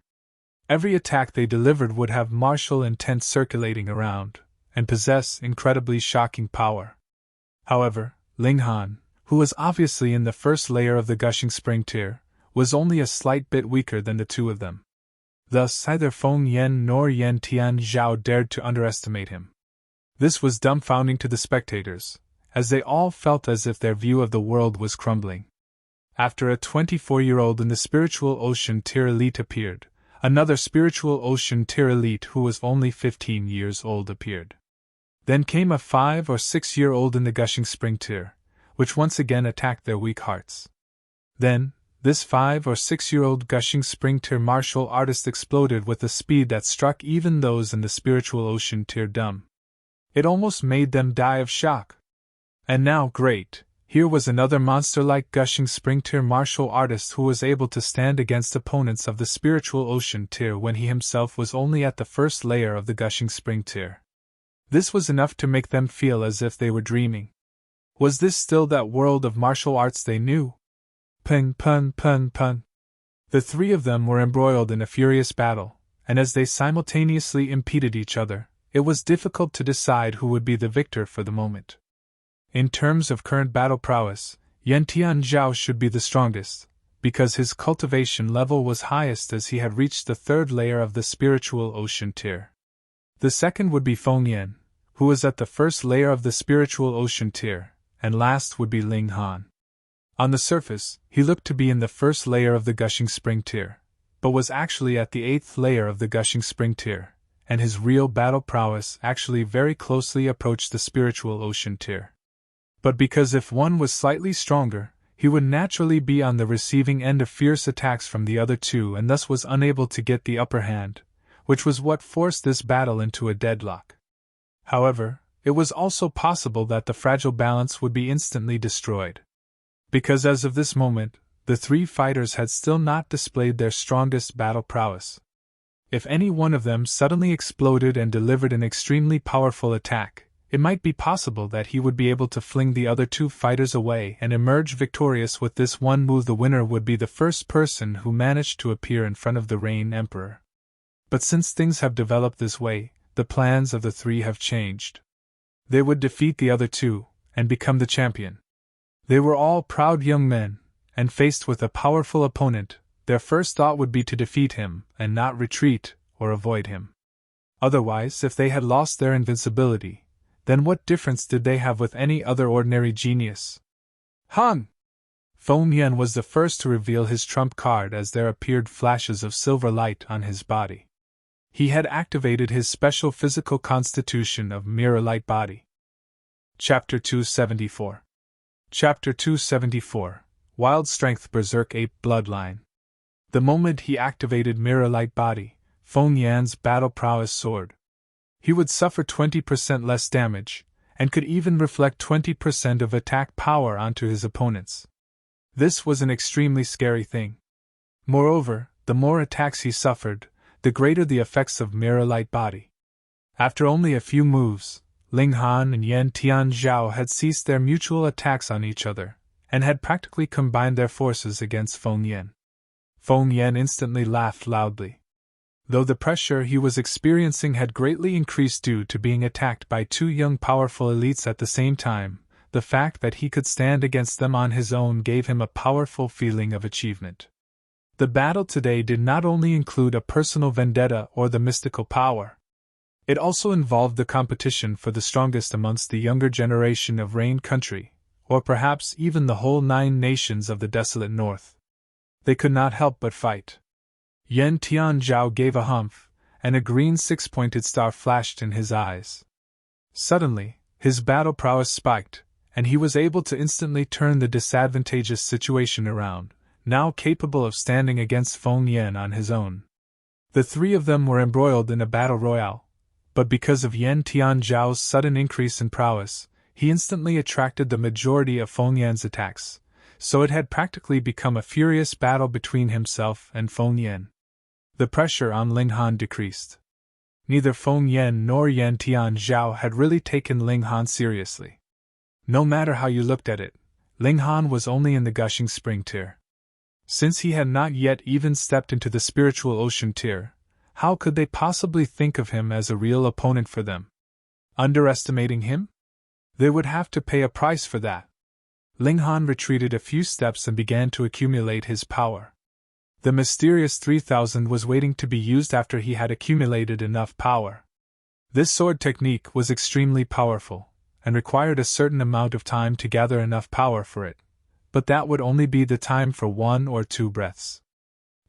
Every attack they delivered would have martial intent circulating around, and possess incredibly shocking power. However, Ling Han, who was obviously in the first layer of the gushing spring tier, was only a slight bit weaker than the 2 of them. Thus, neither Feng Yan nor Yan Tianzhao dared to underestimate him. This was dumbfounding to the spectators, as they all felt as if their view of the world was crumbling. After a 24-year-old in the spiritual ocean tier elite appeared, another spiritual ocean tier elite who was only 15 years old appeared. Then came a 5 or 6-year-old in the gushing spring tier, which once again attacked their weak hearts. Then, this 5 or 6-year-old gushing spring tier martial artist exploded with a speed that struck even those in the spiritual ocean tier dumb. It almost made them die of shock. And now, great, here was another monster-like gushing spring tier martial artist who was able to stand against opponents of the spiritual ocean tier when he himself was only at the first layer of the gushing spring tier. This was enough to make them feel as if they were dreaming. Was this still that world of martial arts they knew? Pun pun pun pun. The 3 of them were embroiled in a furious battle, and as they simultaneously impeded each other, it was difficult to decide who would be the victor for the moment. In terms of current battle prowess, Yan Tianzhao should be the strongest, because his cultivation level was highest as he had reached the 3rd layer of the spiritual ocean tier. The second would be Feng Yan, who was at the 1st layer of the spiritual ocean tier, and last would be Ling Han. On the surface, he looked to be in the 1st layer of the gushing spring tier, but was actually at the 8th layer of the gushing spring tier, and his real battle prowess actually very closely approached the spiritual ocean tier. But because if one was slightly stronger, he would naturally be on the receiving end of fierce attacks from the other 2 and thus was unable to get the upper hand, which was what forced this battle into a deadlock. However, it was also possible that the fragile balance would be instantly destroyed. Because as of this moment, the 3 fighters had still not displayed their strongest battle prowess. If any one of them suddenly exploded and delivered an extremely powerful attack, it might be possible that he would be able to fling the other 2 fighters away and emerge victorious with this one move. The winner would be the first person who managed to appear in front of the Rain Emperor. But since things have developed this way, the plans of the 3 have changed. They would defeat the other 2, and become the champion. They were all proud young men, and faced with a powerful opponent, their first thought would be to defeat him, and not retreat, or avoid him. Otherwise, if they had lost their invincibility, then what difference did they have with any other ordinary genius? Han! Feng Yan was the first to reveal his trump card as there appeared flashes of silver light on his body. He had activated his special physical constitution of mirror light body. Chapter 274. Chapter 274. Wild Strength Berserk Ape Bloodline. The moment he activated mirror light body, Feng Yan's battle prowess soared. He would suffer 20% less damage, and could even reflect 20% of attack power onto his opponents. This was an extremely scary thing. Moreover, the more attacks he suffered, the greater the effects of mirror light body. After only a few moves, Ling Han and Yan Tianzhao had ceased their mutual attacks on each other, and had practically combined their forces against Feng Yan. Feng Yan instantly laughed loudly. Though the pressure he was experiencing had greatly increased due to being attacked by two young powerful elites at the same time, the fact that he could stand against them on his own gave him a powerful feeling of achievement. The battle today did not only include a personal vendetta or the mystical power. It also involved the competition for the strongest amongst the younger generation of Rain Country, or perhaps even the whole 9 nations of the desolate north. They could not help but fight. Yan Tianzhao gave a humph, and a green 6-pointed star flashed in his eyes. Suddenly, his battle prowess spiked, and he was able to instantly turn the disadvantageous situation around, now capable of standing against Feng Yan on his own. The three of them were embroiled in a battle royale, but because of Yan Tianzhao's sudden increase in prowess, he instantly attracted the majority of Feng Yan's attacks, so it had practically become a furious battle between himself and Feng Yan. The pressure on Ling Han decreased. Neither Feng Yan nor Yan Tianzhao had really taken Ling Han seriously. No matter how you looked at it, Ling Han was only in the gushing spring tier. Since he had not yet even stepped into the spiritual ocean tier, how could they possibly think of him as a real opponent for them? Underestimating him? They would have to pay a price for that. Ling Han retreated a few steps and began to accumulate his power. The mysterious 3000 was waiting to be used after he had accumulated enough power. This sword technique was extremely powerful, and required a certain amount of time to gather enough power for it, but that would only be the time for 1 or 2 breaths.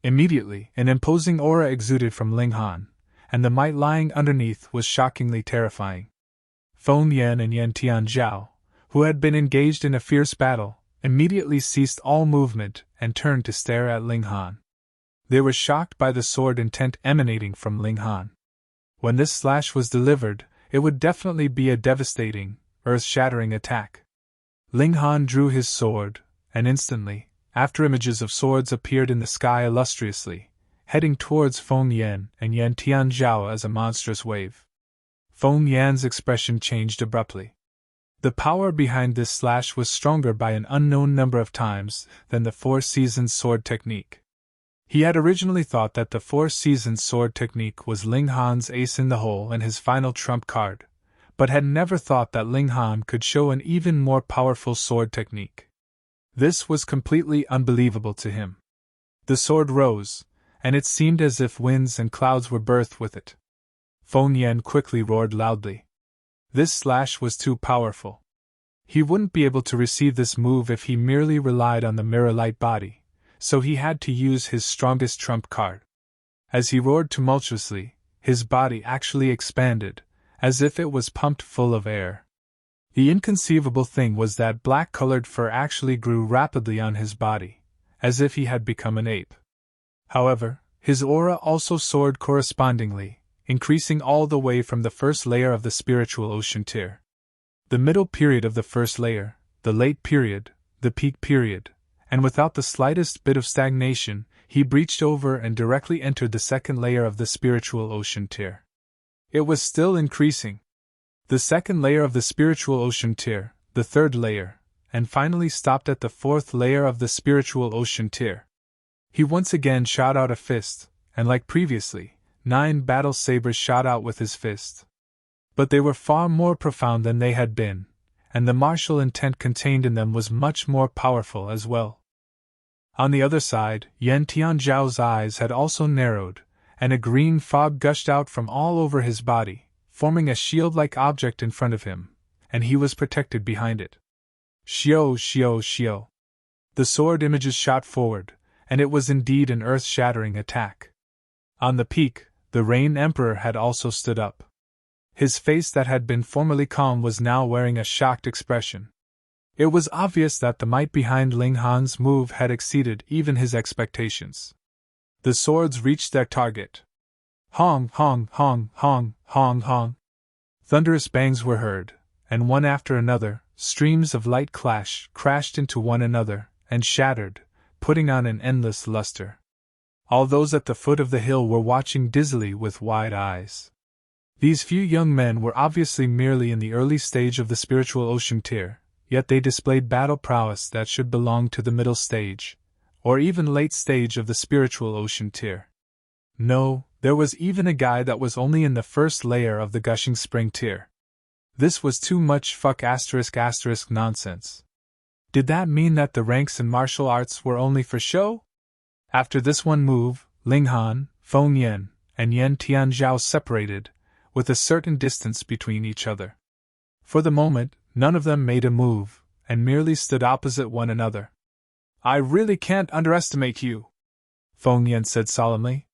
Immediately, an imposing aura exuded from Ling Han, and the might lying underneath was shockingly terrifying. Feng Yan and Yan Tianzhao, who had been engaged in a fierce battle, immediately ceased all movement and turned to stare at Ling Han. They were shocked by the sword intent emanating from Ling Han. When this slash was delivered, it would definitely be a devastating, earth-shattering attack. Ling Han drew his sword, and instantly, after images of swords appeared in the sky illustriously, heading towards Feng Yan and Yan Tianzhao as a monstrous wave. Feng Yan's expression changed abruptly. The power behind this slash was stronger by an unknown number of times than the 4 Seasons sword technique. He had originally thought that the 4 Seasons sword technique was Ling Han's ace in the hole and his final trump card, but had never thought that Ling Han could show an even more powerful sword technique. This was completely unbelievable to him. The sword rose, and it seemed as if winds and clouds were birthed with it. Feng Yan quickly roared loudly. This slash was too powerful. He wouldn't be able to receive this move if he merely relied on the mirror light body, so he had to use his strongest trump card. As he roared tumultuously, his body actually expanded, as if it was pumped full of air. The inconceivable thing was that black-colored fur actually grew rapidly on his body, as if he had become an ape. However, his aura also soared correspondingly, increasing all the way from the first layer of the spiritual ocean tier. The middle period of the first layer, the late period, the peak period, and without the slightest bit of stagnation, he breached over and directly entered the second layer of the spiritual ocean tier. It was still increasing. The second layer of the spiritual ocean tier, the third layer, and finally stopped at the fourth layer of the spiritual ocean tier. He once again shot out a fist, and like previously, 9 battle sabers shot out with his fist. But they were far more profound than they had been, and the martial intent contained in them was much more powerful as well. On the other side, Yan Tianzhao's eyes had also narrowed, and a green fog gushed out from all over his body, forming a shield-like object in front of him, and he was protected behind it. Xiao, xiao, xiao. The sword images shot forward, and it was indeed an earth-shattering attack. On the peak, the Rain Emperor had also stood up. His face that had been formerly calm was now wearing a shocked expression. It was obvious that the might behind Ling Han's move had exceeded even his expectations. The swords reached their target. Hong, hong, hong, hong, hong, hong. Thunderous bangs were heard, and one after another, streams of light crashed into one another, and shattered, putting on an endless luster. All those at the foot of the hill were watching dizzily with wide eyes. These few young men were obviously merely in the early stage of the spiritual ocean tier, yet they displayed battle prowess that should belong to the middle stage, or even late stage of the spiritual ocean tier. No, there was even a guy that was only in the first layer of the gushing spring tier. This was too much nonsense. Did that mean that the ranks in martial arts were only for show? After this one move, Ling Han, Feng Yan, and Yan Tianzhao separated, with a certain distance between each other. For the moment, none of them made a move, and merely stood opposite one another. I really can't underestimate you, Feng Yan said solemnly.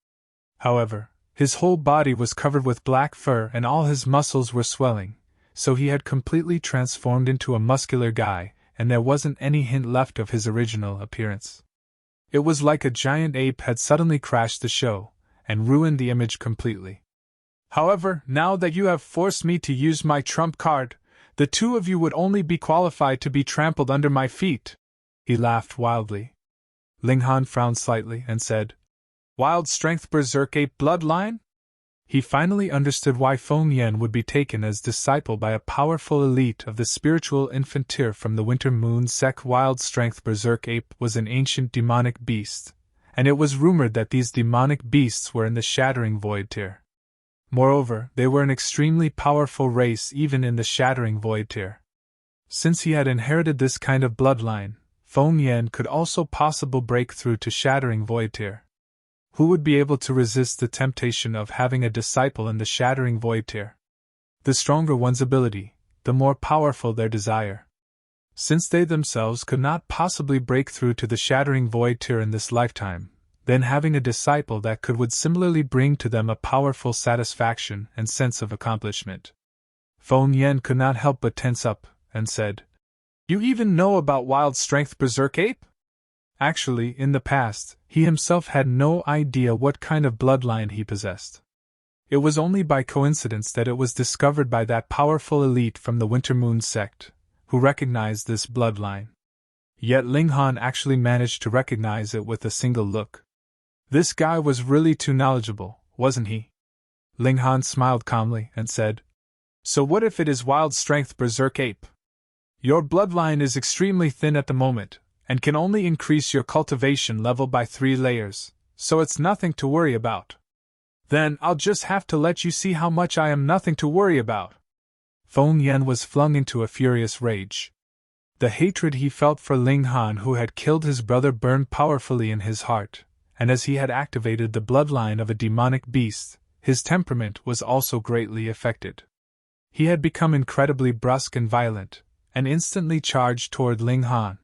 However, his whole body was covered with black fur and all his muscles were swelling, so he had completely transformed into a muscular guy, and there wasn't any hint left of his original appearance. It was like a giant ape had suddenly crashed the show, and ruined the image completely. However, now that you have forced me to use my trump card, the two of you would only be qualified to be trampled under my feet. He laughed wildly. Ling Han frowned slightly and said, Wild strength berserk ape bloodline? He finally understood why Feng Yan would be taken as disciple by a powerful elite of the spiritual infant tier from the Winter Moon sect. Wild strength berserk ape was an ancient demonic beast, and it was rumored that these demonic beasts were in the Shattering Void tier. Moreover, they were an extremely powerful race even in the Shattering Void tier. Since he had inherited this kind of bloodline, Feng Yan could also possibly break through to Shattering Void tier. Who would be able to resist the temptation of having a disciple in the Shattering Void tier? The stronger one's ability, the more powerful their desire. Since they themselves could not possibly break through to the Shattering Void tier in this lifetime, then having a disciple that would similarly bring to them a powerful satisfaction and sense of accomplishment. Feng Yan could not help but tense up, and said, You even know about wild strength berserk ape? Actually, in the past, he himself had no idea what kind of bloodline he possessed. It was only by coincidence that it was discovered by that powerful elite from the Winter Moon sect, who recognized this bloodline. Yet Ling Han actually managed to recognize it with a single look. This guy was really too knowledgeable, wasn't he? Ling Han smiled calmly and said, So what if it is wild strength berserk ape? Your bloodline is extremely thin at the moment, and can only increase your cultivation level by 3 layers, so it's nothing to worry about. Then I'll just have to let you see how much I am nothing to worry about. Feng Yan was flung into a furious rage. The hatred he felt for Ling Han, who had killed his brother, burned powerfully in his heart, and as he had activated the bloodline of a demonic beast, his temperament was also greatly affected. He had become incredibly brusque and violent, and instantly charged toward Ling Han.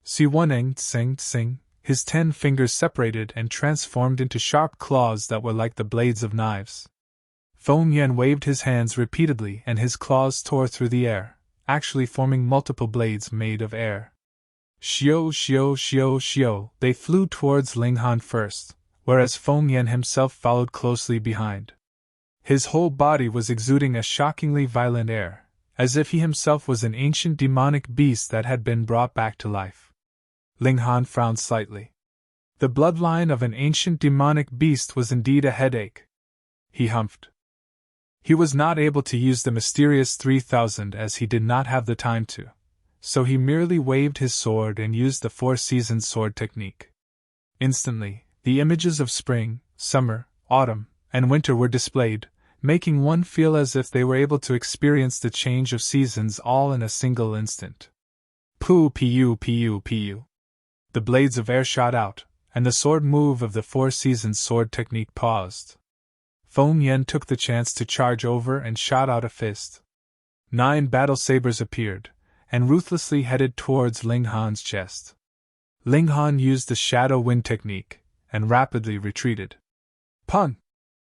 Siwaneng Tsing Tsing, his 10 fingers separated and transformed into sharp claws that were like the blades of knives. Feng Yan waved his hands repeatedly and his claws tore through the air, actually forming multiple blades made of air. Xiao, xiao, xiao, xiao, they flew towards Ling Han first, whereas Feng Yan himself followed closely behind. His whole body was exuding a shockingly violent air, as if he himself was an ancient demonic beast that had been brought back to life. Ling Han frowned slightly. The bloodline of an ancient demonic beast was indeed a headache. He humphed. He was not able to use the mysterious 3000 as he did not have the time to, so he merely waved his sword and used the 4-season sword technique. Instantly, the images of spring, summer, autumn, and winter were displayed, making one feel as if they were able to experience the change of seasons all in a single instant. Pu pu pu pu. The blades of air shot out, and the sword move of the 4-season sword technique paused. Feng Yan took the chance to charge over and shot out a fist. 9 battle sabers appeared, and ruthlessly headed towards Ling Han's chest. Ling Han used the shadow wind technique, and rapidly retreated. Pun!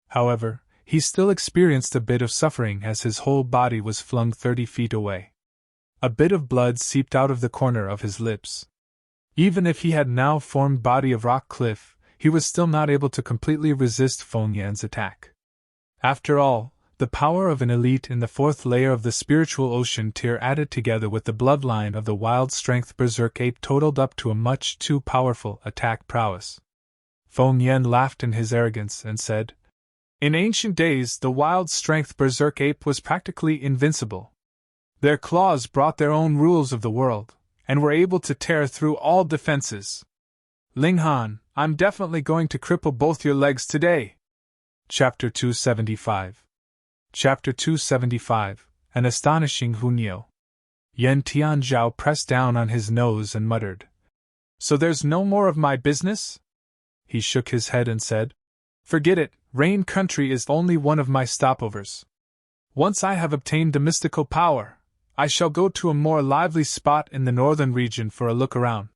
However, he still experienced a bit of suffering as his whole body was flung 30 feet away. A bit of blood seeped out of the corner of his lips. Even if he had now formed body of rock cliff, he was still not able to completely resist Feng Yan's attack. After all, the power of an elite in the fourth layer of the spiritual ocean tier added together with the bloodline of the wild strength berserk ape totaled up to a much too powerful attack prowess. Feng Yan laughed in his arrogance and said, "In ancient days, the wild strength berserk ape was practically invincible. Their claws brought their own rules of the world, and were able to tear through all defenses. Ling Han, I'm definitely going to cripple both your legs today." Chapter 275. Chapter 275, An Astonishing Hunyo. Yan Tianzhao pressed down on his nose and muttered, "So there's no more of my business?" He shook his head and said, "Forget it, Rain Country is only one of my stopovers. Once I have obtained the mystical power, I shall go to a more lively spot in the northern region for a look around.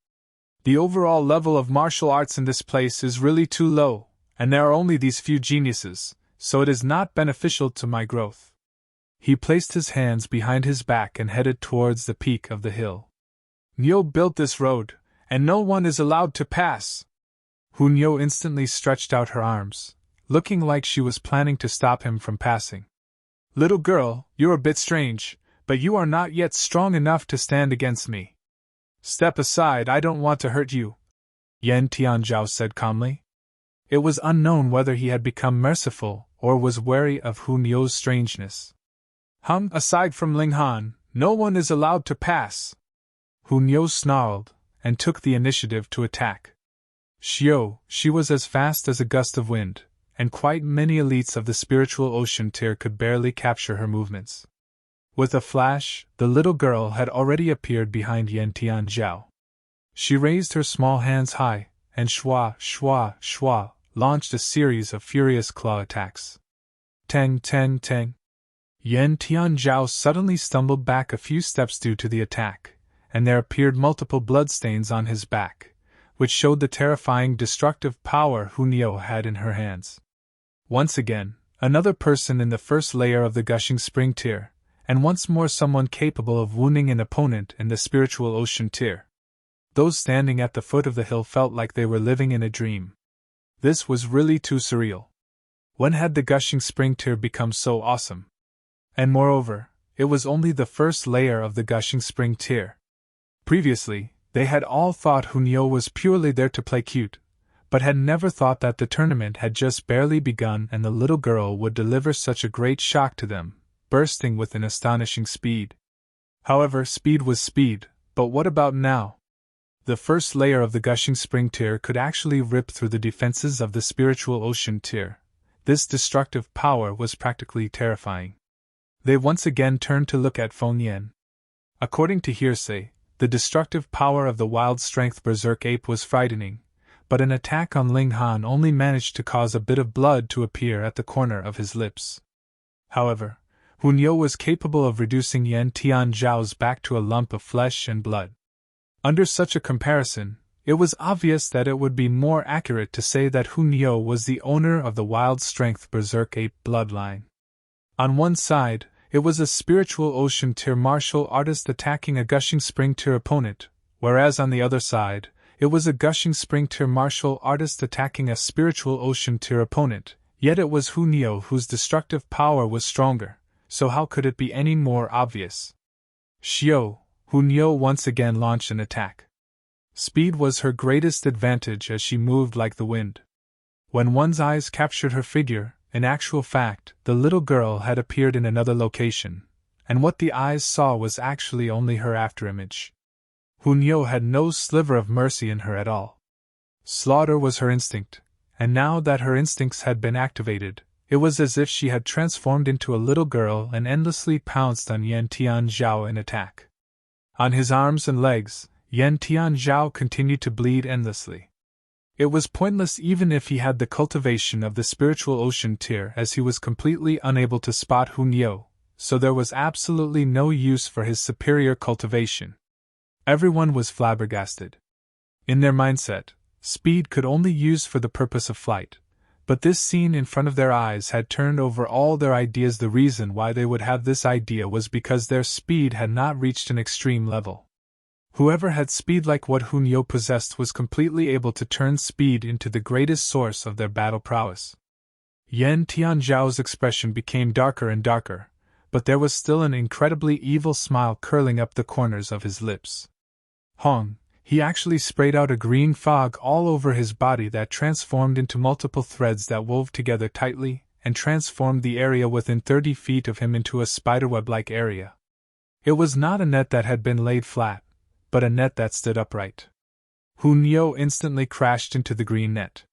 The overall level of martial arts in this place is really too low, and there are only these few geniuses, so it is not beneficial to my growth." He placed his hands behind his back and headed towards the peak of the hill. "Nyo built this road, and no one is allowed to pass." Hunyo instantly stretched out her arms, looking like she was planning to stop him from passing. "Little girl, you're a bit strange, but you are not yet strong enough to stand against me. Step aside, I don't want to hurt you," Yan Tianzhao said calmly. It was unknown whether he had become merciful or was wary of Hunyo's strangeness. Aside from Ling Han, no one is allowed to pass." Hunyo snarled, and took the initiative to attack. She was as fast as a gust of wind, and quite many elites of the spiritual ocean tier could barely capture her movements. With a flash, the little girl had already appeared behind Yan Tianzhao. She raised her small hands high, and shwa, shwa, shwa, launched a series of furious claw attacks. Tang, tang, tang. Yan Tianzhao suddenly stumbled back a few steps due to the attack, and there appeared multiple bloodstains on his back, which showed the terrifying destructive power Hunyo had in her hands. Once again, another person in the first layer of the gushing spring tier, and once more someone capable of wounding an opponent in the spiritual ocean tier. Those standing at the foot of the hill felt like they were living in a dream. This was really too surreal. When had the gushing spring tier become so awesome? And moreover, it was only the first layer of the gushing spring tier. Previously, they had all thought Hunyo was purely there to play cute, but had never thought that the tournament had just barely begun and the little girl would deliver such a great shock to them, bursting with an astonishing speed. However, speed was speed, but what about now? The first layer of the gushing spring tier could actually rip through the defenses of the spiritual ocean tier. This destructive power was practically terrifying. They once again turned to look at Feng Yan. According to hearsay, the destructive power of the wild strength berserk ape was frightening, but an attack on Ling Han only managed to cause a bit of blood to appear at the corner of his lips. However, Hunyo was capable of reducing Yan Tianzhao's back to a lump of flesh and blood. Under such a comparison, it was obvious that it would be more accurate to say that Hunyo was the owner of the wild strength berserk ape bloodline. On one side, it was a spiritual ocean tier martial artist attacking a gushing spring tier opponent, whereas on the other side, it was a gushing spring tier martial artist attacking a spiritual ocean tier opponent, yet it was Hunyo whose destructive power was stronger, so how could it be any more obvious? Hunyo once again launched an attack. Speed was her greatest advantage as she moved like the wind. When one's eyes captured her figure, in actual fact, the little girl had appeared in another location, and what the eyes saw was actually only her afterimage. Hunyo had no sliver of mercy in her at all. Slaughter was her instinct, and now that her instincts had been activated, it was as if she had transformed into a little girl and endlessly pounced on Yan Tianzhao in attack. On his arms and legs, Yan Tianzhao continued to bleed endlessly. It was pointless even if he had the cultivation of the spiritual ocean tier, as he was completely unable to spot Hunyo, so there was absolutely no use for his superior cultivation. Everyone was flabbergasted. In their mindset, speed could only use for the purpose of flight, but this scene in front of their eyes had turned over all their ideas. The reason why they would have this idea was because their speed had not reached an extreme level. Whoever had speed like what Hunyo possessed was completely able to turn speed into the greatest source of their battle prowess. Yan Tianzhao's expression became darker and darker, but there was still an incredibly evil smile curling up the corners of his lips. Hong, he actually sprayed out a green fog all over his body that transformed into multiple threads that wove together tightly and transformed the area within 30 feet of him into a spiderweb-like area. It was not a net that had been laid flat, but a net that stood upright. Hunyo instantly crashed into the green net.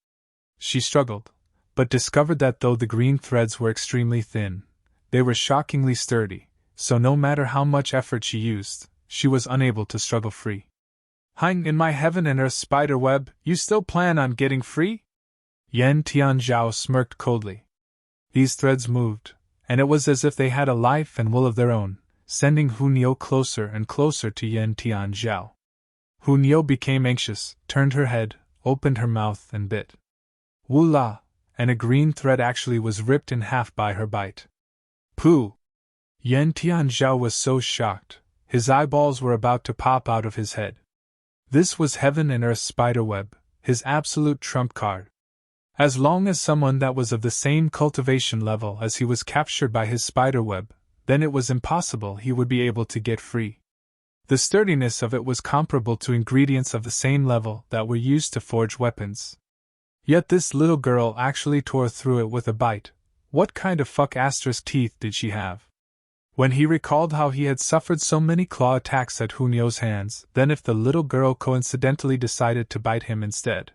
She struggled, but discovered that though the green threads were extremely thin, they were shockingly sturdy, so no matter how much effort she used, she was unable to struggle free. "Hang in my heaven and earth spider web, you still plan on getting free?" Yan Tianzhao smirked coldly. These threads moved, and it was as if they had a life and will of their own, sending Hunyo closer and closer to Yan Tianzhao. Hunyo became anxious, turned her head, opened her mouth and bit. Woo-la! And a green thread actually was ripped in half by her bite. Pooh! Yan Tianzhao was so shocked, his eyeballs were about to pop out of his head. This was heaven and earth spiderweb, his absolute trump card. As long as someone that was of the same cultivation level as he was captured by his spiderweb, then it was impossible he would be able to get free. The sturdiness of it was comparable to ingredients of the same level that were used to forge weapons. Yet this little girl actually tore through it with a bite. What kind of fuck-asterisk teeth did she have? When he recalled how he had suffered so many claw attacks at Hunyo's hands, then if the little girl coincidentally decided to bite him instead.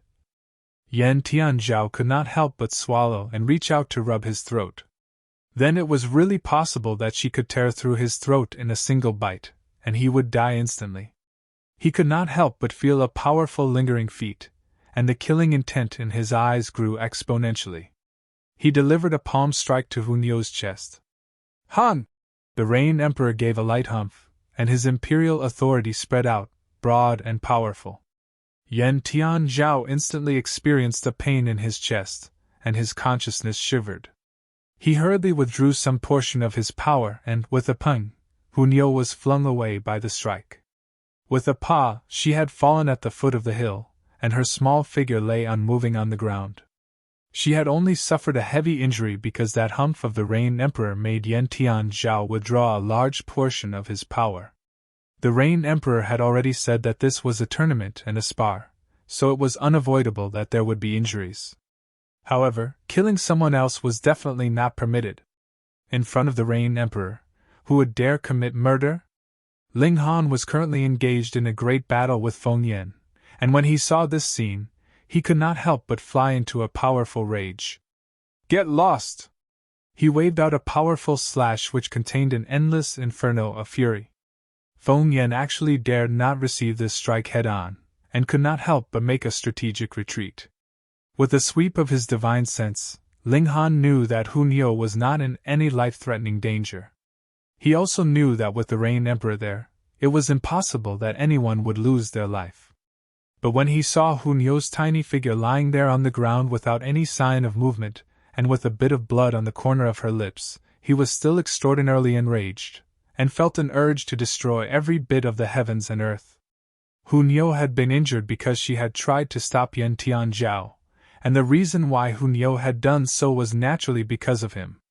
Yan Tianzhao could not help but swallow and reach out to rub his throat. Then it was really possible that she could tear through his throat in a single bite, and he would die instantly. He could not help but feel a powerful lingering feat, and the killing intent in his eyes grew exponentially. He delivered a palm strike to Hunyo's chest. Han! The Rain Emperor gave a light humph, and his imperial authority spread out, broad and powerful. Yan Tianzhao instantly experienced a pain in his chest, and his consciousness shivered. He hurriedly withdrew some portion of his power and, with a pang, Hunyo was flung away by the strike. With a paw, she had fallen at the foot of the hill, and her small figure lay unmoving on the ground. She had only suffered a heavy injury because that humph of the Rain Emperor made Yan Tianzhao withdraw a large portion of his power. The Rain Emperor had already said that this was a tournament and a spar, so it was unavoidable that there would be injuries. However, killing someone else was definitely not permitted. In front of the Rain Emperor, who would dare commit murder? Ling Han was currently engaged in a great battle with Feng Yan, and when he saw this scene, he could not help but fly into a powerful rage. "Get lost!" He waved out a powerful slash which contained an endless inferno of fury. Feng Yan actually dared not receive this strike head-on, and could not help but make a strategic retreat. With a sweep of his divine sense, Ling Han knew that Hunyo was not in any life-threatening danger. He also knew that with the Rain Emperor there, it was impossible that anyone would lose their life. But when he saw Hunyo's tiny figure lying there on the ground without any sign of movement, and with a bit of blood on the corner of her lips, he was still extraordinarily enraged, and felt an urge to destroy every bit of the heavens and earth. Hunyo had been injured because she had tried to stop Yan Tianzhao, and the reason why Hunyo had done so was naturally because of him.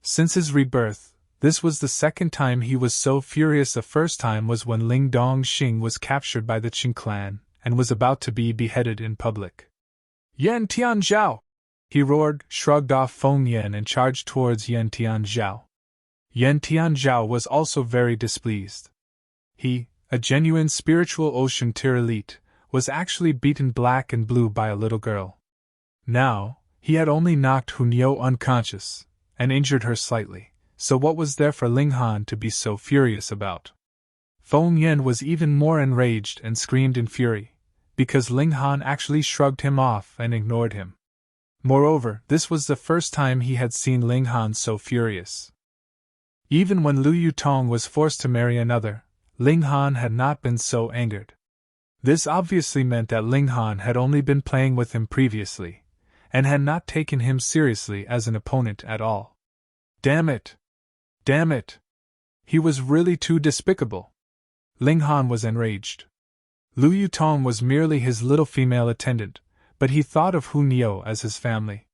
Since his rebirth, this was the second time he was so furious. The first time was when Ling Dongxing was captured by the Qing clan, and was about to be beheaded in public. "Yan Tianzhao!" he roared, shrugged off Feng Yan and charged towards Yan Tianzhao. Yan Tianzhao was also very displeased. He, a genuine spiritual ocean tier elite, was actually beaten black and blue by a little girl. Now, he had only knocked Hunyo unconscious, and injured her slightly, so what was there for Ling Han to be so furious about? Feng Yan was even more enraged and screamed in fury, because Ling Han actually shrugged him off and ignored him. Moreover, this was the first time he had seen Ling Han so furious. Even when Lu Yutong was forced to marry another, Ling Han had not been so angered. This obviously meant that Ling Han had only been playing with him previously, and had not taken him seriously as an opponent at all. Damn it! Damn it! He was really too despicable. Ling Han was enraged. Lu Yutong was merely his little female attendant, but he thought of Hu Niu as his family.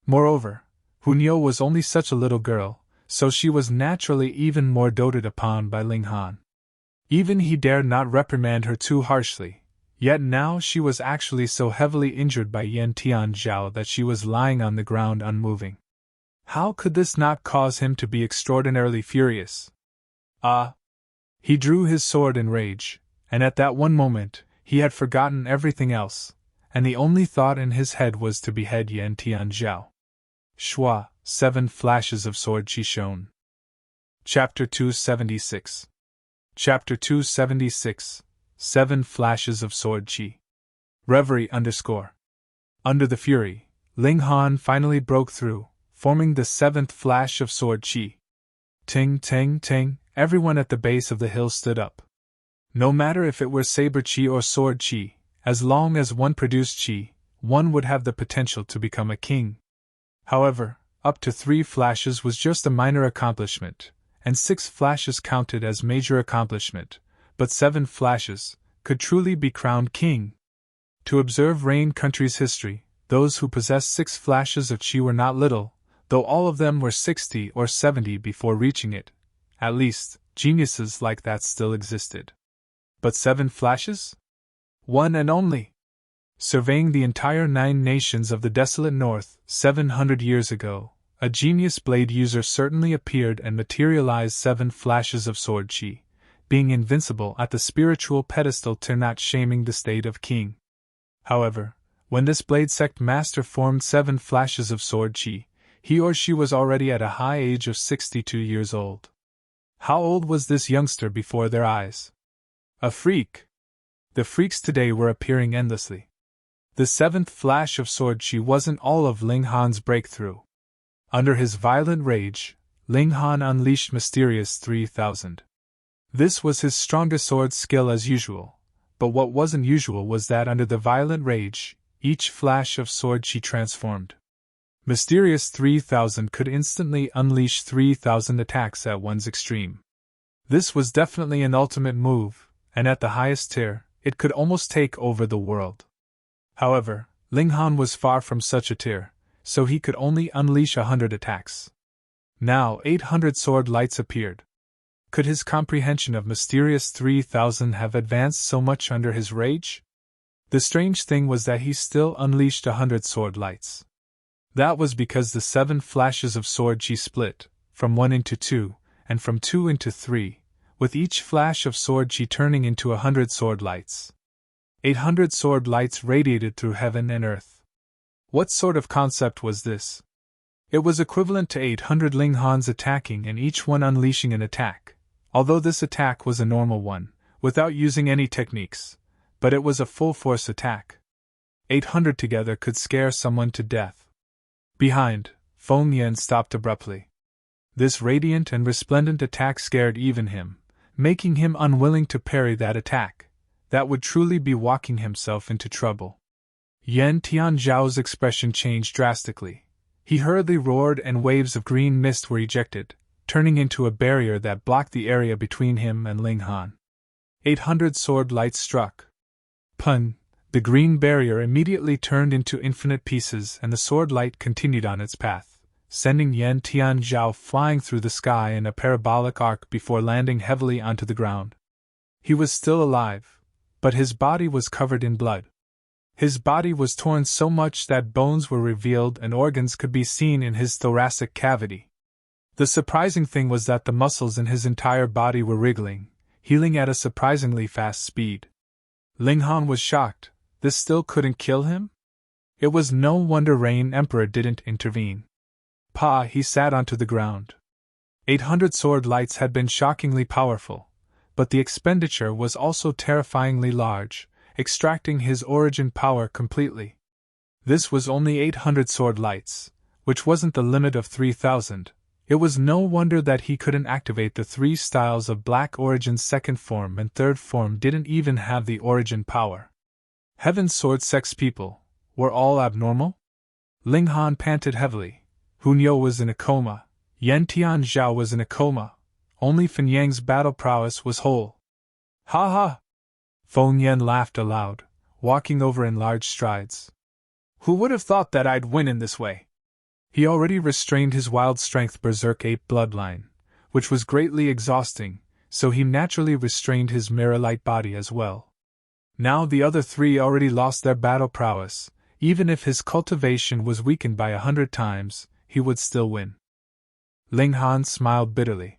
Moreover, Hu Niu was only such a little girl, so she was naturally even more doted upon by Ling Han. Even he dared not reprimand her too harshly, yet now she was actually so heavily injured by Yan Tianzhao that she was lying on the ground unmoving. How could this not cause him to be extraordinarily furious? He drew his sword in rage, and at that one moment, he had forgotten everything else, and the only thought in his head was to behead Yan Tianzhao. Shua, 7 flashes of sword qi shone. Chapter 276. Chapter 276, 7 flashes of sword qi. Reverie _ Under the fury, Ling Han finally broke through, forming the 7th flash of sword qi. Ting, ting, ting, everyone at the base of the hill stood up. No matter if it were saber qi or sword qi, as long as one produced qi, one would have the potential to become a king. However, up to 3 flashes was just a minor accomplishment, and 6 flashes counted as major accomplishment, but 7 flashes could truly be crowned king. To observe Rain Country's history, those who possessed 6 flashes of qi were not little, though all of them were 60 or 70 before reaching it. At least, geniuses like that still existed. But 7 flashes? One and only. Surveying the entire 9 nations of the desolate north, 700 years ago, a genius blade user certainly appeared and materialized 7 flashes of sword qi, being invincible at the spiritual pedestal to not shaming the state of king. However, when this blade sect master formed 7 flashes of sword qi, he or she was already at a high age of 62 years old. How old was this youngster before their eyes? A freak. The freaks today were appearing endlessly. The 7th flash of sword qi wasn't all of Ling Han's breakthrough. Under his violent rage, Ling Han unleashed Mysterious 3000. This was his strongest sword skill as usual, but what wasn't usual was that under the violent rage, each flash of sword qi transformed. Mysterious 3000 could instantly unleash 3000 attacks at one's extreme. This was definitely an ultimate move, and at the highest tier, it could almost take over the world. However, Ling Han was far from such a tier, so he could only unleash 100 attacks. Now 800 sword lights appeared. Could his comprehension of Mysterious 3000 have advanced so much under his rage? The strange thing was that he still unleashed 100 sword lights. That was because the 7 flashes of sword qi split, from 1 into 2, and from 2 into 3, with each flash of sword qi turning into 100 sword lights. 800 sword lights radiated through heaven and earth. What sort of concept was this? It was equivalent to 800 Ling Hans attacking and each one unleashing an attack, although this attack was a normal one, without using any techniques, but it was a full-force attack. 800 together could scare someone to death. Behind, Feng Yan stopped abruptly. This radiant and resplendent attack scared even him, making him unwilling to parry that attack. That would truly be walking himself into trouble. Yan Tianzhao's expression changed drastically. He hurriedly roared and waves of green mist were ejected, turning into a barrier that blocked the area between him and Ling Han. 800 sword lights struck. Pun! The green barrier immediately turned into infinite pieces and the sword light continued on its path, sending Yan Tianzhao flying through the sky in a parabolic arc before landing heavily onto the ground. He was still alive, but his body was covered in blood. His body was torn so much that bones were revealed and organs could be seen in his thoracic cavity. The surprising thing was that the muscles in his entire body were wriggling, healing at a surprisingly fast speed. Ling Han was shocked. This still couldn't kill him? It was no wonder Rain Emperor didn't intervene. He sat onto the ground. 800 sword lights had been shockingly powerful, but the expenditure was also terrifyingly large, extracting his origin power completely. This was only 800 sword lights, which wasn't the limit of 3000, It was no wonder that he couldn't activate the 3 styles of Black Origin's second form and third form didn't even have the Origin power. Heaven's Sword sex people were all abnormal? Ling Han panted heavily. Hunyo was in a coma. Yan Tianzhao was in a coma. Only Fan Yang's battle prowess was whole. Ha ha! Feng Yan laughed aloud, walking over in large strides. Who would have thought that I'd win in this way? He already restrained his wild strength berserk ape bloodline, which was greatly exhausting, so he naturally restrained his mirror-light body as well. Now the other 3 already lost their battle prowess. Even if his cultivation was weakened by 100 times, he would still win. Ling Han smiled bitterly.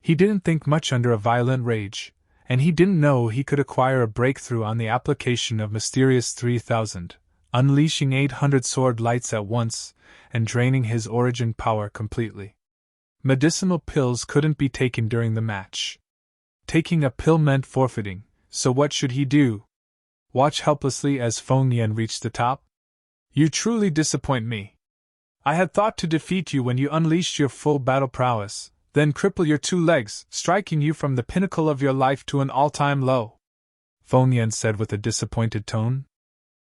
He didn't think much under a violent rage, and he didn't know he could acquire a breakthrough on the application of Mysterious 3000, unleashing 800 sword lights at once, and draining his Origin power completely. Medicinal pills couldn't be taken during the match. Taking a pill meant forfeiting, so what should he do? Watch helplessly as Feng Yan reached the top? You truly disappoint me. I had thought to defeat you when you unleashed your full battle prowess, then cripple your 2 legs, striking you from the pinnacle of your life to an all-time low. Feng Yan said with a disappointed tone.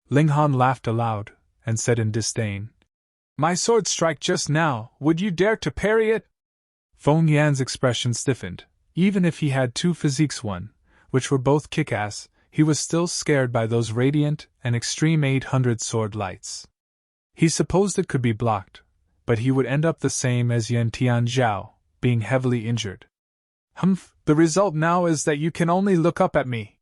Ling Han laughed aloud, and said in disdain, My sword strike just now, would you dare to parry it? Feng Yan's expression stiffened. Even if he had 2 physiques which were both kick-ass, he was still scared by those radiant and extreme 800 sword lights. He supposed it could be blocked, but he would end up the same as Yan Tianzhao, being heavily injured. Humph, the result now is that you can only look up at me.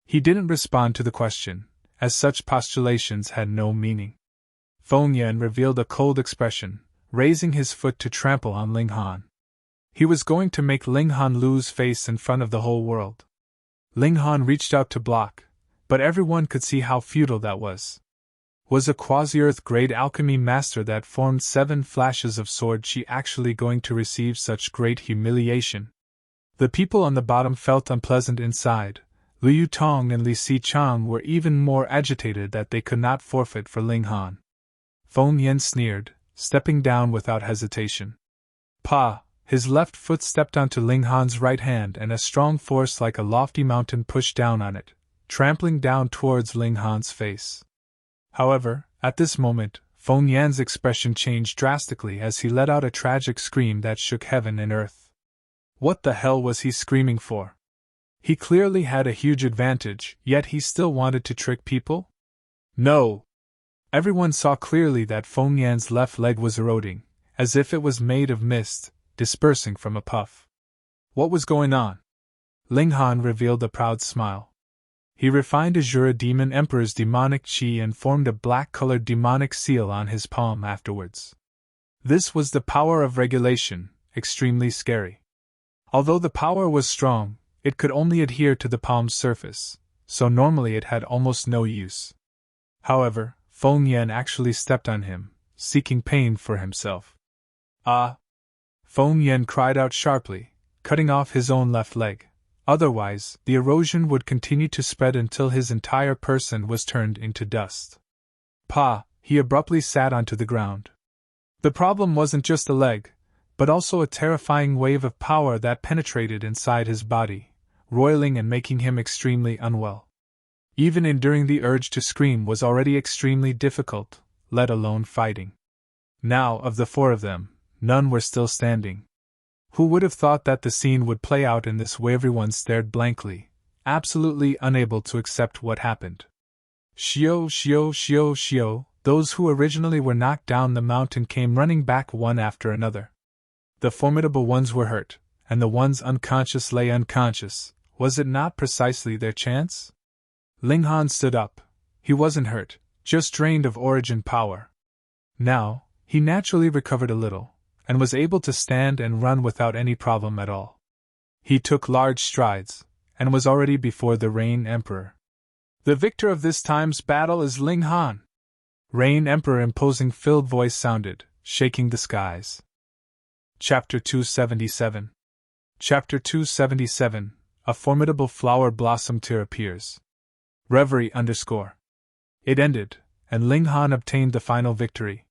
He didn't respond to the question, as such postulations had no meaning. Feng Yan revealed a cold expression, raising his foot to trample on Ling Han. He was going to make Ling Han lose face in front of the whole world. Ling Han reached out to block, but everyone could see how futile that was. Was a quasi-Earth-grade alchemy master that formed 7 flashes of sword chi actually going to receive such great humiliation? The people on the bottom felt unpleasant inside. Liu Tong and Li Sichang were even more agitated that they could not forfeit for Ling Han. Feng Yan sneered, stepping down without hesitation. Pa! His left foot stepped onto Ling Han's right hand and a strong force like a lofty mountain pushed down on it, trampling down towards Ling Han's face. However, at this moment, Feng Yan's expression changed drastically as he let out a tragic scream that shook heaven and earth. What the hell was he screaming for? He clearly had a huge advantage, yet he still wanted to trick people? No! Everyone saw clearly that Feng Yan's left leg was eroding, as if it was made of mist, dispersing from a puff. What was going on? Ling Han revealed a proud smile. He refined Azura Demon Emperor's demonic chi and formed a black-colored demonic seal on his palm afterwards. This was the power of regulation, extremely scary. Although the power was strong, it could only adhere to the palm's surface, so normally it had almost no use. However, Feng Yan actually stepped on him, seeking pain for himself. Ah! Feng Yan cried out sharply, cutting off his own left leg. Otherwise, the erosion would continue to spread until his entire person was turned into dust. Pa! He abruptly sat onto the ground. The problem wasn't just the leg, but also a terrifying wave of power that penetrated inside his body, roiling and making him extremely unwell. Even enduring the urge to scream was already extremely difficult, let alone fighting. Now, of the 4 of them, none were still standing. Who would have thought that the scene would play out in this way? Everyone stared blankly, absolutely unable to accept what happened. Shio, shio, shio, shio, those who originally were knocked down the mountain came running back one after another. The formidable ones were hurt, and the ones unconscious lay unconscious. Was it not precisely their chance? Ling Han stood up. He wasn't hurt, just drained of origin power. Now, he naturally recovered a little, and was able to stand and run without any problem at all. He took large strides, and was already before the Rain Emperor. The victor of this time's battle is Ling Han. Rain Emperor imposing filled voice sounded, shaking the skies. Chapter 277. Chapter 277, A formidable flower blossom tear appears. Reverie _. It ended, and Ling Han obtained the final victory.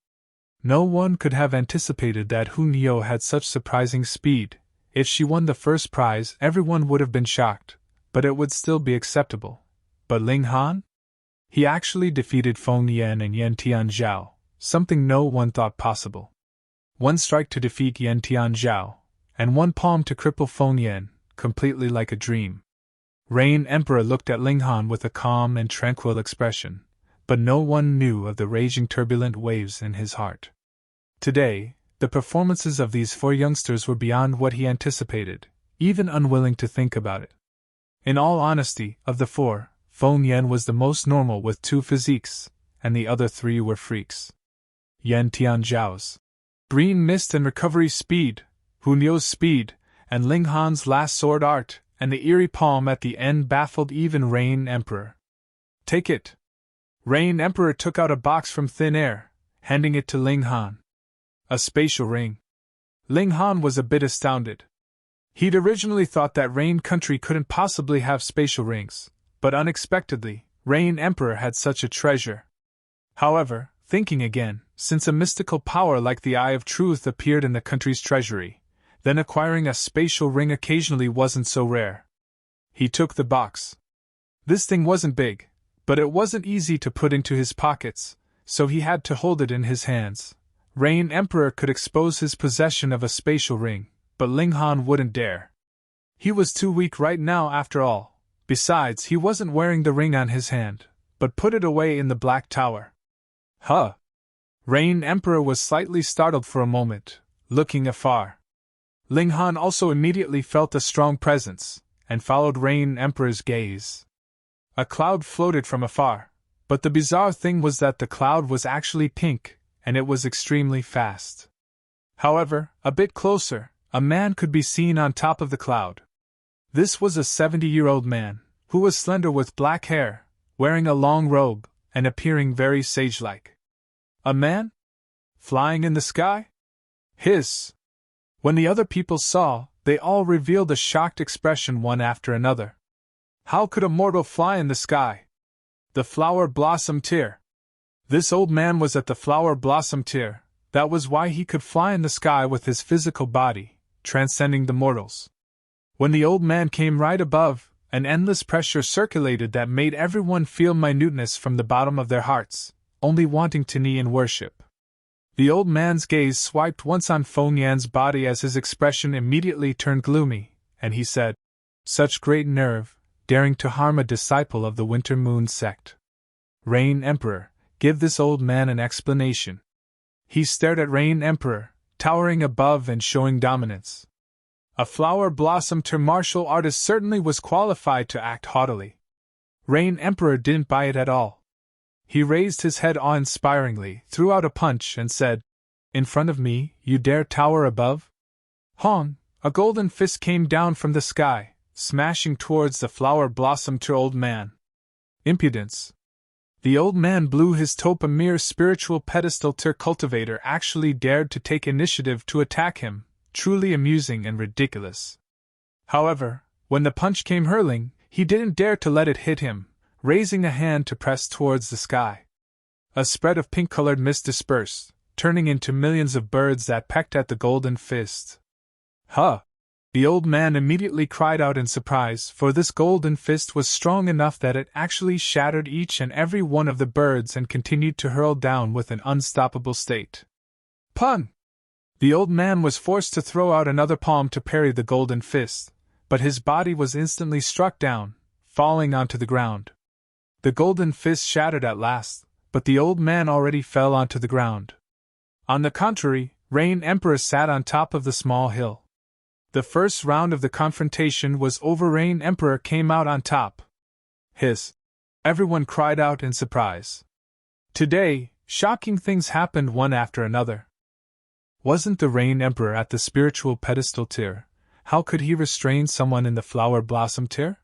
No one could have anticipated that Hunyo had such surprising speed. If she won the first prize, everyone would have been shocked, but it would still be acceptable. But Ling Han? He actually defeated Feng Yan and Yan Tianzhao, something no one thought possible. One strike to defeat Yan Tianzhao, and one palm to cripple Feng Yan, completely like a dream. Rain Emperor looked at Ling Han with a calm and tranquil expression, but no one knew of the raging turbulent waves in his heart. Today, the performances of these four youngsters were beyond what he anticipated, even unwilling to think about it. In all honesty, of the four, Feng Yan was the most normal with 2 physiques, and the other 3 were freaks. Yan Tianzhao's green mist and recovery speed, Hunyo's speed, and Ling Han's last sword art, and the eerie palm at the end baffled even Rain Emperor. Take it. Rain Emperor took out a box from thin air, handing it to Ling Han. A spatial ring. Ling Han was a bit astounded. He'd originally thought that Rain Country couldn't possibly have spatial rings, but unexpectedly, Rain Emperor had such a treasure. However, thinking again, since a mystical power like the Eye of Truth appeared in the country's treasury, then acquiring a spatial ring occasionally wasn't so rare. He took the box. This thing wasn't big, but it wasn't easy to put into his pockets, so he had to hold it in his hands. Rain Emperor could expose his possession of a spatial ring, but Ling Han wouldn't dare. He was too weak right now after all. Besides, he wasn't wearing the ring on his hand, but put it away in the Black Tower. Huh! Rain Emperor was slightly startled for a moment, looking afar. Ling Han also immediately felt a strong presence, and followed Rain Emperor's gaze. A cloud floated from afar, but the bizarre thing was that the cloud was actually pink, and it was extremely fast. However, a bit closer, a man could be seen on top of the cloud. This was a 70-year-old man, who was slender with black hair, wearing a long robe, and appearing very sage-like. A man? Flying in the sky? Hiss! When the other people saw, they all revealed a shocked expression one after another. How could a mortal fly in the sky? The flower blossom tier. This old man was at the flower blossom tier. That was why he could fly in the sky with his physical body, transcending the mortals. When the old man came right above, an endless pressure circulated that made everyone feel minuteness from the bottom of their hearts, only wanting to kneel in worship. The old man's gaze swiped once on Feng Yan's body as his expression immediately turned gloomy, and he said, "Such great nerve, daring to harm a disciple of the Winter Moon sect. Rain Emperor, give this old man an explanation." He stared at Rain Emperor, towering above and showing dominance. A flower blossom tier martial artist certainly was qualified to act haughtily. Rain Emperor didn't buy it at all. He raised his head awe-inspiringly, threw out a punch, and said, "In front of me, you dare tower above?" Hong! A golden fist came down from the sky, smashing towards the flower blossom tier old man. Impudence! The old man blew his top. A mere spiritual pedestal tier cultivator actually dared to take initiative to attack him, truly amusing and ridiculous. However, when the punch came hurling, he didn't dare to let it hit him, raising a hand to press towards the sky. A spread of pink-colored mist dispersed, turning into millions of birds that pecked at the golden fist. Huh! The old man immediately cried out in surprise, for this golden fist was strong enough that it actually shattered each and every one of the birds and continued to hurl down with an unstoppable state. Pun! The old man was forced to throw out another palm to parry the golden fist, but his body was instantly struck down, falling onto the ground. The golden fist shattered at last, but the old man already fell onto the ground. On the contrary, Rain Emperor sat on top of the small hill. The first round of the confrontation was over. Rain Emperor came out on top. Hiss! Everyone cried out in surprise. Today, shocking things happened one after another. Wasn't the Rain Emperor at the spiritual pedestal tier? How could he restrain someone in the flower blossom tier?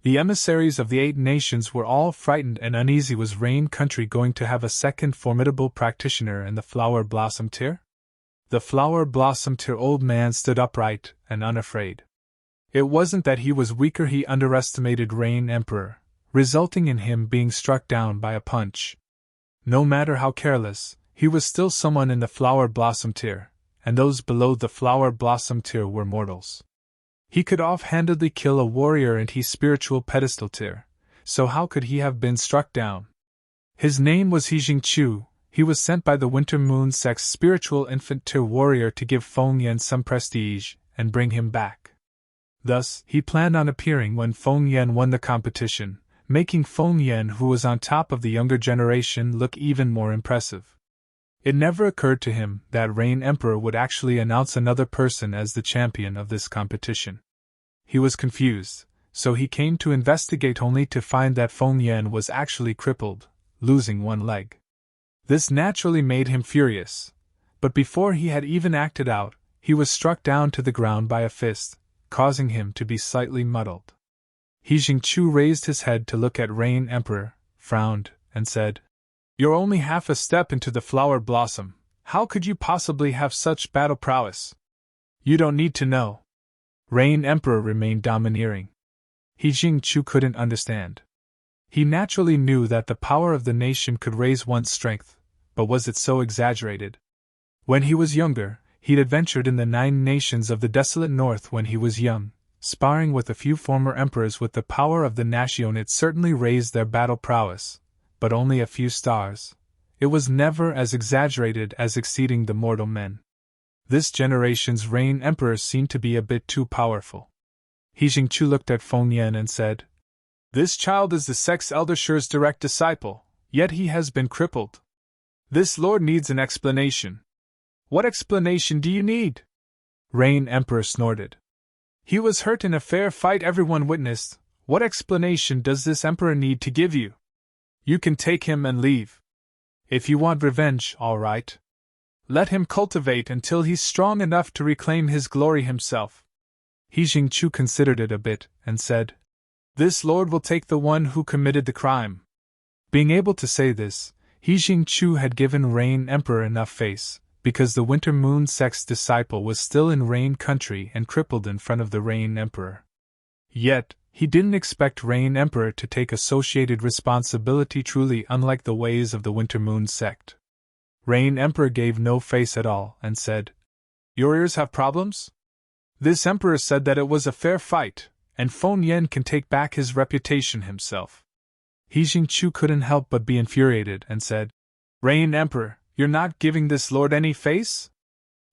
The emissaries of the 8 nations were all frightened and uneasy. Was Rain Country going to have a second formidable practitioner in the flower blossom tier? The flower blossom tier old man stood upright and unafraid. It wasn't that he was weaker, he underestimated Rain Emperor, resulting in him being struck down by a punch. No matter how careless, he was still someone in the flower blossom tier, and those below the flower blossom tier were mortals. He could offhandedly kill a warrior and he's spiritual pedestal tier, so how could he have been struck down? His name was He Jingqiu. He was sent by the Winter Moon Sect's spiritual infant tier warrior to give Feng Yan some prestige and bring him back. Thus, he planned on appearing when Feng Yan won the competition, making Feng Yan, who was on top of the younger generation, look even more impressive. It never occurred to him that Rain Emperor would actually announce another person as the champion of this competition. He was confused, so he came to investigate only to find that Feng Yan was actually crippled, losing one leg. This naturally made him furious, but before he had even acted out, he was struck down to the ground by a fist, causing him to be slightly muddled. He Jingqiu raised his head to look at Rain Emperor, frowned, and said, "You're only half a step into the flower blossom. How could you possibly have such battle prowess?" "You don't need to know." Rain Emperor remained domineering. He Jingqiu couldn't understand. He naturally knew that the power of the nation could raise one's strength, but was it so exaggerated? When he was younger, he'd adventured in the 9 nations of the desolate north when he was young, sparring with a few former emperors with the power of the nation. It certainly raised their battle prowess, but only a few stars. It was never as exaggerated as exceeding the mortal men. This generation's Rain Emperor seemed to be a bit too powerful. He Jingqiu looked at Feng Yan and said, "This child is the Sect's Eldershire's direct disciple, yet he has been crippled. This lord needs an explanation." "What explanation do you need?" Rain Emperor snorted. "He was hurt in a fair fight everyone witnessed. What explanation does this emperor need to give you? You can take him and leave. If you want revenge, all right. Let him cultivate until he's strong enough to reclaim his glory himself." He Jingqiu considered it a bit, and said, "This lord will take the one who committed the crime." Being able to say this, He Jingqiu had given Rain Emperor enough face, because the Winter Moon Sect's disciple was still in Rain Country and crippled in front of the Rain Emperor. Yet, he didn't expect Rain Emperor to take associated responsibility, truly unlike the ways of the Winter Moon Sect. Rain Emperor gave no face at all and said, "Your ears have problems? This emperor said that it was a fair fight, and Feng Yan can take back his reputation himself." He Jingqiu couldn't help but be infuriated and said, "Rain Emperor, you're not giving this lord any face?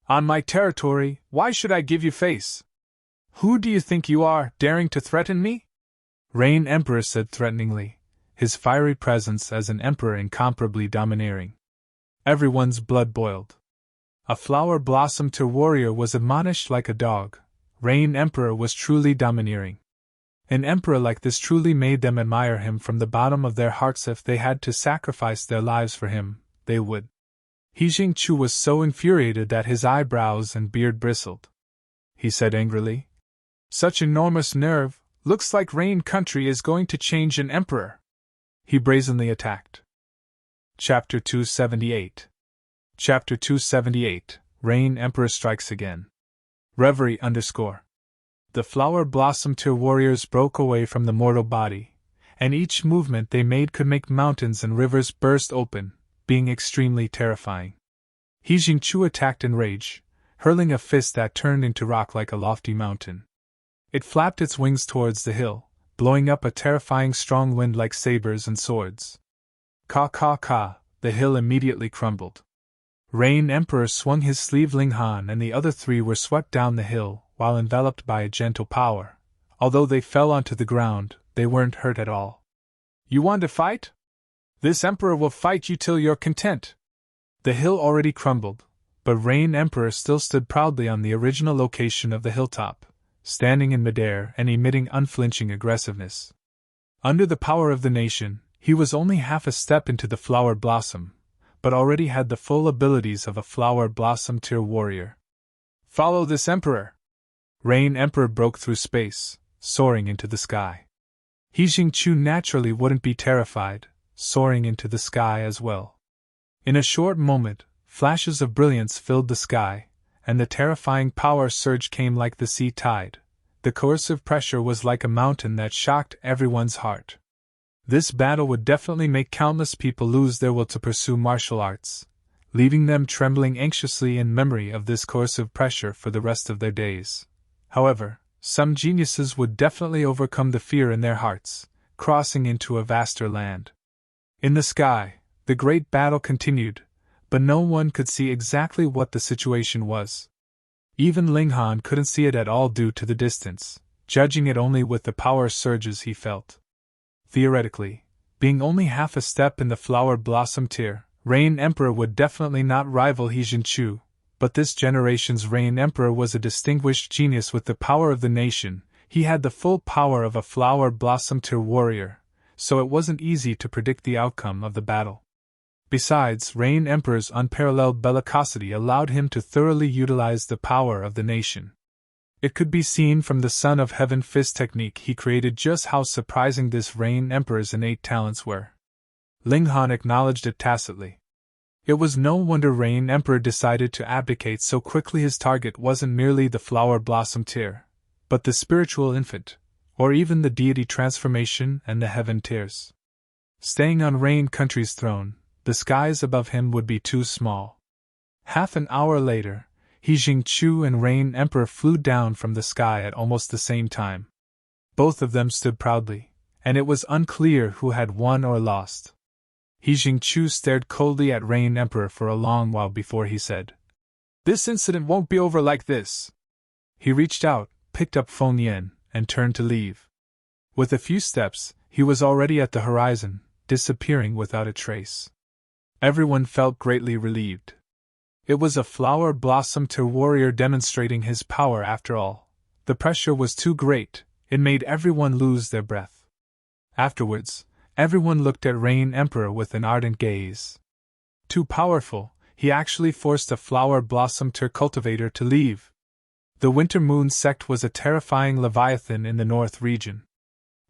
On my territory, why should I give you face? Who do you think you are, daring to threaten me?" Rain Emperor said threateningly, his fiery presence as an emperor incomparably domineering. Everyone's blood boiled. A flower blossom to warrior was admonished like a dog. Rain Emperor was truly domineering. An emperor like this truly made them admire him from the bottom of their hearts. If they had to sacrifice their lives for him, they would. He Jingqiu was so infuriated that his eyebrows and beard bristled. He said angrily, "Such enormous nerve, looks like Rain Country is going to change an emperor." He brazenly attacked. Chapter 278. Chapter 278, Rain Emperor Strikes Again. Reverie _ The flower blossom tier warriors broke away from the mortal body, and each movement they made could make mountains and rivers burst open, being extremely terrifying. He Jingqiu attacked in rage, hurling a fist that turned into rock like a lofty mountain. It flapped its wings towards the hill, blowing up a terrifying strong wind like sabers and swords. Ka ka ka, the hill immediately crumbled. Rain Emperor swung his sleeve Linghan and the other 3 were swept down the hill, while enveloped by a gentle power. Although they fell onto the ground, they weren't hurt at all. "You want to fight? This emperor will fight you till you're content." The hill already crumbled, but Rain Emperor still stood proudly on the original location of the hilltop, standing in midair and emitting unflinching aggressiveness. Under the power of the nation, he was only half a step into the flower blossom, but already had the full abilities of a flower blossom tier warrior. "Follow this emperor!" Rain Emperor broke through space, soaring into the sky. He Jingqiu naturally wouldn't be terrified, soaring into the sky as well. In a short moment, flashes of brilliance filled the sky, and the terrifying power surge came like the sea tide. The coercive pressure was like a mountain that shocked everyone's heart. This battle would definitely make countless people lose their will to pursue martial arts, leaving them trembling anxiously in memory of this coercive pressure for the rest of their days. However, some geniuses would definitely overcome the fear in their hearts, crossing into a vaster land. In the sky, the great battle continued, but no one could see exactly what the situation was. Even Ling Han couldn't see it at all due to the distance, judging it only with the power surges he felt. Theoretically, being only half a step in the flower blossom tier, Rain Emperor would definitely not rival He Jinchu, but this generation's Rain Emperor was a distinguished genius with the power of the nation. He had the full power of a flower blossom tier warrior, so it wasn't easy to predict the outcome of the battle. Besides, Rain Emperor's unparalleled bellicosity allowed him to thoroughly utilize the power of the nation. It could be seen from the Son of Heaven fist technique he created just how surprising this Rain Emperor's innate talents were. Ling Han acknowledged it tacitly. It was no wonder Rain Emperor decided to abdicate so quickly. His target wasn't merely the flower blossom tier, but the spiritual infant, or even the deity transformation and the heaven tiers. Staying on Rain Country's throne, the skies above him would be too small. Half an hour later, He Jingchu and Rain Emperor flew down from the sky at almost the same time. Both of them stood proudly, and it was unclear who had won or lost. He Jingchu stared coldly at Rain Emperor for a long while before he said, "This incident won't be over like this." He reached out, picked up Feng Yen, and turned to leave. With a few steps, he was already at the horizon, disappearing without a trace. Everyone felt greatly relieved. It was a flower blossom tier warrior demonstrating his power after all. The pressure was too great, it made everyone lose their breath. Afterwards, everyone looked at Rain Emperor with an ardent gaze. Too powerful, he actually forced a flower blossom tier cultivator to leave. The Winter Moon sect was a terrifying leviathan in the north region.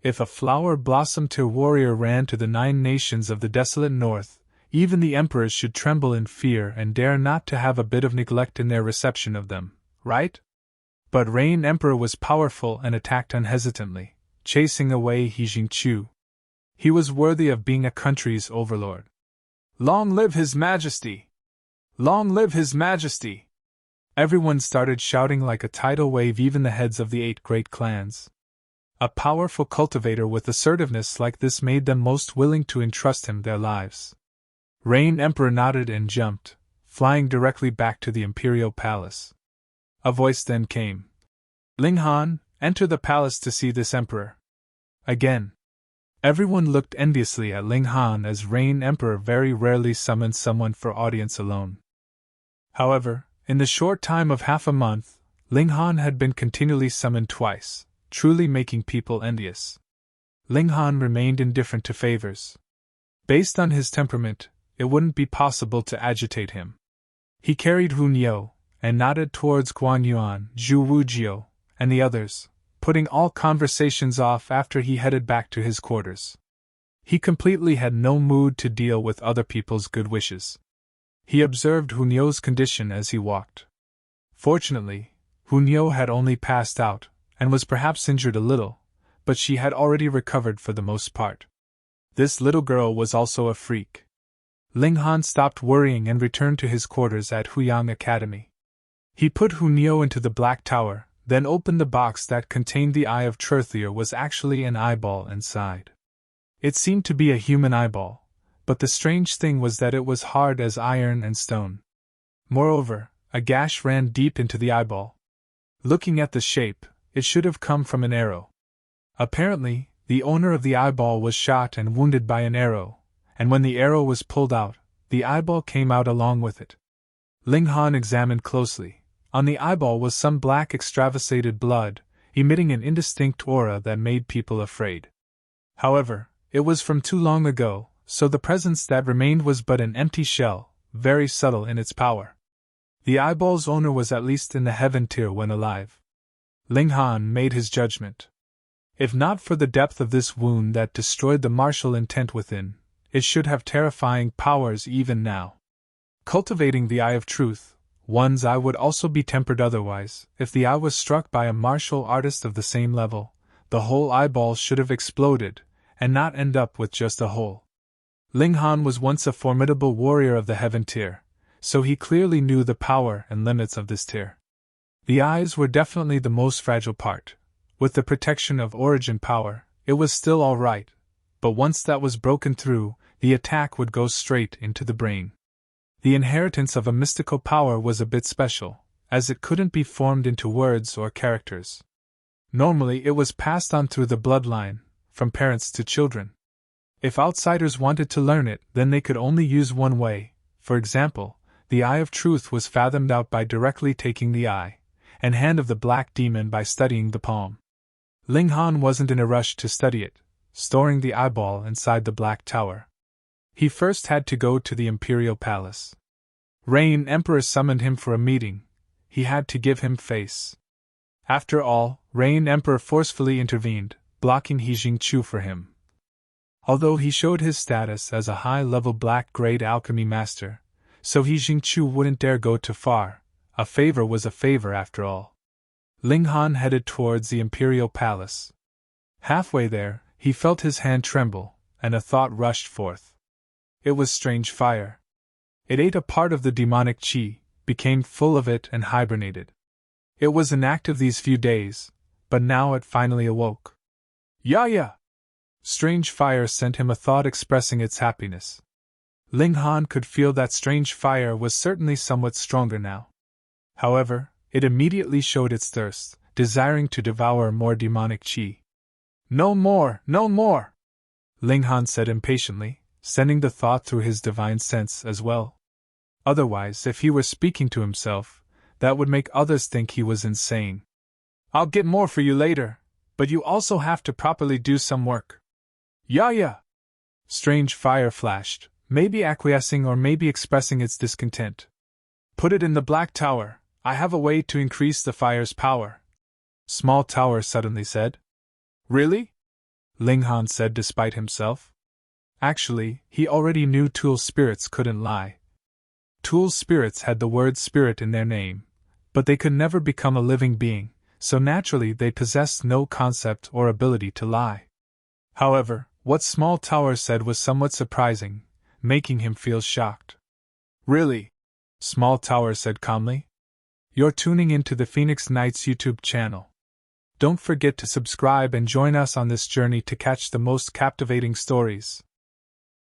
If a flower blossom tier warrior ran to the 9 nations of the desolate north, even the emperors should tremble in fear and dare not to have a bit of neglect in their reception of them, right? But Rain Emperor was powerful and attacked unhesitantly, chasing away He Jingchu. He was worthy of being a country's overlord. Long live His Majesty! Long live His Majesty! Everyone started shouting like a tidal wave, even the heads of the 8 great clans. A powerful cultivator with assertiveness like this made them most willing to entrust him their lives. Rain Emperor nodded and jumped, flying directly back to the Imperial Palace. A voice then came. "Ling Han, enter the palace to see this emperor." Again. Everyone looked enviously at Ling Han, as Rain Emperor very rarely summoned someone for audience alone. However, in the short time of half a month, Ling Han had been continually summoned twice, truly making people envious. Ling Han remained indifferent to favors. Based on his temperament, it wouldn't be possible to agitate him. He carried Hun Yo, and nodded towards Guan Yuan, Zhu Wujiu, and the others, putting all conversations off after he headed back to his quarters. He completely had no mood to deal with other people's good wishes. He observed Hun Yo's condition as he walked. Fortunately, Hun Yo had only passed out, and was perhaps injured a little, but she had already recovered for the most part. This little girl was also a freak. Ling Han stopped worrying and returned to his quarters at Huyang Academy. He put Hun Yo into the Black Tower, then opened the box that contained the Eye of Truth. There was actually an eyeball inside. It seemed to be a human eyeball, but the strange thing was that it was hard as iron and stone. Moreover, a gash ran deep into the eyeball. Looking at the shape, it should have come from an arrow. Apparently, the owner of the eyeball was shot and wounded by an arrow, and when the arrow was pulled out, the eyeball came out along with it. Ling Han examined closely. On the eyeball was some black extravasated blood, emitting an indistinct aura that made people afraid. However, it was from too long ago, so the presence that remained was but an empty shell, very subtle in its power. The eyeball's owner was at least in the heaven tier when alive. Ling Han made his judgment. If not for the depth of this wound that destroyed the martial intent within, it should have terrifying powers even now. Cultivating the Eye of Truth, one's eye would also be tempered. Otherwise, if the eye was struck by a martial artist of the same level, the whole eyeball should have exploded, and not end up with just a hole. Ling Han was once a formidable warrior of the heaven tier, so he clearly knew the power and limits of this tier. The eyes were definitely the most fragile part. With the protection of origin power, it was still all right, but once that was broken through, the attack would go straight into the brain. The inheritance of a mystical power was a bit special, as it couldn't be formed into words or characters. Normally it was passed on through the bloodline, from parents to children. If outsiders wanted to learn it, then they could only use one way. For example, the Eye of Truth was fathomed out by directly taking the eye, and Hand of the Black Demon by studying the palm. Ling Han wasn't in a rush to study it, storing the eyeball inside the Black Tower. He first had to go to the Imperial Palace. Rain Emperor summoned him for a meeting. He had to give him face. After all, Rain Emperor forcefully intervened, blocking He Jingchu for him. Although he showed his status as a high-level black-grade alchemy master, so He Jingchu wouldn't dare go too far. A favor was a favor after all. Ling Han headed towards the Imperial Palace. Halfway there, he felt his hand tremble, and a thought rushed forth. It was strange fire. It ate a part of the demonic qi, became full of it and hibernated. It was inactive these few days, but now it finally awoke. Ya! Strange fire sent him a thought expressing its happiness. Ling Han could feel that strange fire was certainly somewhat stronger now. However, it immediately showed its thirst, desiring to devour more demonic qi. No more! No more! Ling Han said impatiently, sending the thought through his divine sense as well. Otherwise, if he were speaking to himself, that would make others think he was insane. I'll get more for you later, but you also have to properly do some work. Ya! Strange fire flashed, maybe acquiescing or maybe expressing its discontent. Put it in the Black Tower. I have a way to increase the fire's power. Small Tower suddenly said. Really? Ling Han said despite himself. Actually, he already knew Tool's spirits couldn't lie. Tool's spirits had the word spirit in their name, but they could never become a living being, so naturally they possessed no concept or ability to lie. However, what Small Tower said was somewhat surprising, making him feel shocked. Really? Small Tower said calmly. You're tuning into the Phoenix Knights YouTube channel. Don't forget to subscribe and join us on this journey to catch the most captivating stories.